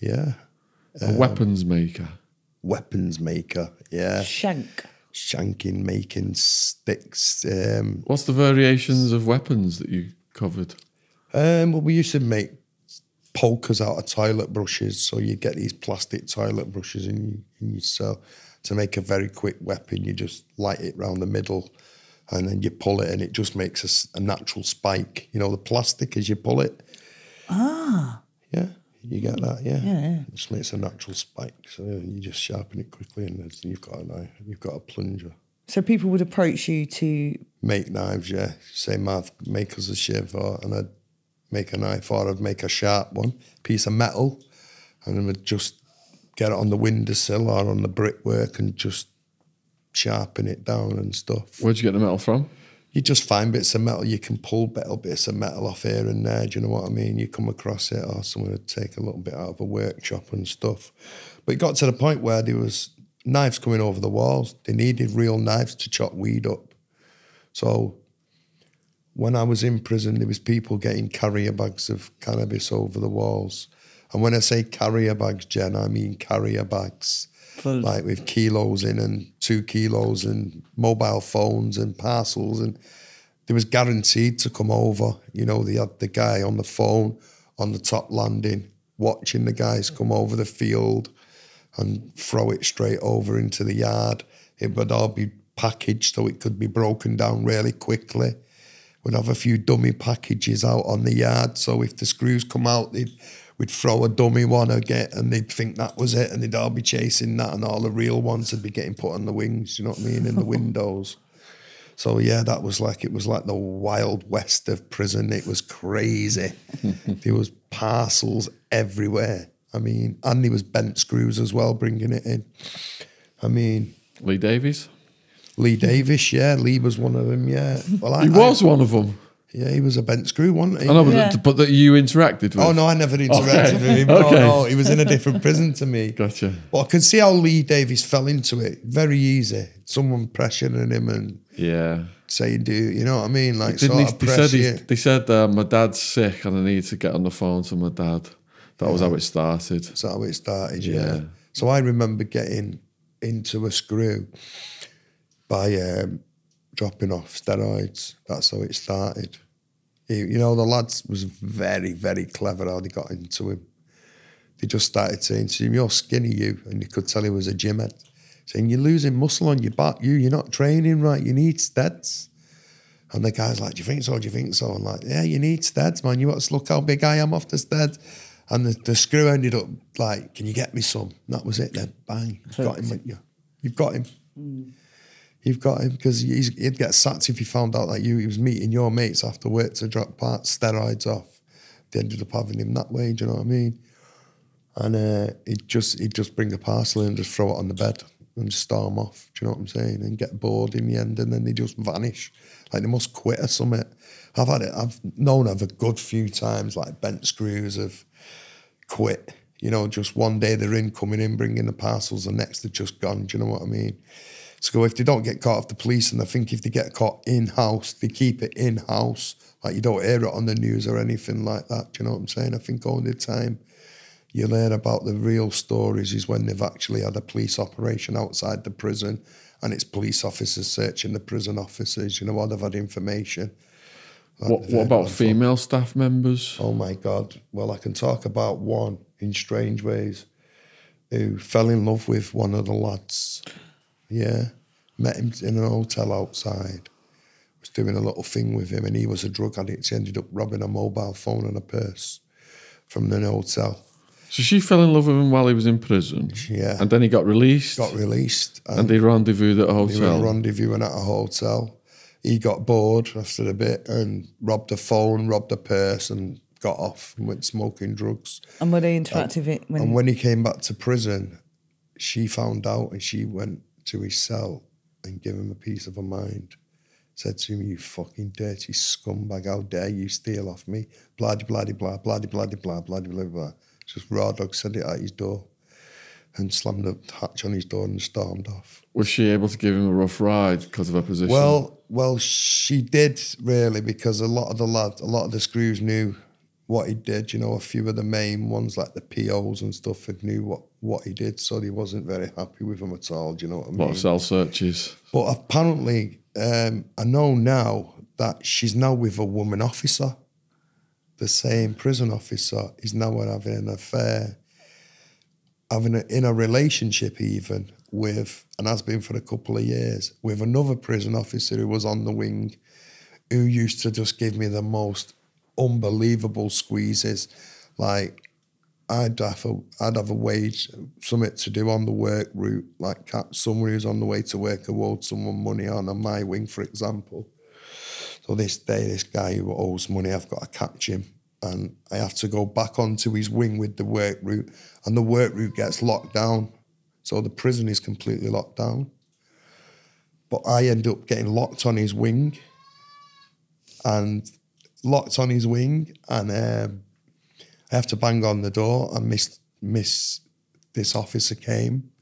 Yeah.
A weapons maker?
Weapons maker, yeah.
Shank.
shanking, making sticks.
What's the variations of weapons that you covered?
Well, we used to make pokers out of toilet brushes. So you get these plastic toilet brushes and you sell to make a very quick weapon. You just light it round the middle and then you pull it and it just makes a natural spike. You know, the plastic as you pull it.
Ah.
Yeah, you get that, yeah.
Yeah.
It just makes a natural spike. So you just sharpen it quickly and you've got a knife, you've got a plunger.
So people would approach you to...
Make knives, yeah. Say, Marv, make us a shiv, and I'd make a knife, or I'd make a sharp one, piece of metal, and then I'd just get it on the windowsill or on the brickwork and just sharpen it down and stuff.
Where'd you get the metal from?
You just find bits of metal. You can pull bits of metal off here and there. Do you know what I mean? You come across it, or someone would take a little bit out of a workshop and stuff. But it got to the point where there was knives coming over the walls. They needed real knives to chop weed up. So when I was in prison, there was people getting carrier bags of cannabis over the walls. And when I say carrier bags, Jen, I mean carrier bags.
Full.
Like with kilos in and 2 kilos and mobile phones and parcels. And there was guaranteed to come over. You know, they had the guy on the phone on the top landing watching the guys come over the field and throw it straight over into the yard. It would all be packaged so it could be broken down really quickly. We'd have a few dummy packages out on the yard, so if the screws come out, we'd throw a dummy one again and they'd think that was it and they'd all be chasing that and all the real ones would be getting put on the wings, you know what I mean, in the windows. So yeah, it was like the Wild West of prison. It was crazy. There was parcels everywhere. I mean, and there was bent screws as well, bringing it in. I mean...
Lee Davies?
Lee Davies, yeah. Lee was one of them, yeah. Well,
He was one of them.
Yeah, he was a bent screw, wasn't he?
I know,
Yeah.
but that you interacted with.
Oh, no, I never interacted with him.
Okay.
No, he was in a different prison to me.
Gotcha.
But I can see how Lee Davies fell into it. Very easy. Someone pressuring him and
Yeah.
saying, you know what I mean? Like,
Didn't
sort of pressure.
they said my dad's sick and I need to get on the phone to my dad. That was how it started.
That's how it started,
Yeah.
yeah. So I remember getting into a screw by dropping off steroids. That's how it started. You know, the lads was very, very clever how they got into him. They just started saying to him, "You're skinny, you," and you could tell he was a gymhead. Saying, "You're losing muscle on your back, you're not training right, you need steads." And the guy's like, "Do you think so? Do you think so?" And like, "Yeah, you need steads, man. You want to look how big I am off the steads." And the screw ended up like, "Can you get me some?" And that was it then. Bang. Got him. You've got him. You've got him, because he'd get sacked if he found out that he was meeting your mates after work to drop steroids off. They ended up having him that way, do you know what I mean? And he'd just bring a parcel in and just throw it on the bed and storm off, do you know what I'm saying? And get bored in the end, and then they just vanish. Like they must quit or something. I've known of a good few times, like bent screws have quit. You know, just one day they're coming in, bringing the parcels, the next they're just gone, do you know what I mean? So if they don't get caught off the police, and I think if they get caught in-house, they keep it in-house. Like you don't hear it on the news or anything like that, do you know what I'm saying? I think only the time you learn about the real stories is when they've actually had a police operation outside the prison and it's police officers searching the prison officers, you know, or they've had information.
What about female staff members?
Oh my God. Well, I can talk about one in strange ways who fell in love with one of the lads. Yeah. Met him in an hotel outside. Was doing a little thing with him and he was a drug addict. He ended up robbing a mobile phone and a purse from the hotel.
So she fell in love with him while he was in prison.
Yeah.
And then he got released.
Got released.
And they rendezvoused at a hotel.
They were rendezvousing at a hotel. He got bored after a bit and robbed a phone, robbed a purse and got off and went smoking drugs.
And were they interactive?
And when he came back to prison, she found out and she went to his cell and gave him a piece of her mind. Said to him, "You fucking dirty scumbag, how dare you steal off me? Bloody, bloody, blah, bloody, bloody, blah, bloody, blah, blah." Just raw dog said it at his door and slammed the hatch on his door and stormed off.
Was she able to give him a rough ride because of her position?
Well, she did really, because a lot of the screws knew what he did. You know, a few of the main ones like the POs and stuff had knew what he did, so he wasn't very happy with him at all. Do you know what I mean?
A lot of cell searches.
But apparently, I know now that she's now with a woman officer. The same prison officer is now having an affair, in a relationship even with, and has been for a couple of years, with another prison officer who was on the wing, who used to just give me the most unbelievable squeezes. Like, I'd have a wage, something to do on the work route, like someone who's on the way to work who owed someone money on my wing, for example. So this day, this guy who owes money, I've got to catch him, and I have to go back onto his wing with the work route, and the work route gets locked down. So the prison is completely locked down. But I end up getting locked on his wing, and I have to bang on the door, and this officer came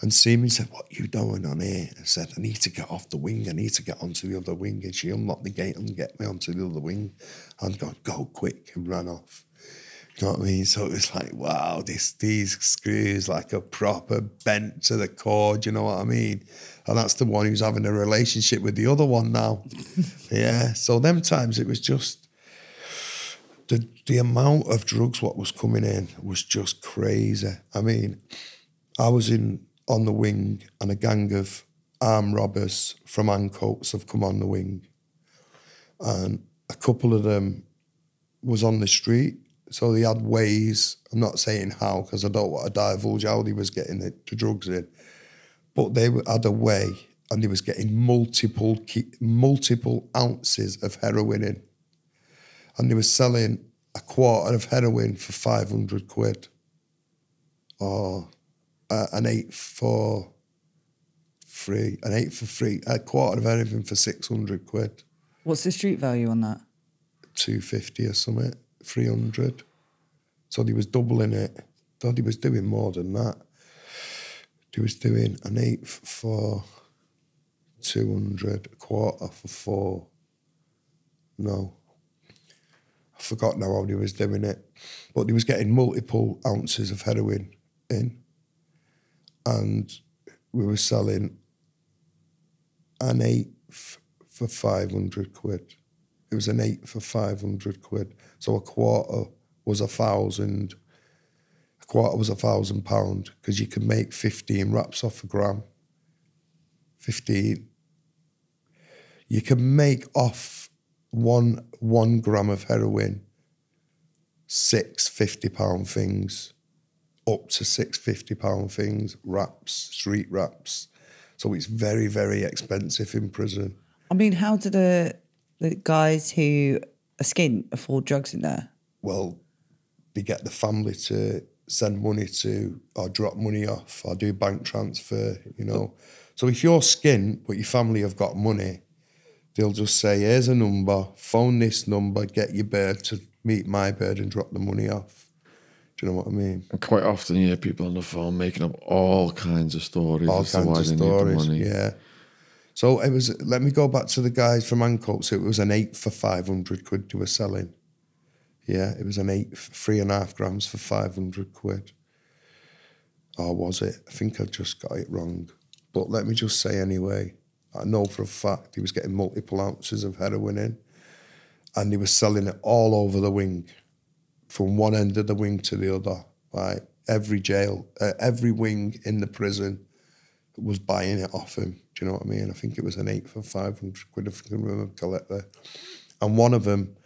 and see me and said, "What are you doing on here?" I said, "I need to get off the wing. I need to get onto the other wing." And she unlocked the gate and get me onto the other wing. And go quick, and ran off. You know what I mean? So it was like, wow, these screws like a proper bent to the core, do you know what I mean? And that's the one who's having a relationship with the other one now. Yeah, so them times it was just, the amount of drugs what was coming in was just crazy. I mean, I was on the wing, and a gang of armed robbers from Ancoats have come on the wing, and a couple of them was on the street, so they had ways. I'm not saying how, because I don't want to divulge how they was getting the drugs in, but they had a way, and they was getting multiple ounces of heroin in, and they was selling a quarter of heroin for 500 quid, or an eighth for free, a quarter of everything for 600 quid.
What's the street value on that?
250 or something, 300. So he was doubling it. Thought he was doing more than that. He was doing an eighth for 200, a quarter for 4. No. I forgot now how he was doing it. But he was getting multiple ounces of heroin in. And we were selling an eighth for 500 quid. It was an eighth for 500 quid. So a quarter was £1,000. A quarter was £1,000, because you could make 15 wraps off a gram. 15. You can make off one gram of heroin 6 £50 things, up to 6 £50 things, wraps, street wraps. So it's very, very expensive in prison.
I mean, how do the guys who are skint afford drugs in there?
Well, they get the family to send money to, or drop money off, or do bank transfer, you know. So if you're skint, but your family have got money, they'll just say, here's a number, phone this number, get your bird to meet my bird and drop the money off. Do you know what I mean?
And quite often you hear people on the phone making up all kinds of stories.
All kinds of stories, yeah. So it was, let me go back to the guys from Ancoats. So it was an eighth for 500 quid they were selling. Yeah, it was an eighth, 3.5 grams for 500 quid. Or was it? I think I just got it wrong. But let me just say anyway, I know for a fact he was getting multiple ounces of heroin in, and he was selling it all over the wing, from one end of the wing to the other. Like every jail, every wing in the prison was buying it off him. Do you know what I mean? I think it was an eighth for 500 quid, if I can remember correctly. And one of them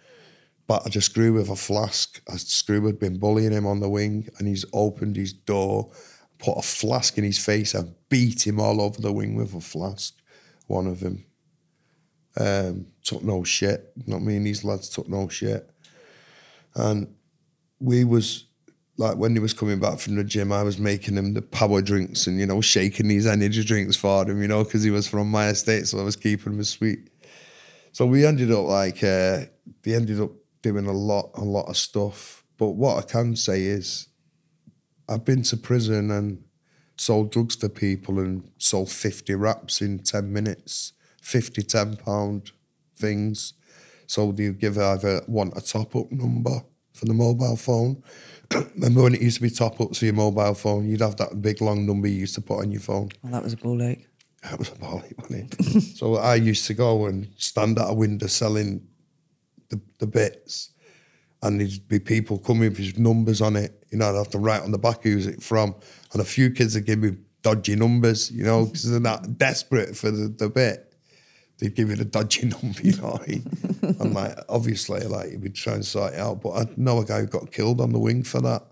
battered a screw with a flask. A screw had been bullying him on the wing, and he's opened his door, put a flask in his face, and beat him all over the wing with a flask. One of them took no shit. You know what I mean? These lads took no shit. And we was, like, when he was coming back from the gym, I was making him the power drinks and, you know, shaking these energy drinks for him, you know, because he was from my estate, so I was keeping him sweet. So we ended up, like, they ended up doing a lot of stuff. But what I can say is, I've been to prison and sold drugs to people and sold 50 wraps in 10 minutes, 50 £10 things. So they give either want a top-up number for the mobile phone. Remember when it used to be top-ups for your mobile phone? You'd have that big, long number you used to put on your phone.
Well, that was a ball ache.
That was a ball ache, wasn't it? So I used to go and stand at a window selling the bits, and there'd be people coming with numbers on it. You know, I'd have to write on the back who's it from. And a few kids would give me dodgy numbers, you know, because they're not desperate for the bit. They'd give you the dodgy number, you know what I mean? And like, obviously, like, we'd try and sort it out. But I know a guy who got killed on the wing for that.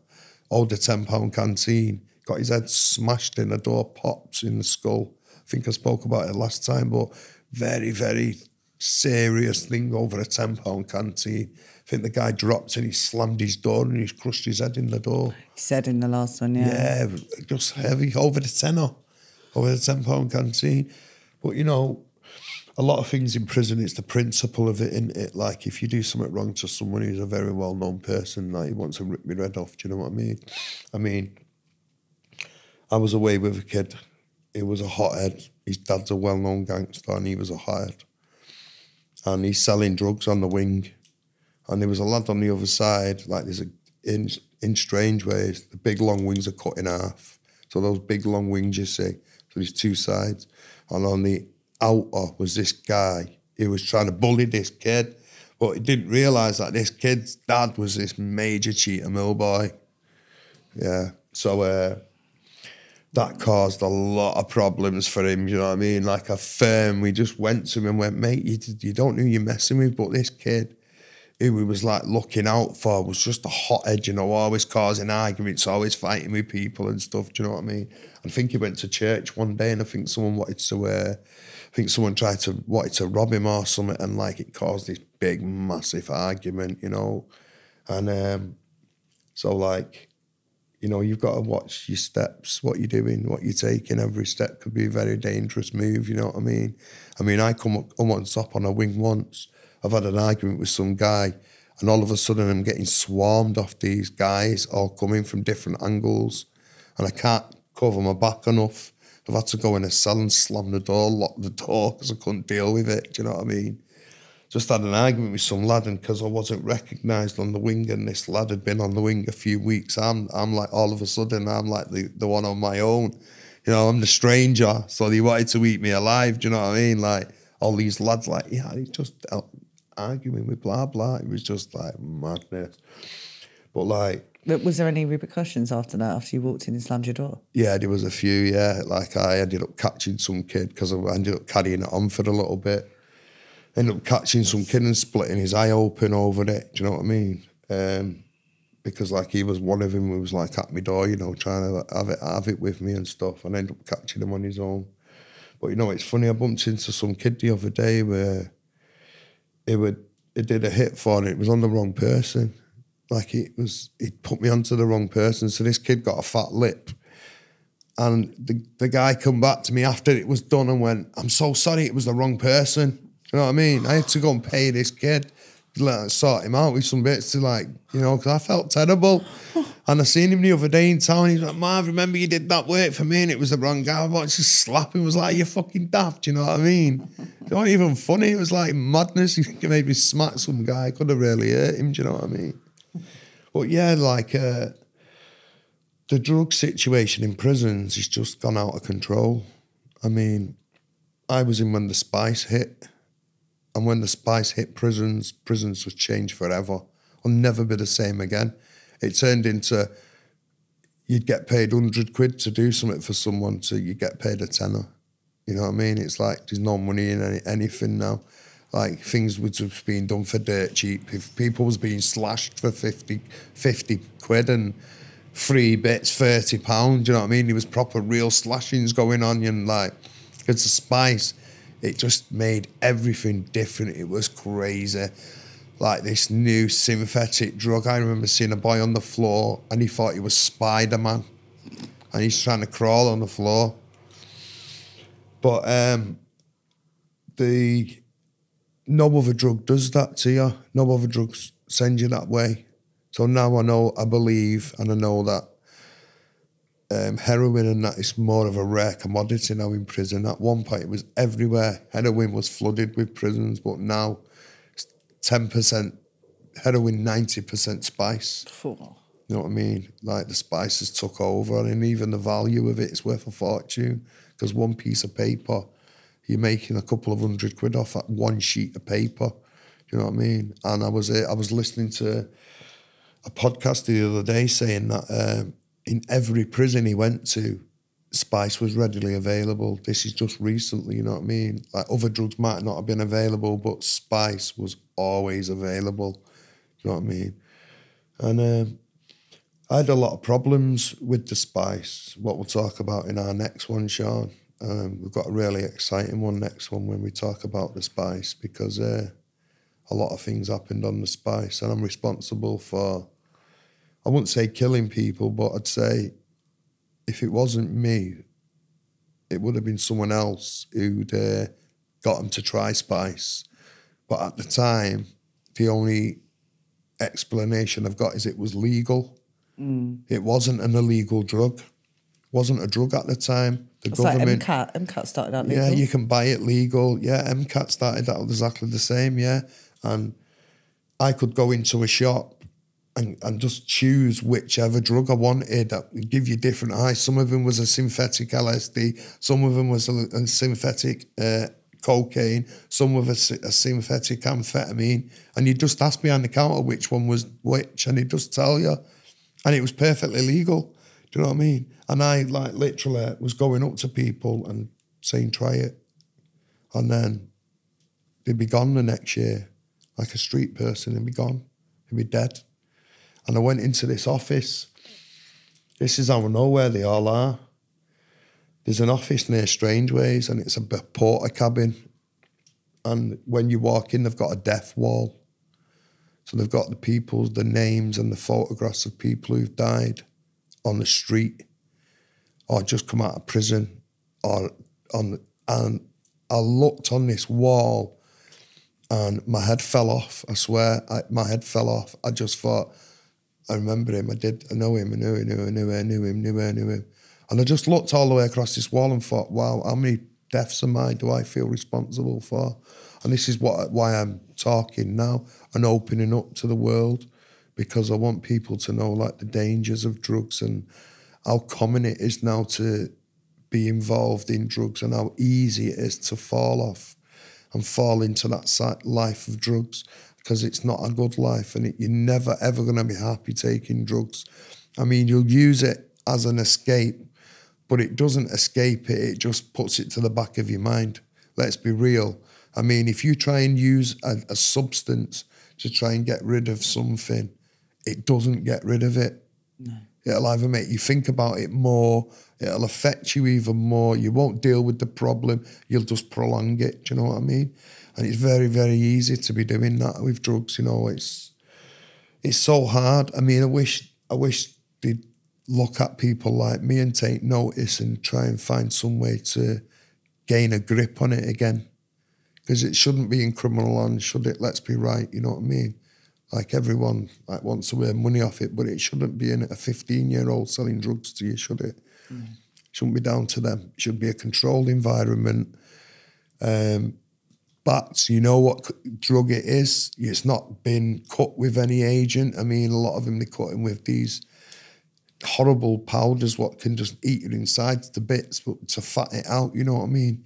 Older £10 canteen, got his head smashed in, a door popped in the skull. I think I spoke about it last time, but very, very serious thing over a £10 canteen. I think the guy dropped and he slammed his door and he crushed his head in the door.
He said in the last one, yeah.
Yeah, just heavy, over the tenner, over the £10 canteen. But, you know, a lot of things in prison, it's the principle of it, isn't it? Like, if you do something wrong to someone who's a very well-known person, like, he wants to rip my head off, do you know what I mean? I mean, I was away with a kid. He was a hothead. His dad's a well-known gangster and he was a hothead. And he's selling drugs on the wing. And there was a lad on the other side, like, in strange ways, the big long wings are cut in half. So those big long wings you see, so there's two sides. And on the outer was this guy who was trying to bully this kid, but he didn't realise that this kid's dad was this major cheater mill boy. Yeah, so that caused a lot of problems for him, you know what I mean? Like a firm, we just went to him and went, mate, you don't know who you're messing with, but this kid who we was like looking out for was just a hothead, you know, always causing arguments, always fighting with people and stuff, do you know what I mean? I think he went to church one day and I think someone wanted to rob him or something, and like it caused this big, massive argument, you know. And so like, you know, you've got to watch your steps, what you're doing, what you're taking. Every step could be a very dangerous move, you know what I mean? I mean, I come on top on a wing once. I've had an argument with some guy, and all of a sudden I'm getting swarmed off these guys, all coming from different angles, and I can't cover my back enough. I've had to go in a cell and slam the door, lock the door, because I couldn't deal with it, do you know what I mean? Just had an argument with some lad, and because I wasn't recognised on the wing, and this lad had been on the wing a few weeks, I'm like, all of a sudden, I'm like the one on my own. You know, I'm the stranger, so they wanted to eat me alive, do you know what I mean? Like, all these lads like, yeah, he's just arguing with blah, blah. It was just like madness. But like...
But was there any repercussions after that, after you walked in and slammed your door?
Yeah, there was a few, yeah. Like I ended up catching some kid because I ended up carrying it on for a little bit. Ended up catching some kid and splitting his eye open over it, do you know what I mean? Because like he was one of them who was like at my door, you know, trying to have it with me and stuff, and I ended up catching him on his own. But you know, it's funny, I bumped into some kid the other day where it did a hit for it. It was on the wrong person. Like it put me onto the wrong person. So this kid got a fat lip. And the guy come back to me after it was done and went, I'm so sorry, it was the wrong person. You know what I mean? I had to go and pay this kid, sort him out with some bits to like, you know, because I felt terrible. And I seen him the other day in town. He's like, Marv, remember you did that work for me and it was the wrong guy. I wanted to slap him. I was like, you're fucking daft, you know what I mean? It wasn't even funny. It was like madness. He made me smack some guy. I could have really hurt him, do you know what I mean? But yeah, like the drug situation in prisons has just gone out of control. I mean, I was in when the spice hit. And when the spice hit prisons was changed forever. I'll never be the same again. It turned into, you'd get paid 100 quid to do something for someone, so you get paid a tenner. You know what I mean? It's like there's no money in anything now. Like things was just being done for dirt cheap. If people was being slashed for 50 quid and 3 bits, £30, you know what I mean? There was proper real slashings going on, and like, because the spice, it just made everything different. It was crazy. Like this new synthetic drug. I remember seeing a boy on the floor and he thought he was Spider-Man and he's trying to crawl on the floor. But no other drug does that to you. No other drugs send you that way. So now I believe and I know that heroin and that is more of a rare commodity now in prison. At one point it was everywhere. Heroin was flooded with prisons, but now 10% heroin, 90% spice.
Oh.
You know what I mean? Like the spices took over, and even the value of it is worth a fortune, because one piece of paper, you're making a couple of £100 off that one sheet of paper. You know what I mean? And I was listening to a podcast the other day saying that in every prison he went to, spice was readily available. This is just recently, you know what I mean? Like other drugs might not have been available, but spice was always available. You know what I mean? And I had a lot of problems with the spice, what we'll talk about in our next one, Sean. We've got a really exciting one next one when we talk about the spice, because a lot of things happened on the spice, and I'm responsible for, I wouldn't say killing people, but I'd say if it wasn't me, it would have been someone else who'd got them to try spice. But at the time, the only explanation I've got is it was legal. It wasn't an illegal drug. It wasn't a drug at the time. The government,
like MCAT started out legal.
Yeah, you can buy it legal. Yeah, MCAT started out exactly the same, yeah. And I could go into a shop and just choose whichever drug I wanted. That would give you different highs. Some of them was a synthetic LSD. Some of them was a synthetic cocaine. Some of a synthetic amphetamine. And you just ask behind the counter which one was which, and he'd just tell you. And it was perfectly legal. Do you know what I mean? And I like literally was going up to people and saying, try it. And then they'd be gone the next year. Like a street person, they'd be gone. They'd be dead. And I went into this office. This is how I know where they all are. There's an office near Strangeways, and it's a porter cabin. And when you walk in, they've got a death wall. So they've got the names and the photographs of people who've died on the street or just come out of prison. And I looked on this wall and my head fell off. I swear, my head fell off. I just thought, I remember him. I knew him. And I just looked all the way across this wall and thought, wow, how many deaths do I feel responsible for? And this is why I'm talking now and opening up to the world, because I want people to know like the dangers of drugs and how common it is now to be involved in drugs and how easy it is to fall off and fall into that life of drugs, because it's not a good life, and you're never ever going to be happy taking drugs. I mean, you'll use it as an escape, but it doesn't escape it, it just puts it to the back of your mind. Let's be real. I mean, if you try and use a substance to try and get rid of something, it doesn't get rid of it. No. It'll either make you think about it more, it'll affect you even more, you won't deal with the problem, you'll just prolong it, do you know what I mean? And it's very, very easy to be doing that with drugs, you know, it's so hard. I mean, I wish they'd look at people like me and take notice and try and find some way to gain a grip on it again. Because it shouldn't be in criminal hands, should it? Let's be right, you know what I mean? Like everyone wants to earn money off it, but it shouldn't be in a 15-year-old selling drugs to you, should it? It shouldn't be down to them. It should be a controlled environment. But you know what drug it is? It's not been cut with any agent. I mean, a lot of them, they cut in with these horrible powders, what can just eat your insides to bits, but to fat it out, you know what I mean?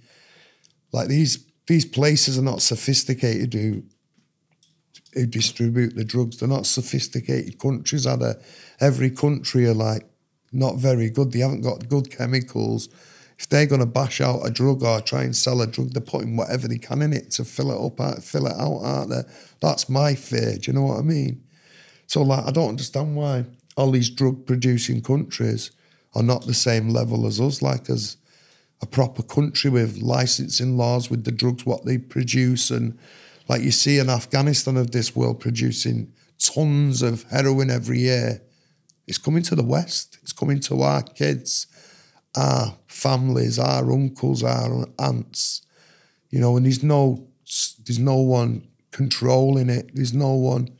Like these places are not sophisticated who distribute the drugs. They're not sophisticated countries. Every country are like not very good. They haven't got good chemicals. If they're going to bash out a drug or try and sell a drug, they're putting whatever they can in it to fill it out, aren't they? That's my fear. Do you know what I mean? So like, I don't understand why all these drug-producing countries are not the same level as us, like as a proper country with licensing laws with the drugs, what they produce. And like you see in Afghanistan of this world producing tons of heroin every year. It's coming to the West. It's coming to our kids, our families, our uncles, our aunts, you know, and there's no one controlling it. There's no one.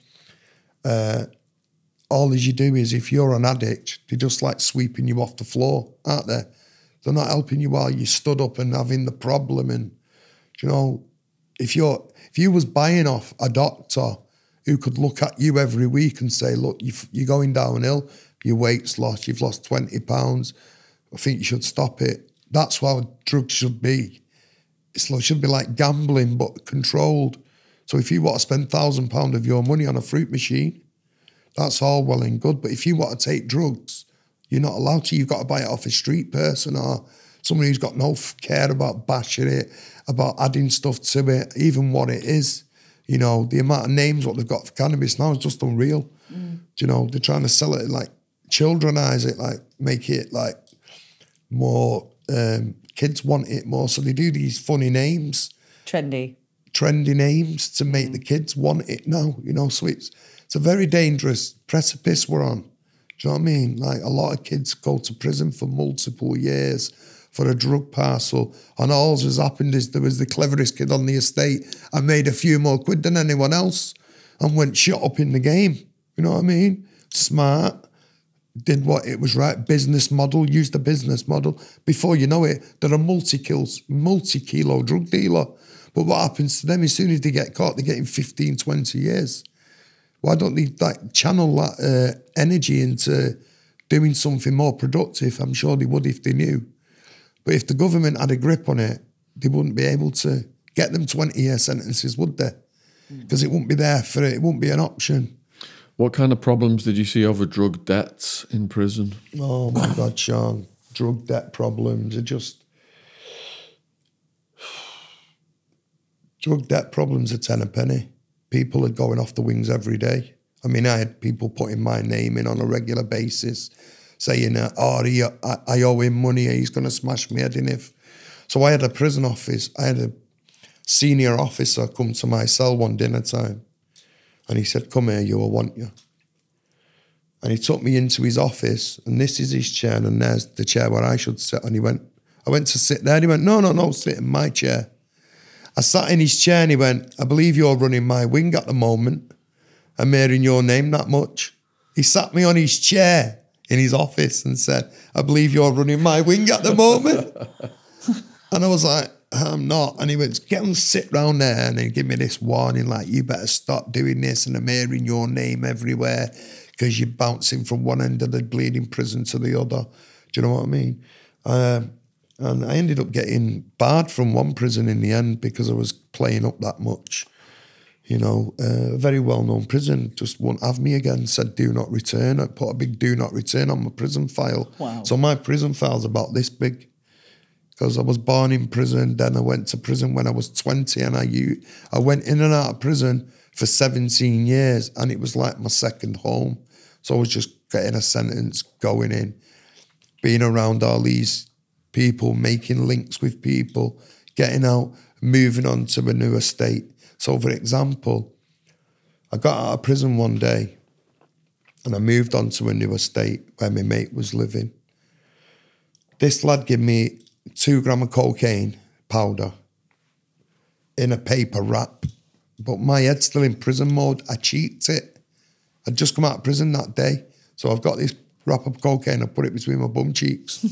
All as you do is if you're an addict, they're just like sweeping you off the floor, aren't they? They're not helping you while you stood up and having the problem. And, you know, if If you was buying off a doctor who could look at you every week and say, look, you're going downhill, your weight's lost, you've lost 20 pounds, I think you should stop it. That's how drugs should be. It should be like gambling, but controlled. So if you want to spend £1,000 of your money on a fruit machine, that's all well and good. But if you want to take drugs, you're not allowed to. You've got to buy it off a street person or somebody who's got no care about bashing it, about adding stuff to it, even what it is. You know, the amount of names what they've got for cannabis now is just unreal. You know, they're trying to sell it like childrenize it, like make it like more, kids want it more. So they do these funny names.
Trendy
Names to make the kids want it now, you know. So it's a very dangerous precipice we're on. Do you know what I mean? Like a lot of kids go to prison for multiple years for a drug parcel, and all that's happened is there was the cleverest kid on the estate and made a few more quid than anyone else and went shut up in the game. You know what I mean? Smart, did what it was right, business model, used the business model. Before you know it, they're a multi-kilo drug dealer. But what happens to them, as soon as they get caught, they're getting 15, 20 years. Why don't they like channel that energy into doing something more productive? I'm sure they would if they knew. But if the government had a grip on it, they wouldn't be able to get them 20-year sentences, would they? Because it wouldn't be there for it. It wouldn't be an option.
What kind of problems did you see over drug debts in prison?
Oh, my God, Sean. Drug debt problems are just... Drug debt problems are 10 a penny. People are going off the wings every day. I mean, I had people putting my name in on a regular basis, saying, I owe him money, he's going to smash me head in if. So I had a prison office, I had a senior officer come to my cell one dinner time, and he said, come here, I want you. And he took me into his office, and this is his chair, and there's the chair where I should sit. And I went to sit there, and he went, no, sit in my chair. I sat in his chair and he went, I believe you're running my wing at the moment. I'm hearing your name that much. He sat me on his chair in his office and said, I believe you're running my wing at the moment. And I was like, I'm not. And he went, get him sit round there and then give me this warning, like, you better stop doing this, and I'm hearing your name everywhere because you're bouncing from one end of the bleeding prison to the other. Do you know what I mean? And I ended up getting barred from one prison in the end because I was playing up that much. You know, a very well-known prison just won't have me again, said do not return. I put a big do not return on my prison file.
Wow.
So my prison file's about this big because I was born in prison, then I went to prison when I was 20, and I went in and out of prison for 17 years, and it was like my second home. So I was just getting a sentence, going in, being around all these people, making links with people, getting out, moving on to a new estate. So, for example, I got out of prison one day and I moved on to a new estate where my mate was living. This lad gave me 2 grams of cocaine powder in a paper wrap, but my head's still in prison mode. I cheated it. I'd just come out of prison that day. So I've got this wrap of cocaine, I put it between my bum cheeks.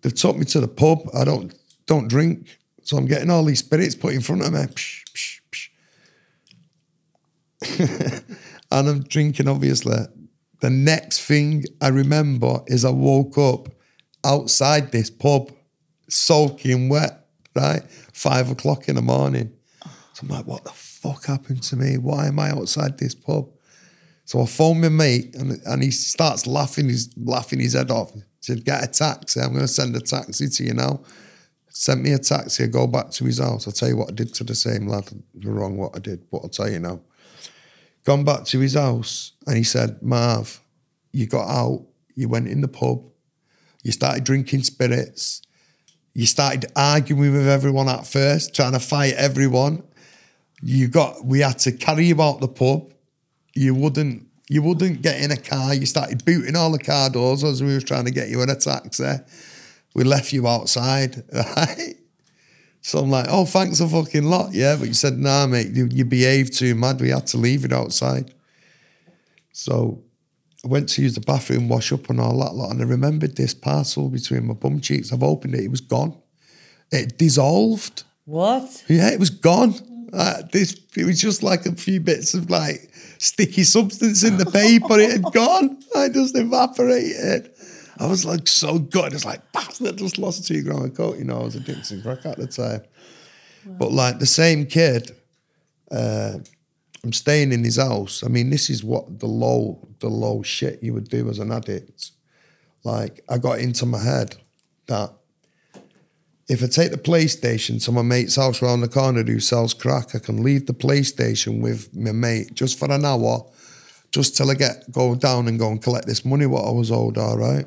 They've took me to the pub. I don't drink. So I'm getting all these spirits put in front of me. Psh, psh, psh. And I'm drinking, obviously. The next thing I remember is I woke up outside this pub, soaking wet, right? 5 o'clock in the morning. So I'm like, what the fuck happened to me? Why am I outside this pub? So I phone my mate and he starts laughing his head off. He said, get a taxi. I'm going to send a taxi to you now. Sent me a taxi. I go back to his house. I'll tell you what I did to the same lad. Wrong what I did, but I'll tell you now. Gone back to his house and he said, Marv, you got out, you went in the pub, you started drinking spirits, you started arguing with everyone at first, trying to fight everyone. We had to carry you out the pub. You wouldn't get in a car. You started booting all the car doors as we were trying to get you in a taxi. We left you outside, right? So I'm like, oh, thanks a fucking lot. Yeah, but you said, nah, mate, you behaved too mad. We had to leave it outside. So I went to use the bathroom, wash up and all that lot, and I remembered this parcel between my bum cheeks. I've opened it. It was gone. It dissolved.
What?
Yeah, it was gone. It was just like a few bits of like sticky substance in the paper. It had gone. I just evaporated. I was like so good. It's like, bastard, I just lost 2 grams of coke. You know, I was addicted to crack at the time. Wow. But like the same kid, I'm staying in his house. I mean, this is what the low shit you would do as an addict. Like, I got into my head that if I take the PlayStation to my mate's house around the corner who sells crack, I can leave the PlayStation with my mate just for an hour, just till I go down and go and collect this money what I was owed, all right?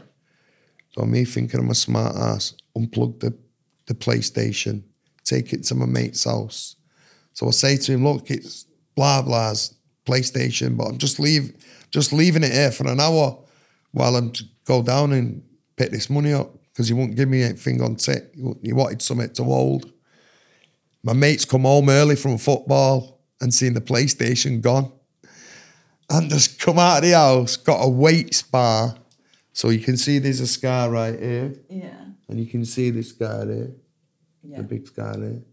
So me thinking I'm a smart ass, unplug the PlayStation, take it to my mate's house. So I say to him, look, it's blah, blah's PlayStation, but I'm just leaving it here for an hour while I'm go down and pick this money up, because he wouldn't give me anything on tip. He wanted something to hold. My mate's come home early from football and seen the PlayStation gone. And just come out of the house, got a weights bar. So you can see there's a scar right here.
Yeah.
And you can see this scar there. Yeah. The big scar there.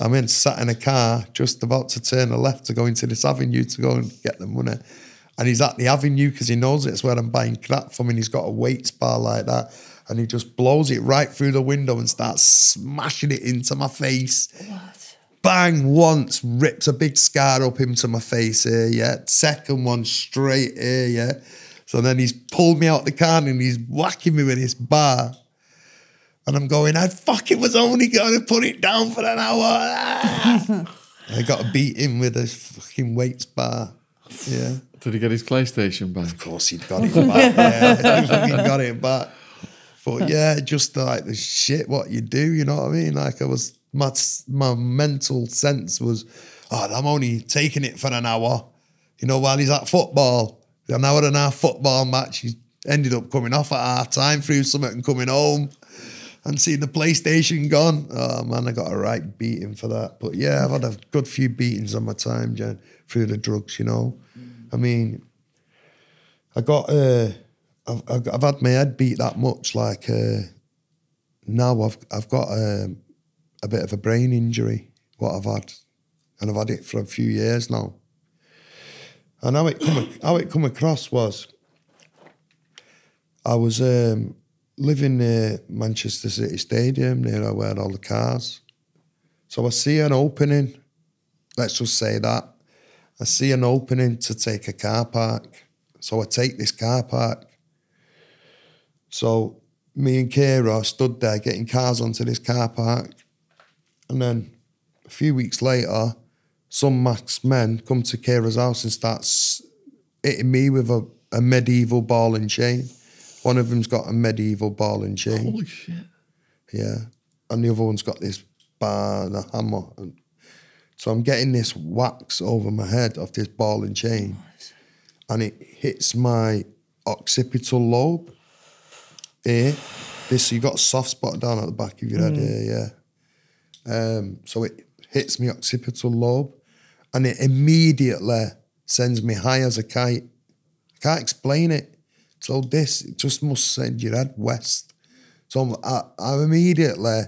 I'm in, sat in a car, just about to turn a left to go into this avenue to go and get the money. And he's at the avenue because he knows it's where I'm buying crack from, and he's got a weights bar like that. And he just blows it right through the window and starts smashing it into my face.
What?
Bang, once, ripped a big scar up into my face here, yeah. Second one straight here, yeah. So then he's pulled me out the car and he's whacking me with this bar. And I'm going, I fucking was only going to put it down for an hour. I got to beat him with a fucking weights bar. Yeah.
Did he get his PlayStation back?
Of course he'd got it back. Yeah, he got it back. But yeah, just like the shit what you do, you know what I mean? Like my mental sense was, I'm only taking it for an hour. You know, while he's at football, an hour and a half football match, he ended up coming off at half time through something and coming home and seeing the PlayStation gone. Oh man, I got a right beating for that. But yeah, I've had a good few beatings on my time, Jen, through the drugs, you know. I mean, I've had my head beat that much. Like now, I've got a bit of a brain injury. What I've had, and I've had it for a few years now. And how it come across was, I was living near Manchester City Stadium, near where all the cars. So I see an opening. Let's just say that. I see an opening to take a car park. So I take this car park. So me and Ciara stood there getting cars onto this car park. And then a few weeks later, some masked men come to Ciara's house and start hitting me with a medieval ball and chain. One of them's got a medieval ball and chain.
Holy shit.
Yeah. And the other one's got this bar and a hammer. And so I'm getting this wax over my head of this ball and chain. And it hits my occipital lobe here. You got a soft spot down at the back of your head here, yeah. So it hits me occipital lobe and it immediately sends me high as a kite. I can't explain it. So it just must send your head west. So I immediately,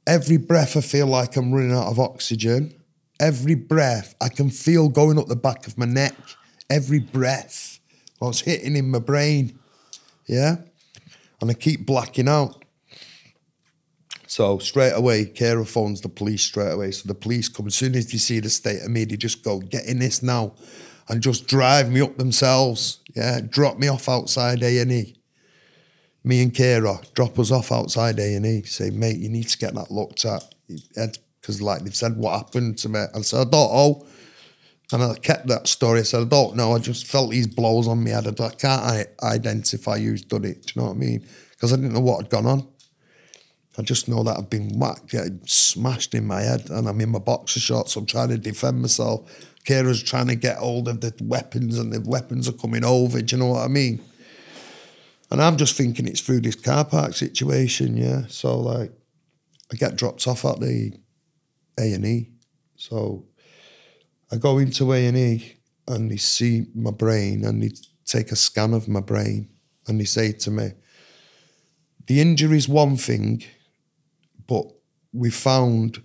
every breath I feel like I'm running out of oxygen. Every breath I can feel going up the back of my neck. Every breath, what's hitting in my brain, yeah? And I keep blacking out. So straight away, Ciara phones the police straight away. So the police come, as soon as they see the state of me, they just go, get in this now. And just drive me up themselves, yeah? Drop me off outside A&E. Me and Ciara drop us off outside A&E. Say, mate, you need to get that looked at. Because like they've said what happened to me. And I said, I don't know. And I kept that story. I said, I don't know. I just felt these blows on me head. I can't identify who's done it. Do you know what I mean? Because I didn't know what had gone on. I just know that I've been whacked, smashed in my head, and I'm in my boxer shorts. So I'm trying to defend myself. Ciara's trying to get hold of the weapons, and the weapons are coming over. Do you know what I mean? And I'm just thinking it's through this car park situation, yeah. So like, I get dropped off at the A&E. So I go into A&E and they see my brain and they take a scan of my brain and they say to me, the injury's one thing, but we found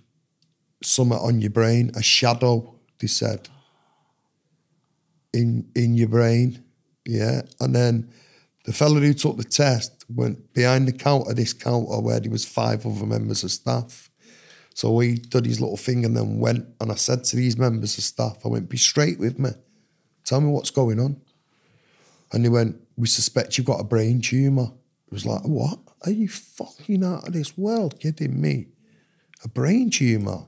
something on your brain, a shadow, they said, in your brain, yeah. And then the fella who took the test went behind the counter, this counter where there was 5 other members of staff. So he did his little thing and then went, and I said to these members of staff, I went, be straight with me. Tell me what's going on. And they went, we suspect you've got a brain tumour. It was like, what? Are you fucking out of this world kidding me? A brain tumour?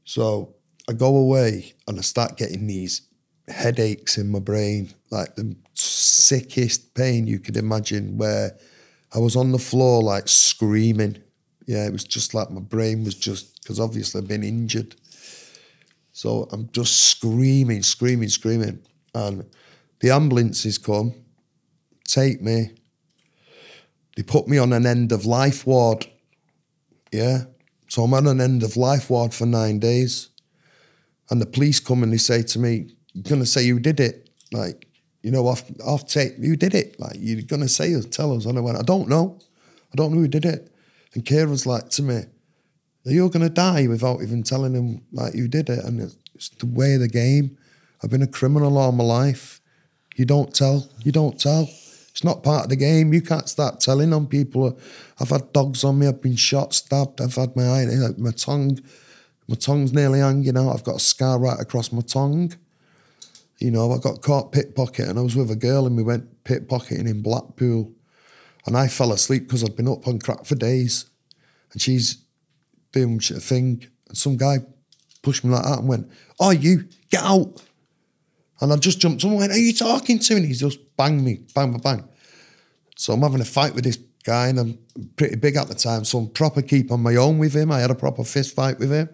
So I go away and I start getting these headaches in my brain, like the sickest pain you could imagine, where I was on the floor like screaming. Yeah, it was just like my brain was just, because obviously I've been injured. So I'm just screaming. And the ambulances come, take me. They put me on an end-of-life ward. Yeah. So I'm on an end-of-life ward for 9 days. And the police come and they say to me, you're going to say you did it. Like, you know, off tape, you did it. Like, you're going to say us, tell us. And I went, I don't know who did it. And Ciara's like to me, you're going to die without even telling him, like, you did it. And it's the way of the game. I've been a criminal all my life. You don't tell. It's not part of the game. You can't start telling on people. I've had dogs on me. I've been shot, stabbed. I've had my tongue's nearly hanging out. I've got a scar right across my tongue. You know, I got caught pickpocketing. I was with a girl and we went pickpocketing in Blackpool. And I fell asleep because I'd been up on crack for days. And she's doing a thing. And some guy pushed me like that and went, oh, you, get out. And I just jumped up and went, are you talking to me? And he's just banged me, bang, bang, bang. So I'm having a fight with this guy and I'm pretty big at the time. So I'm proper keep on my own with him. I had a proper fist fight with him.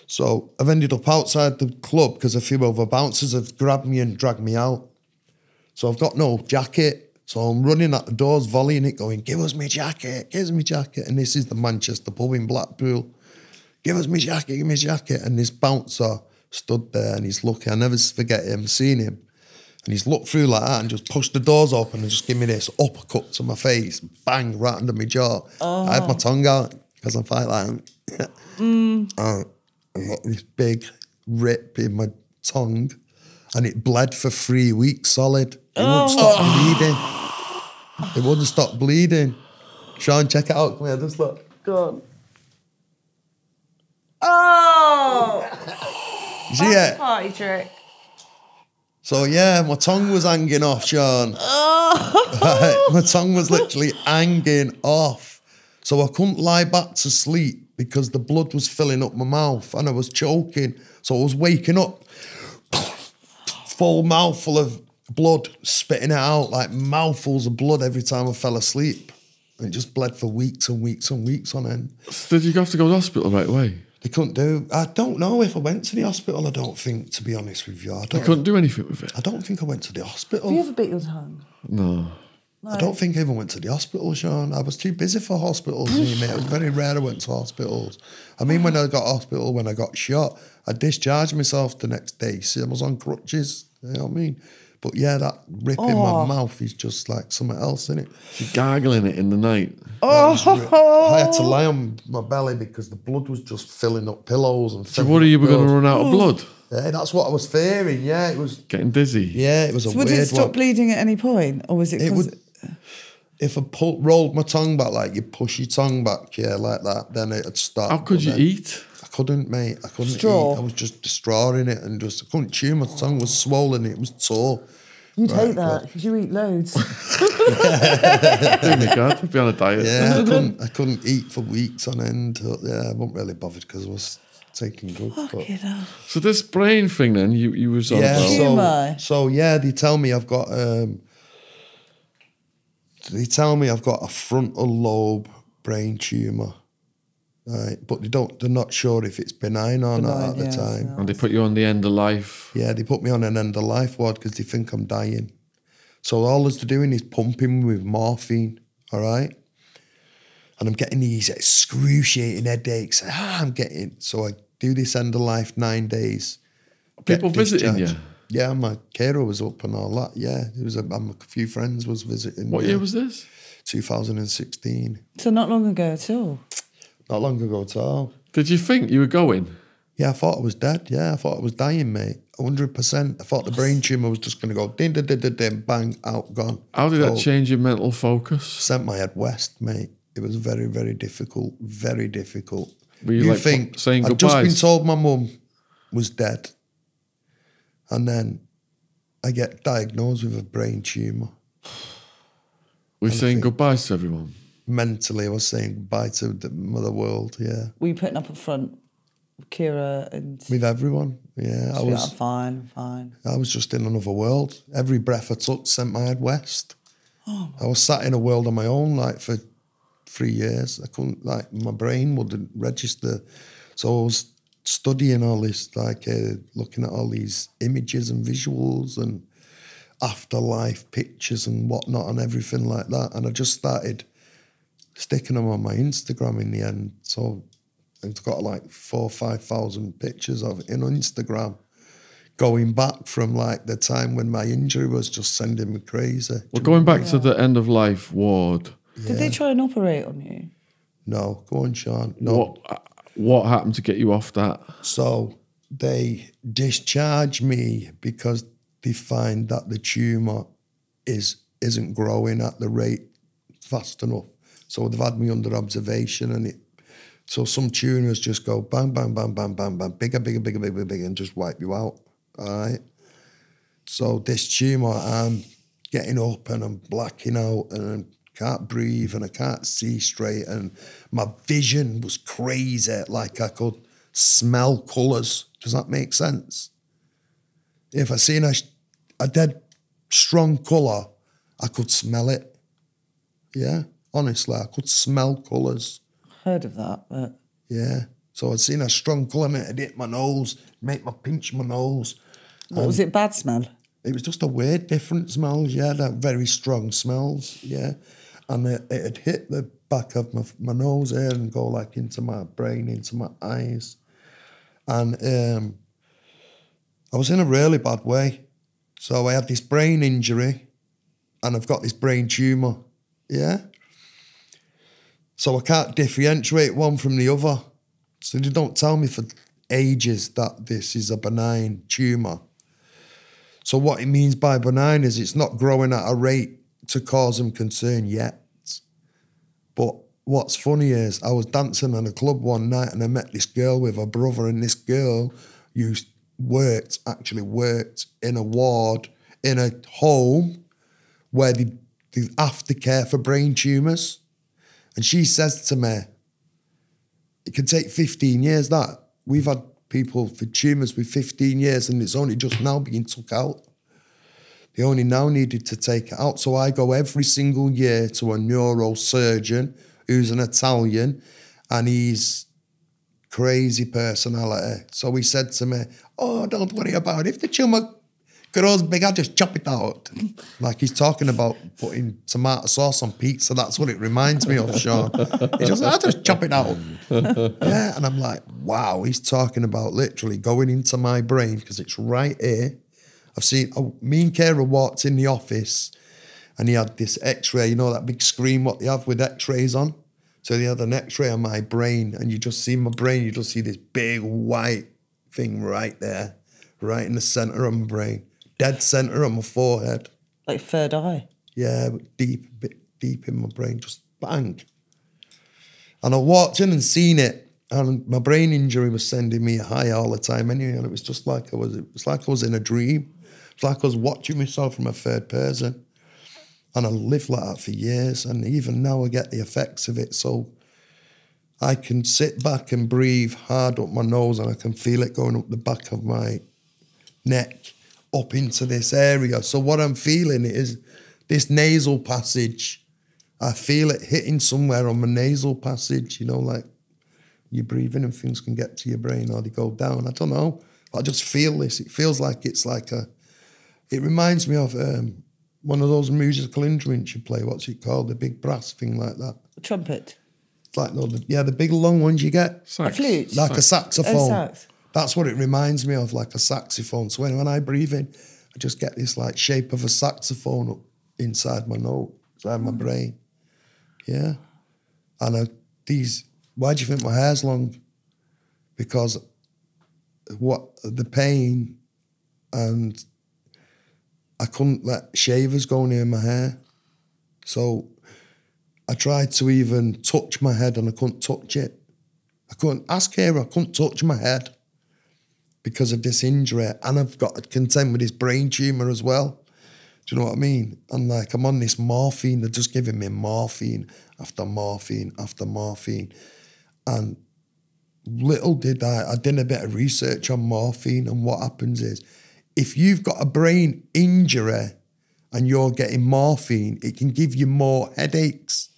So I've ended up outside the club because a few other bouncers have grabbed me and dragged me out. So I've got no jacket. So I'm running at the doors, volleying it, going, give us my jacket, give us my jacket. And this is the Manchester pub in Blackpool. Give us my jacket, give me my jacket. And this bouncer stood there and he's looking, I'll never forget him, seeing him. And he's looked through like that and just pushed the doors open and just give me this uppercut to my face, bang, right under my jaw. Oh. I had my tongue out because I fight like that. I got this big rip in my tongue and it bled for 3 weeks solid. It wouldn't stop bleeding. It wouldn't stop bleeding. Sean, check it out. Come here, just look. Go on.
Oh!
You see it?
Party trick.
So, yeah, my tongue was hanging off, Sean.
Oh.
My tongue was literally hanging off. So I couldn't lie back to sleep because the blood was filling up my mouth and I was choking. So I was waking up, full mouthful of blood, spitting it out, like mouthfuls of blood every time I fell asleep. And it just bled for weeks and weeks and weeks on end.
So did you have to go to the hospital right away?
They couldn't do... I don't know if I went to the hospital, I don't think, to be honest with you.
They couldn't do anything with it?
I don't think I went to the hospital.
Have you ever bit your tongue?
No.
I don't think I even went to the hospital, Sean. I was too busy for hospitals, mate. It was very rare I went to hospitals. I mean, when I got hospital, when I got shot, I discharged myself the next day. See, I was on crutches, you know what I mean? But yeah, that rip in my mouth is just like something else, isn't it?
You're gargling it in the night.
I had to lie on my belly because the blood was just filling up pillows. And
Did you worry you were going to run out of blood?
Yeah, that's what I was fearing, yeah. It was
getting dizzy.
Yeah, it was a weird one.
Would it stop bleeding at any point? Or was it...
If I rolled my tongue back, like you push your tongue back, yeah, like that, then it'd start.
How could you eat?
I couldn't, mate. I couldn't
Straw.
eat. I was just drawing it and just, I couldn't chew. My tongue was swollen. It was sore.
You'd hate that because you eat loads.
Oh my God, I'd be on a diet.
Yeah, I couldn't eat for weeks on end. Yeah, I wasn't really bothered because I was taking drugs.
So this brain thing then, you was on
about. So yeah, they tell me I've got a frontal lobe brain tumour. Right, but they're not sure if it's benign or not at the time.
And they put you on the end of life.
Yeah, they put me on an end of life ward because they think I'm dying. So all they're doing is pumping me with morphine, all right? And I'm getting these excruciating headaches. So I do this end of life 9 days.
People visiting you?
Yeah, my carer was up and all that. Yeah, it was a few friends was visiting.
What year was this?
2016.
So not long ago at all.
Not long ago at all.
Did you think you were going?
Yeah, I thought I was dead. Yeah, I thought I was dying, mate. 100%. I thought the brain tumour was just going to go din, din, din, din, din, bang, out, gone.
How did that change your mental focus?
Sent my head west, mate. It was very, very difficult. Very difficult.
Were you like
think
saying
I'd
goodbyes?
just been told my mum was dead. And then I get diagnosed with a brain tumour.
Were you saying goodbyes to everyone?
Mentally, I was saying goodbye to the mother world, yeah.
Were you putting up a front with Ciara and...
With everyone, yeah. I was
fine.
I was just in another world. Every breath I took sent my head west.
Oh.
I was sat in a world on my own, like, for 3 years. I couldn't, like, my brain wouldn't register. So I was studying all this, like, looking at all these images and visuals and afterlife pictures and whatnot and everything like that. And I just started sticking them on my Instagram in the end. So I've got like 4,000 or 5,000 pictures of it in Instagram, going back from like the time when my injury was just sending me crazy.
Well, going back to the end of life ward.
Did they try and operate on you?
No, go on, Sean. No.
What happened to get you off that?
So they discharged me because they find that the tumour isn't growing at the rate fast enough. So they've had me under observation, and so some tumours just go bang, bang, bang, bang, bang, bang, bigger, and just wipe you out. All right. So this tumour, I'm getting up and I'm blacking out and I can't breathe and I can't see straight, and my vision was crazy. Like I could smell colours. Does that make sense? If I seen a dead strong colour, I could smell it. Yeah, honestly, I could smell colours.
Heard of that, but...
Yeah. So I'd seen a strong colour and it'd hit my nose, make me pinch my nose.
What was it, bad smell?
It was just a weird, different smells, yeah, that very strong smells, yeah. And it'd hit the back of my nose here and go like into my brain, into my eyes. And I was in a really bad way. So I had this brain injury and I've got this brain tumour, yeah? So I can't differentiate one from the other. So they don't tell me for ages that this is a benign tumour. So what it means by benign is it's not growing at a rate to cause them concern yet. But what's funny is I was dancing in a club one night and I met this girl with her brother, and this girl actually worked in a ward, in a home where they aftercare for brain tumours. And she says to me, it can take 15 years that. We've had people for tumours with 15 years and it's only just now being took out. They only now needed to take it out. So I go every single year to a neurosurgeon who's an Italian, and he's crazy personality. So he said to me, oh, don't worry about it. If the tumour grows big, I'll just chop it out. Like he's talking about putting tomato sauce on pizza. That's what it reminds me of, Sean. He just, I'll just chop it out. Yeah, and I'm like, wow, he's talking about literally going into my brain because it's right here. I've seen, me and Ciara walked in the office and he had this x-ray, you know, that big screen what they have with x-rays on. So they had an x-ray on my brain and you just see my brain, you just see this big white thing right there, right in the centre of my brain. Dead centre on my forehead.
Like third eye?
Yeah, but bit deep in my brain, just bang. And I walked in and seen it, and my brain injury was sending me a high all the time anyway, and it was just like it was like I was in a dream. It's like I was watching myself from a third person. And I lived like that for years, and even now I get the effects of it. So I can sit back and breathe hard up my nose, and I can feel it going up the back of my neck, up into this area. So what I'm feeling is this nasal passage. I feel it hitting somewhere on my nasal passage, you know, like you breathe in and things can get to your brain or they go down. I don't know. I just feel this. It feels like it's like it reminds me of one of those musical instruments you play. What's it called? The big brass thing like that.
A trumpet?
It's like, the big long ones you get.
A flute?
Like a saxophone.
Sax.
That's what it reminds me of, like a saxophone. So when I breathe in, I just get this like shape of a saxophone up inside my nose, inside my brain. Yeah. And why do you think my hair's long? because the pain, and I couldn't let shavers go near my hair. So I tried to even touch my head and I couldn't touch it. I couldn't, ask Ciara, I couldn't touch my head because of this injury. And I've got to contend with this brain tumour as well. Do you know what I mean? And like, I'm on this morphine. They're just giving me morphine after morphine after morphine. And little did I did a bit of research on morphine, and what happens is, if you've got a brain injury and you're getting morphine, it can give you more headaches.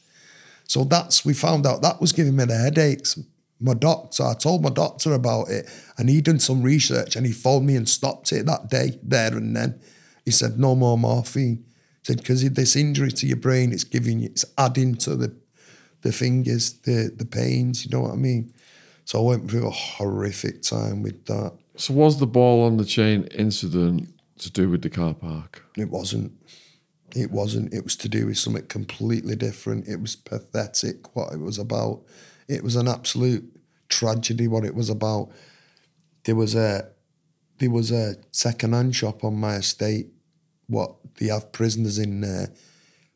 So we found out that was giving me the headaches. I told my doctor about it, and he done some research and he phoned me and stopped it that day, there and then. He said, no more morphine. He said, because of this injury to your brain, it's adding to the fingers, the pains, you know what I mean? So I went through a horrific time with that.
So was the ball on the chain incident to do with the car park?
It wasn't. It wasn't. It was to do with something completely different. It was pathetic what it was about. It was an absolute tragedy what it was about. There was a second-hand shop on my estate. They have prisoners in there.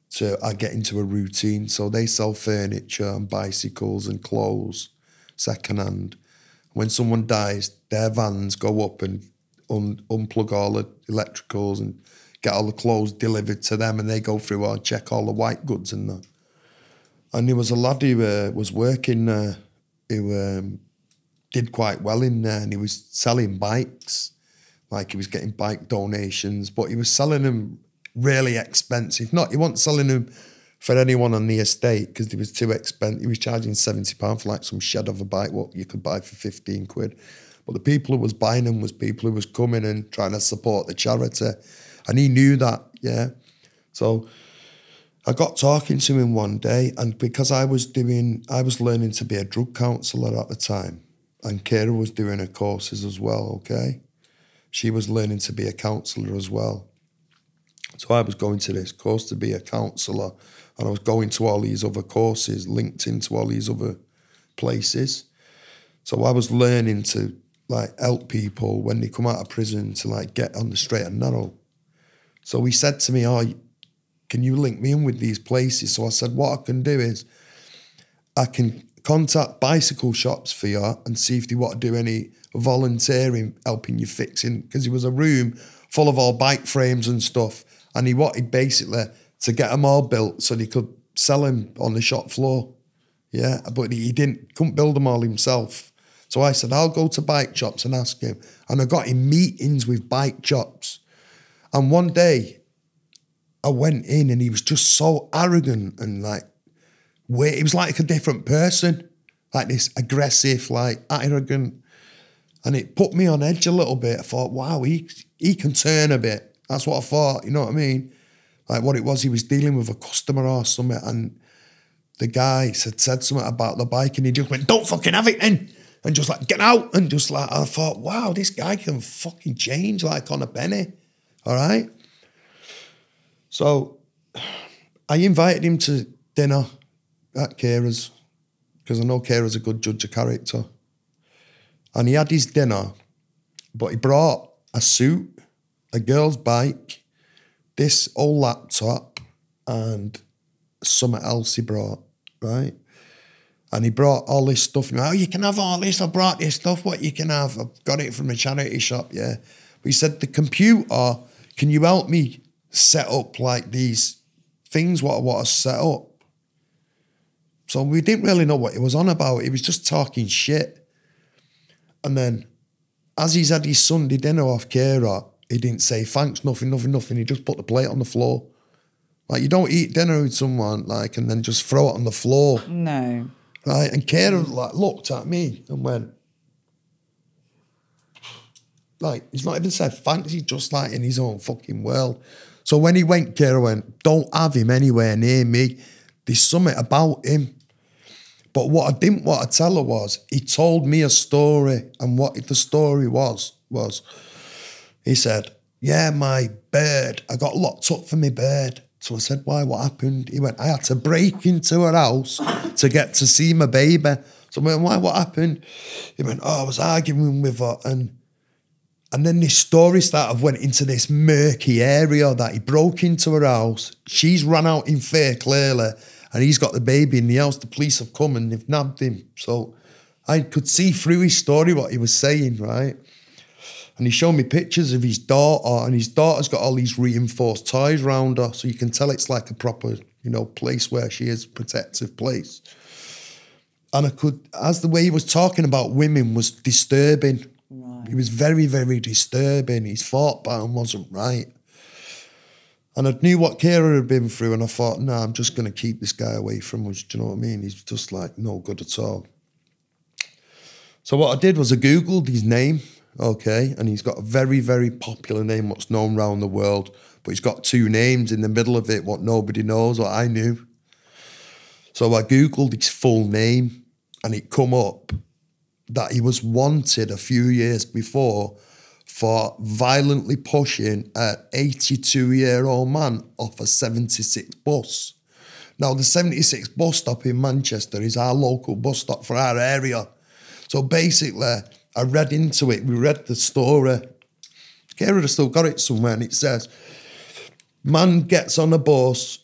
So I get into a routine. So they sell furniture and bicycles and clothes, second-hand. When someone dies, their vans go up and unplug all the electricals and get all the clothes delivered to them, and they go through and check all the white goods and that. And there was a lad who was working there who did quite well in there, and he was selling bikes. Like, he was getting bike donations, but he was selling them really expensive. He wasn't selling them for anyone on the estate because they was too expensive. He was charging £70 for like some shed of a bike, what you could buy for 15 quid. But the people who was buying them was people who was coming and trying to support the charity. And he knew that, yeah. So I got talking to him one day, and because I was learning to be a drug counsellor at the time, and Ciara was doing her courses as well, okay? She was learning to be a counsellor as well. So I was going to this course to be a counsellor, and I was going to all these other courses, linked into all these other places. So I was learning to like help people when they come out of prison to like get on the straight and narrow. So he said to me, can you link me in with these places? So I said, what I can do is I can contact bicycle shops for you and see if they want to do any volunteering, helping you fixing, because it was a room full of all bike frames and stuff, and he wanted basically to get them all built so they could sell them on the shop floor. Yeah, but he couldn't build them all himself. So I said, I'll go to bike shops and ask him. And I got in meetings with bike shops. And one day I went in and he was just so arrogant and like, he was like a different person, like this aggressive, like arrogant. And it put me on edge a little bit. I thought, wow, he can turn a bit. That's what I thought, you know what I mean? Like what it was, he was dealing with a customer or something, and the guy said something about the bike, and he just went, don't fucking have it then. And just like, get out. And just like, I thought, wow, this guy can fucking change like on a penny. All right? So I invited him to dinner at Ciara's, because I know Ciara's a good judge of character. And he had his dinner, but he brought a suit, a girl's bike, this old laptop, and something else he brought, right? And he brought all this stuff. And, you can have all this. I brought this stuff. What you can have? I've got it from a charity shop, yeah. But he said, the computer, can you help me set up like these things what I want to set up? So we didn't really know what he was on about. He was just talking shit. And then as he's had his Sunday dinner off Ciara, he didn't say thanks, nothing. He just put the plate on the floor. Like, you don't eat dinner with someone, like, and then just throw it on the floor.
No.
Right? And Ciara, like, looked at me and went, like, he's not even said thanks, he's just, like, in his own fucking world. So when he went, Ciara went, don't have him anywhere near me. There's something about him. But what I didn't want to tell her was, he told me a story, and what the story was, he said, yeah, my bird, I got locked up for my bird. So I said, why, what happened? He went, I had to break into her house to get to see my baby. So I went, why, what happened? He went, I was arguing with her. And then this story went into this murky area that he broke into her house. She's run out in fear, clearly. And he's got the baby in the house. The police have come and they've nabbed him. So I could see through his story what he was saying, right? And he showed me pictures of his daughter, and his daughter's got all these reinforced ties around her, so you can tell it's like a proper, place where she is, protective place. And I could, as the way he was talking about women was disturbing. Right. He was very, very disturbing. His thought pattern wasn't right. And I knew what Ciara had been through, and I thought, I'm just going to keep this guy away from us. Do you know what I mean? He's just like no good at all. So what I did was I Googled his name. Okay, and he's got a very, very popular name, what's known around the world, but he's got two names in the middle of it, what nobody knows, what I knew. So I Googled his full name, and it come up that he was wanted a few years before for violently pushing an 82-year-old man off a 76 bus. Now, the 76 bus stop in Manchester is our local bus stop for our area. So basically, I read into it. We read the story. Ciara has still got it somewhere, and it says, man gets on a bus,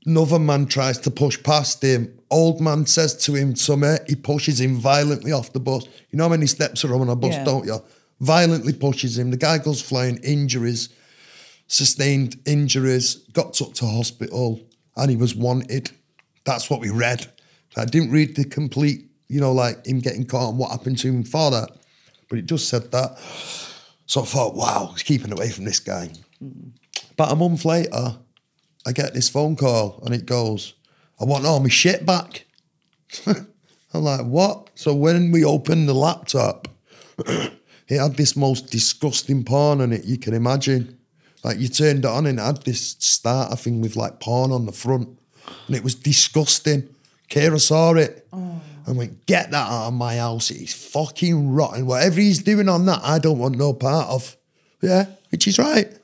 another man tries to push past him. Old man says to him something, he pushes him violently off the bus. You know how many steps are on a bus, don't you? Violently pushes him. The guy goes flying, injuries, sustained injuries, got took to hospital, and he was wanted. That's what we read. I didn't read the complete, like him getting caught and what happened to him for that. But it just said that. So I thought, wow, he's keeping away from this guy. About a month later, I get this phone call and it goes, I want all my shit back. I'm like, what? So when we opened the laptop, it had this most disgusting porn on it you can imagine. Like you turned it on and it had this starter thing with like porn on the front. And it was disgusting. Ciara saw it. I went, get that out of my house. It's fucking rotten. Whatever he's doing on that, I don't want no part of. Yeah, which is right.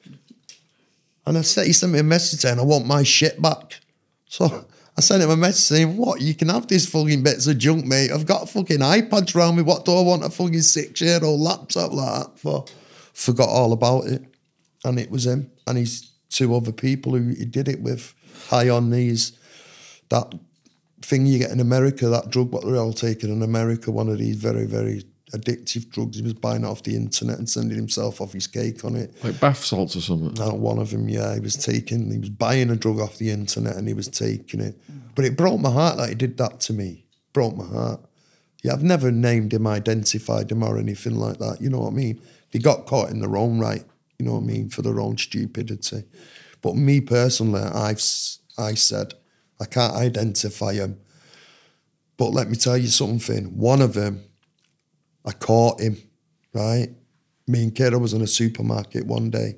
And he sent me a message saying, I want my shit back. So I sent him a message saying, what? You can have these fucking bits of junk, mate. I've got fucking iPads around me. What do I want a fucking 6-year-old laptop like that for? Forgot all about it. And it was him. And he's two other people who he did it with. High on these, that thing you get in America, that drug, what they're all taking in America, one of these very, very addictive drugs. He was buying it off the internet and sending himself off his cake on it.
Like bath salts or something?
No, one of them, yeah. He was buying a drug off the internet and he was taking it. But it broke my heart that he did that to me. Broke my heart. Yeah, I've never named him, identified him or anything like that. You know what I mean? They got caught in their own right, you know what I mean, for their own stupidity. But me personally, I said, I can't identify him. But let me tell you something. One of them, I caught him, right? Me and Ciara was in a supermarket one day.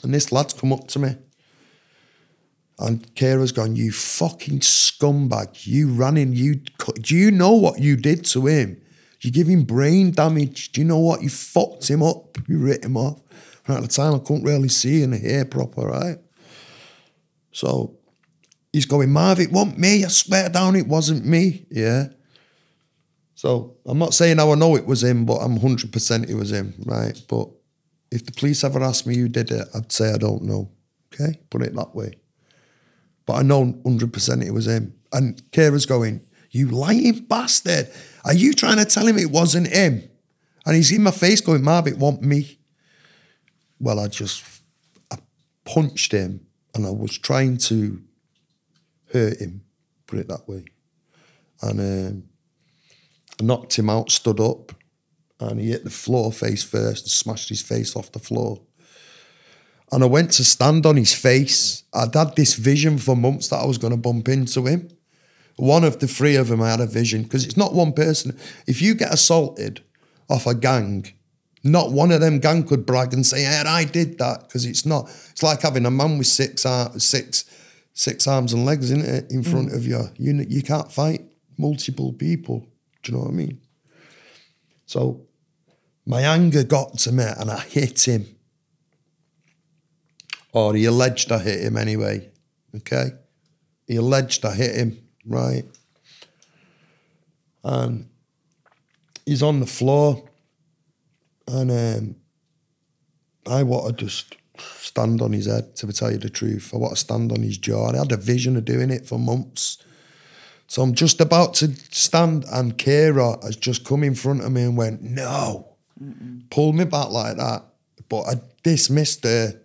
And this lad's come up to me. And Ciara's gone, you fucking scumbag. You ran in, do you know what you did to him? You give him brain damage. Do you know what? You fucked him up. You ripped him off. And at the time, I couldn't really see and hear proper, right? So he's going, Marv, it wasn't me. I swear down it wasn't me. Yeah. So I'm not saying how I know it was him, but I'm 100% it was him, right? But if the police ever asked me who did it, I'd say I don't know. Okay? Put it that way. But I know 100% it was him. And Ciara's going, you lying bastard. Are you trying to tell him it wasn't him? And he's in my face going, Marv, it wasn't me. Well, I punched him and I was trying to hurt him, put it that way. And I knocked him out, stood up, and he hit the floor face first and smashed his face off the floor. And I went to stand on his face. I'd had this vision for months that I was going to bump into him. One of the three of them, I had a vision, because it's not one person. If you get assaulted off a gang, not one of them gang could brag and say, hey, I did that, because it's not. It's like having a man with six arms and legs, isn't it, in front of you. You can't fight multiple people. Do you know what I mean? So my anger got to me and I hit him. Or he alleged I hit him anyway, okay? He alleged I hit him, right? And he's on the floor. And I want to just stand on his head, to tell you the truth. I want to stand on his jaw. I had a vision of doing it for months. So I'm just about to stand, and Ciara has just come in front of me and went, no. Pulled me back like that. But I dismissed her.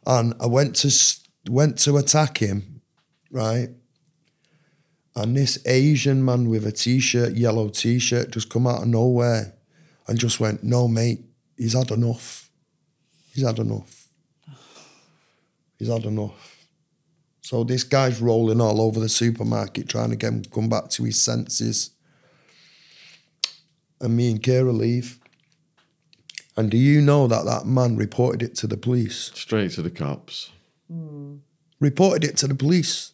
And I went to attack him, right? And this Asian man with a T-shirt, yellow T-shirt, just come out of nowhere and just went, no, mate, he's had enough. He's had enough. He's had enough. So this guy's rolling all over the supermarket trying to get him come back to his senses. And me and Ciara leave. And do you know that man reported it to the police?
Straight to the cops.
Reported it to the police.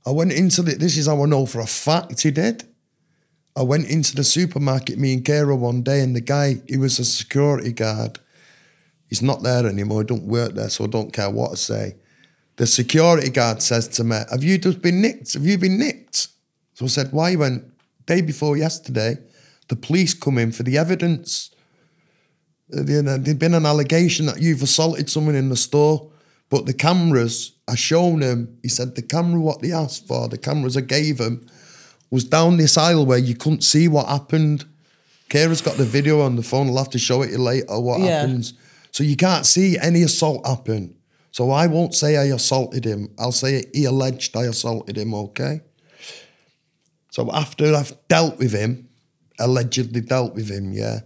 I went into this is how I know for a fact he did. I went into the supermarket, me and Ciara, one day, and the guy, he was a security guard. He's not there anymore, he don't work there, so I don't care what I say. The security guard says to me, have you just been nicked? Have you been nicked? So I said, why? He went, day before yesterday, the police come in for the evidence. There'd been an allegation that you've assaulted someone in the store, but the cameras, I shown him, he said the camera what they asked for, the cameras I gave him, was down this aisle where you couldn't see what happened. Ciara's got the video on the phone, I'll have to show it you later what happens. So you can't see any assault happen. So I won't say I assaulted him, I'll say he alleged I assaulted him, okay? So after I've dealt with him, allegedly dealt with him, yeah,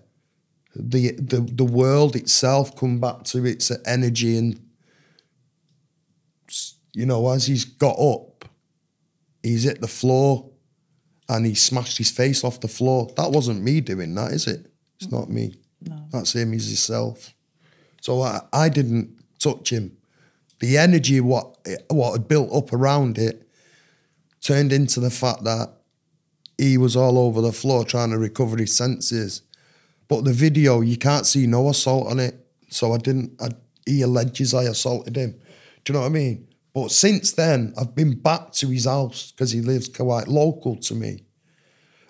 the world itself come back to its energy, and, you know, as he's got up, he's hit the floor and he smashed his face off the floor. That wasn't me doing that, is it? It's not me.
No.
That's him, he's himself. So I didn't touch him. The energy, what had built up around it, turned into the fact that he was all over the floor trying to recover his senses. But the video, you can't see no assault on it. So he alleges I assaulted him. Do you know what I mean? But since then, I've been back to his house because he lives quite local to me.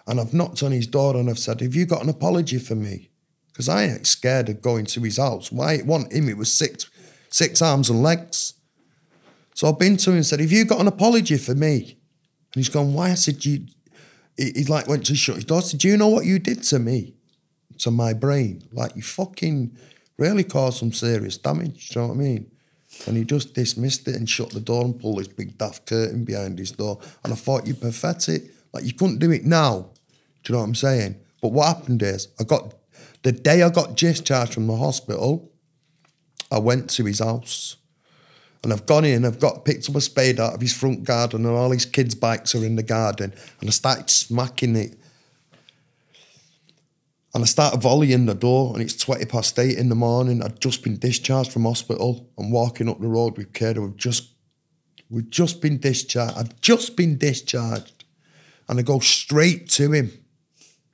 And I've knocked on his door and I've said, have you got an apology for me? Because I ain't scared of going to his house. Why it want him? It was six arms and legs. So I've been to him and said, have you got an apology for me? And he's gone, why? I said, he like went to shut his door. I said, do you know what you did to me? To my brain? Like, you fucking really caused some serious damage. Do you know what I mean? And he just dismissed it and shut the door and pulled this big daft curtain behind his door. And I thought, you're pathetic. Like, you couldn't do it now. Do you know what I'm saying? But what happened is, the day I got discharged from the hospital, I went to his house. And I've gone in, picked up a spade out of his front garden, and all his kids' bikes are in the garden. And I started smacking it. And I started volleying the door, and it's 8:20 in the morning. I'd just been discharged from hospital. I'm walking up the road with Ciara. We've just been discharged. I've just been discharged. And I go straight to him.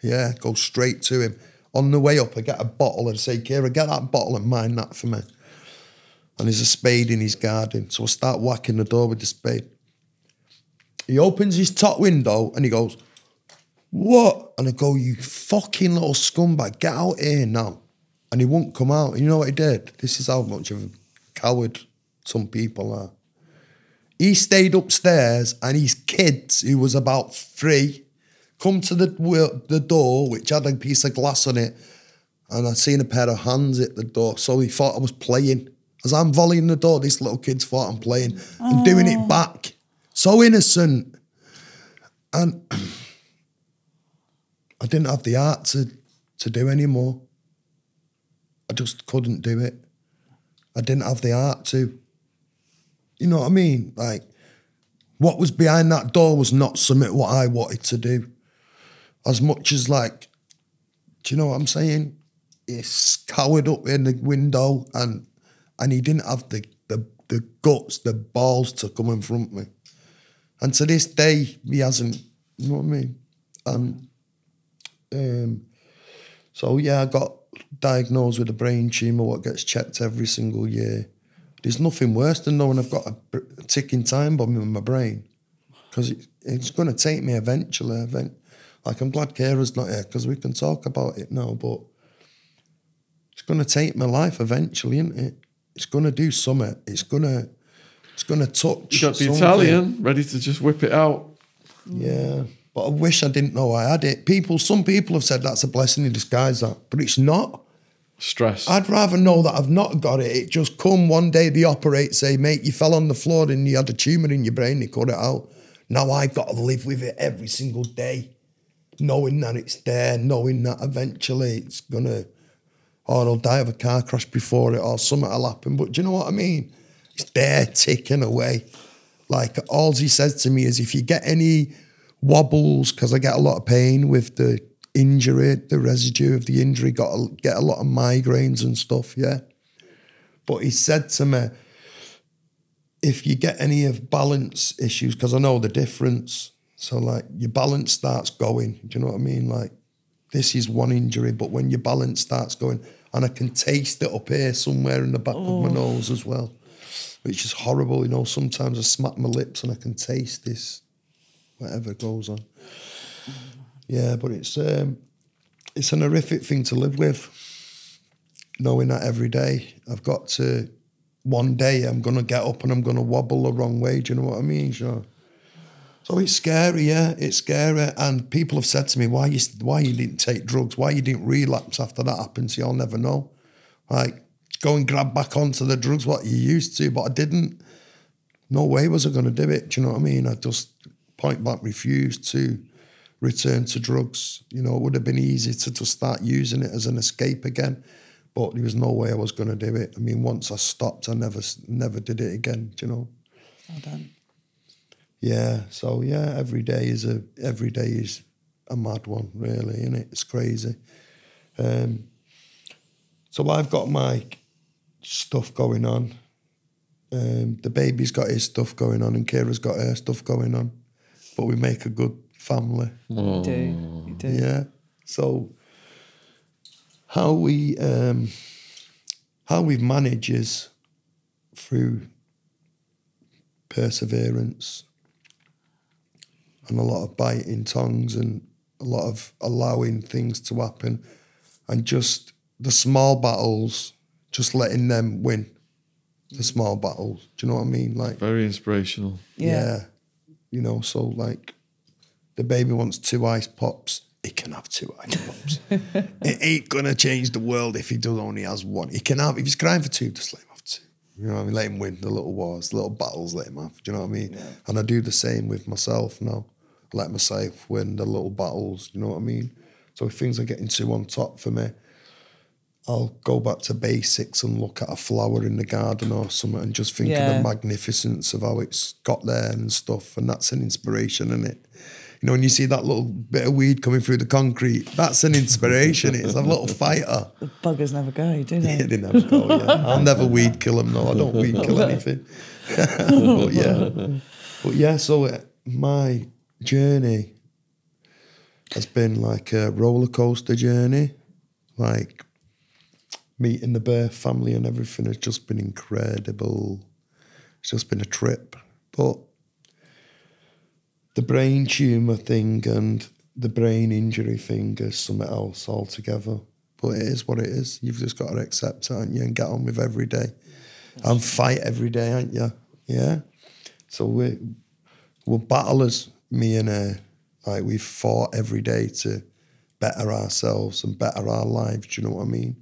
Yeah, go straight to him. On the way up, I get a bottle and say, Ciara, get that bottle and mind that for me. And there's a spade in his garden. So I start whacking the door with the spade. He opens his top window and he goes, what? And I go, you fucking little scumbag, get out here now. And he won't come out. And you know what he did? This is how much of a coward some people are. He stayed upstairs and his kids, who was about 3, come to the door, which had a piece of glass on it, and I'd seen a pair of hands at the door. So he thought I was playing. As I'm volleying the door, this little kid's thought I'm playing and doing it back. So innocent. And I didn't have the heart to do anymore. I just couldn't do it. I didn't have the heart to. You know what I mean? Like, what was behind that door was not something what I wanted to do. As much as, like, do you know what I'm saying? He cowered up in the window and he didn't have the guts, the balls to come in front of me. And to this day, he hasn't, you know what I mean? So yeah, I got diagnosed with a brain tumour, what gets checked every single year. There's nothing worse than knowing I've got a ticking time bomb in my brain. because it's going to take me eventually. Like, I'm glad Ciara's not here because we can talk about it now, but it's going to take my life eventually, isn't it? It's going to do something. It's going to touch.
You got the
something.
Italian ready to just whip it out.
Yeah, but I wish I didn't know I had it. Some people have said that's a blessing in disguise, that, but it's not.
Stress.
I'd rather know that I've not got it. It just come one day, they operate, say, mate, you fell on the floor and you had a tumour in your brain, they cut it out. Now I've got to live with it every single day, knowing that it's there, knowing that eventually it's going to, or I'll die of a car crash before it, or something will happen. But do you know what I mean? It's there ticking away. Like, all he says to me is, if you get any wobbles, because I get a lot of pain with the injury, the residue of the injury, got to get a lot of migraines and stuff, yeah. But he said to me, if you get any of balance issues, because I know the difference, so like your balance starts going, do you know what I mean? Like, this is one injury, but when your balance starts going, and I can taste it up here somewhere in the back of my nose as well, which is horrible, you know. Sometimes I smack my lips and I can taste this, whatever goes on. Yeah, but it's an horrific thing to live with, knowing that every day I've got to, one day I'm going to get up and I'm going to wobble the wrong way, do you know what I mean? So it's scary, yeah, it's scary. And people have said to me, why you didn't take drugs, why you didn't relapse after that happened, so you'll never know. Like, go and grab back onto the drugs, what you used to, but I didn't. No way was I going to do it, do you know what I mean? I just point blank refused to return to drugs. You know, it would have been easy to just start using it as an escape again, but there was no way I was going to do it. I mean, once I stopped, I never did it again, do you know?
Well done.
Yeah, so yeah, every day is a mad one, really, isn't it? It's crazy. So I've got my stuff going on. The baby's got his stuff going on and Ciara's got her stuff going on. But we make a good family.
You do.
Yeah. So how we manage is through perseverance and a lot of biting tongues and a lot of allowing things to happen, and just the small battles, just letting them win the small battles. Do you know what I mean? Like,
very inspirational.
Yeah. You know, so like the baby wants 2 ice pops, he can have 2 ice pops. It ain't gonna change the world if he only has 1. He can have, if he's crying for 2, just let him have 2. You know what I mean? Let him win the little wars, the little battles, let him have. Do you know what I mean? Yeah. And I do the same with myself now. Let myself win the little battles, you know what I mean? So if things are getting too on top for me, I'll go back to basics and look at a flower in the garden or something and just think of the magnificence of how it's got there and stuff. And that's an inspiration, isn't it? You know, when you see that little bit of weed coming through the concrete, that's an inspiration. It's a little fighter.
The buggers never go, do they?
Yeah, they never go, yeah. I'll never weed kill them, no. I don't weed kill anything. But yeah, so my journey has been like a roller coaster journey. Like, meeting the birth family and everything has just been incredible. It's just been a trip. But the brain tumour thing and the brain injury thing is something else altogether. But it is what it is. You've just got to accept it, haven't you, and get on with every day. And fight every day, aren't you? Yeah? So we're battlers, me and her. Like, we've fought every day to better ourselves and better our lives, do you know what I mean?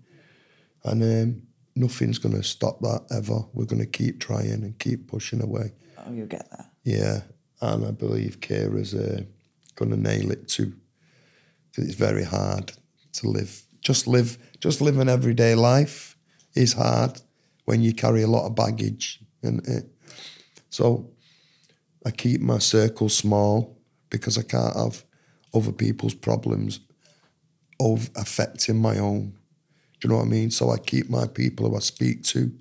And nothing's going to stop that ever. We're going to keep trying and keep pushing away.
Oh, you'll get there.
Yeah, and I believe Ciara's going to nail it too. Because it's very hard to live. Just live an everyday life is hard when you carry a lot of baggage. So I keep my circle small because I can't have other people's problems affecting my own. Do you know what I mean? So I keep my people who I speak to,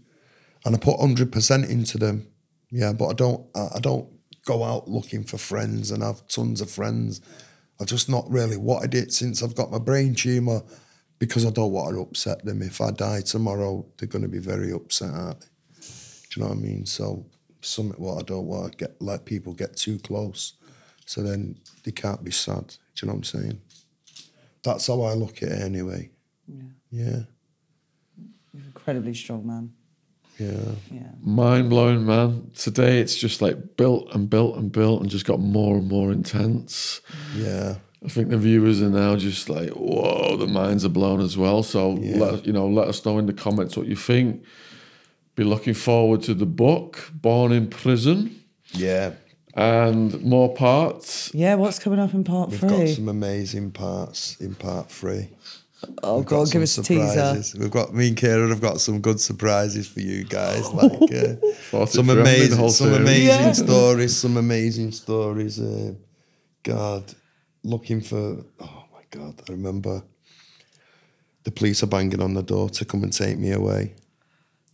and I put 100% into them. Yeah, but I don't go out looking for friends and have tons of friends. I've just not really wanted it since I've got my brain tumour, because I don't want to upset them. If I die tomorrow, they're going to be very upset, aren't they? Do you know what I mean? So something what I don't want to let people get too close, so then they can't be sad. Do you know what I'm saying? That's how I look at it anyway. Yeah.
You're an incredibly strong man.
Yeah.
Mind-blowing, man. Today it's just like built and built and built and just got more and more intense.
Yeah.
I think the viewers are now just like, whoa, the minds are blown as well. So let us know in the comments what you think. Be looking forward to the book, Born in Prison.
Yeah.
And more parts.
Yeah, what's coming up in part 3?
We've got some amazing parts in part 3.
Oh, God, give us a teaser.
Me and Ciara have got some good surprises for you guys. Like some amazing stories. God, looking for. Oh my God, I remember the police are banging on the door to come and take me away,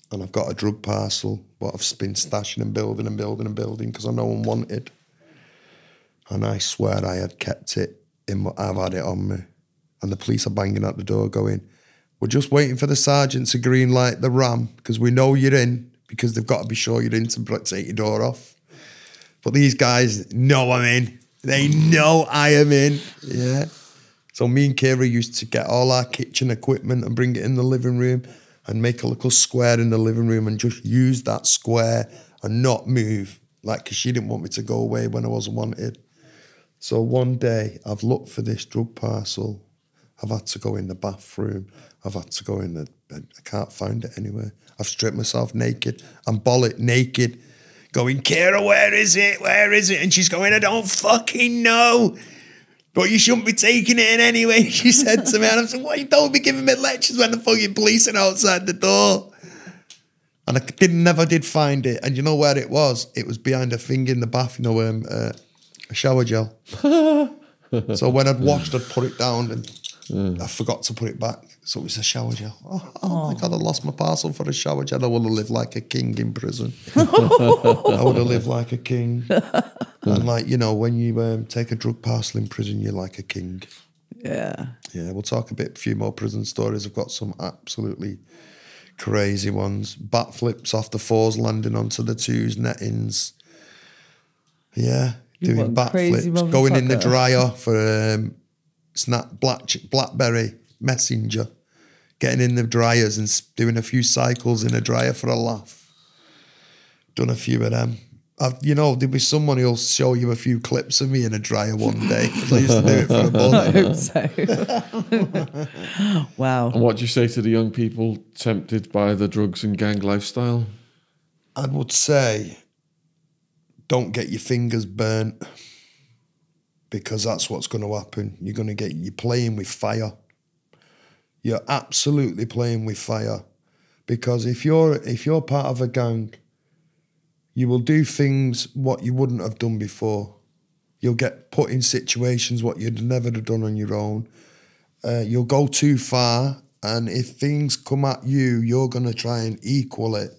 and I've got a drug parcel, what I've been stashing and building because I know I'm wanted, and I swear I had kept it I've had it on me. And the police are banging at the door going, we're just waiting for the sergeant to green light the ram because we know you're in, because they've got to be sure you're in to take your door off. But these guys know I'm in. They know I am in. Yeah. So me and Ciara used to get all our kitchen equipment and bring it in the living room and make a little square in the living room and just use that square and not move. Like, because she didn't want me to go away when I wasn't wanted. So one day I've looked for this drug parcel. I've had to go in the bathroom. I've had to go in the bed. I can't find it anywhere. I've stripped myself naked. I'm bollock naked, going, Ciara, where is it? Where is it? And she's going, I don't fucking know. But you shouldn't be taking it in anyway, she said to me. And I'm saying, why you don't be giving me lectures when the fucking police are outside the door? And I never did find it. And you know where it was? It was behind a thing in the bath, you know, a shower gel. So when I'd washed, I'd put it down and I forgot to put it back. So it was a shower gel. Oh my God, I lost my parcel for a shower gel. I would have lived like a king in prison. I would have lived like a king. And like, you know, when you take a drug parcel in prison, you're like a king.
Yeah.
Yeah, we'll talk a few more prison stories. I've got some absolutely crazy ones. Bat flips off the 4s, landing onto the 2s, nettings. Yeah, doing bat flips. Going in the dryer for Blackberry Messenger. Getting in the dryers and doing a few cycles in a dryer for a laugh. Done a few of them. You know, there'll be someone who'll show you a few clips of me in a dryer one day. I used to do it for a buzz.
I hope so. Wow.
And what do you say to the young people tempted by the drugs and gang lifestyle?
I would say, don't get your fingers burnt, because that's what's going to happen. You're playing with fire. You're absolutely playing with fire, because if you're part of a gang, you will do things what you wouldn't have done before. You'll get put in situations what you'd never have done on your own. You'll go too far, and if things come at you, you're going to try and equal it.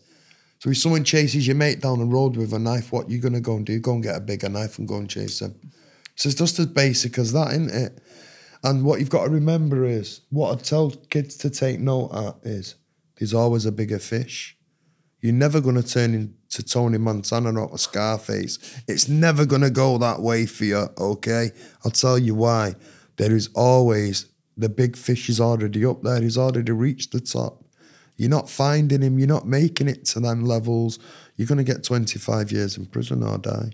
So if someone chases your mate down the road with a knife, what you going to go and do? Go and get a bigger knife and go and chase them. So it's just as basic as that, isn't it? And what you've got to remember is, what I tell kids to take note at is, there's always a bigger fish. You're never going to turn into Tony Montana or Scarface. It's never going to go that way for you, okay? I'll tell you why. There is always, the big fish is already up there. He's already reached the top. You're not finding him. You're not making it to them levels. You're going to get 25 years in prison or die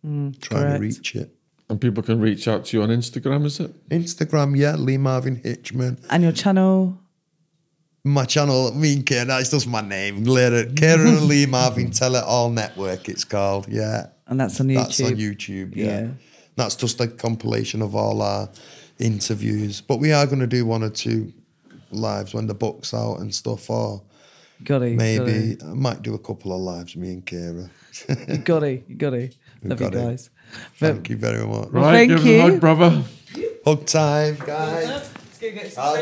trying to reach it.
And people can reach out to you on Instagram, is it?
Instagram, yeah, Lee Marvin Hitchman.
And your channel?
My channel, me and Ciara, that's just my name. Ciara and Lee Marvin Tell It All Network, it's called, yeah.
And that's on YouTube?
That's on YouTube, yeah. That's just a compilation of all our interviews. But we are going to do 1 or 2 lives when the book's out and stuff, or maybe I might do a couple of lives, me and Ciara.
You got it. Love you guys.
Thank you very much.
Right, give us a hug, brother.
Hug time, guys.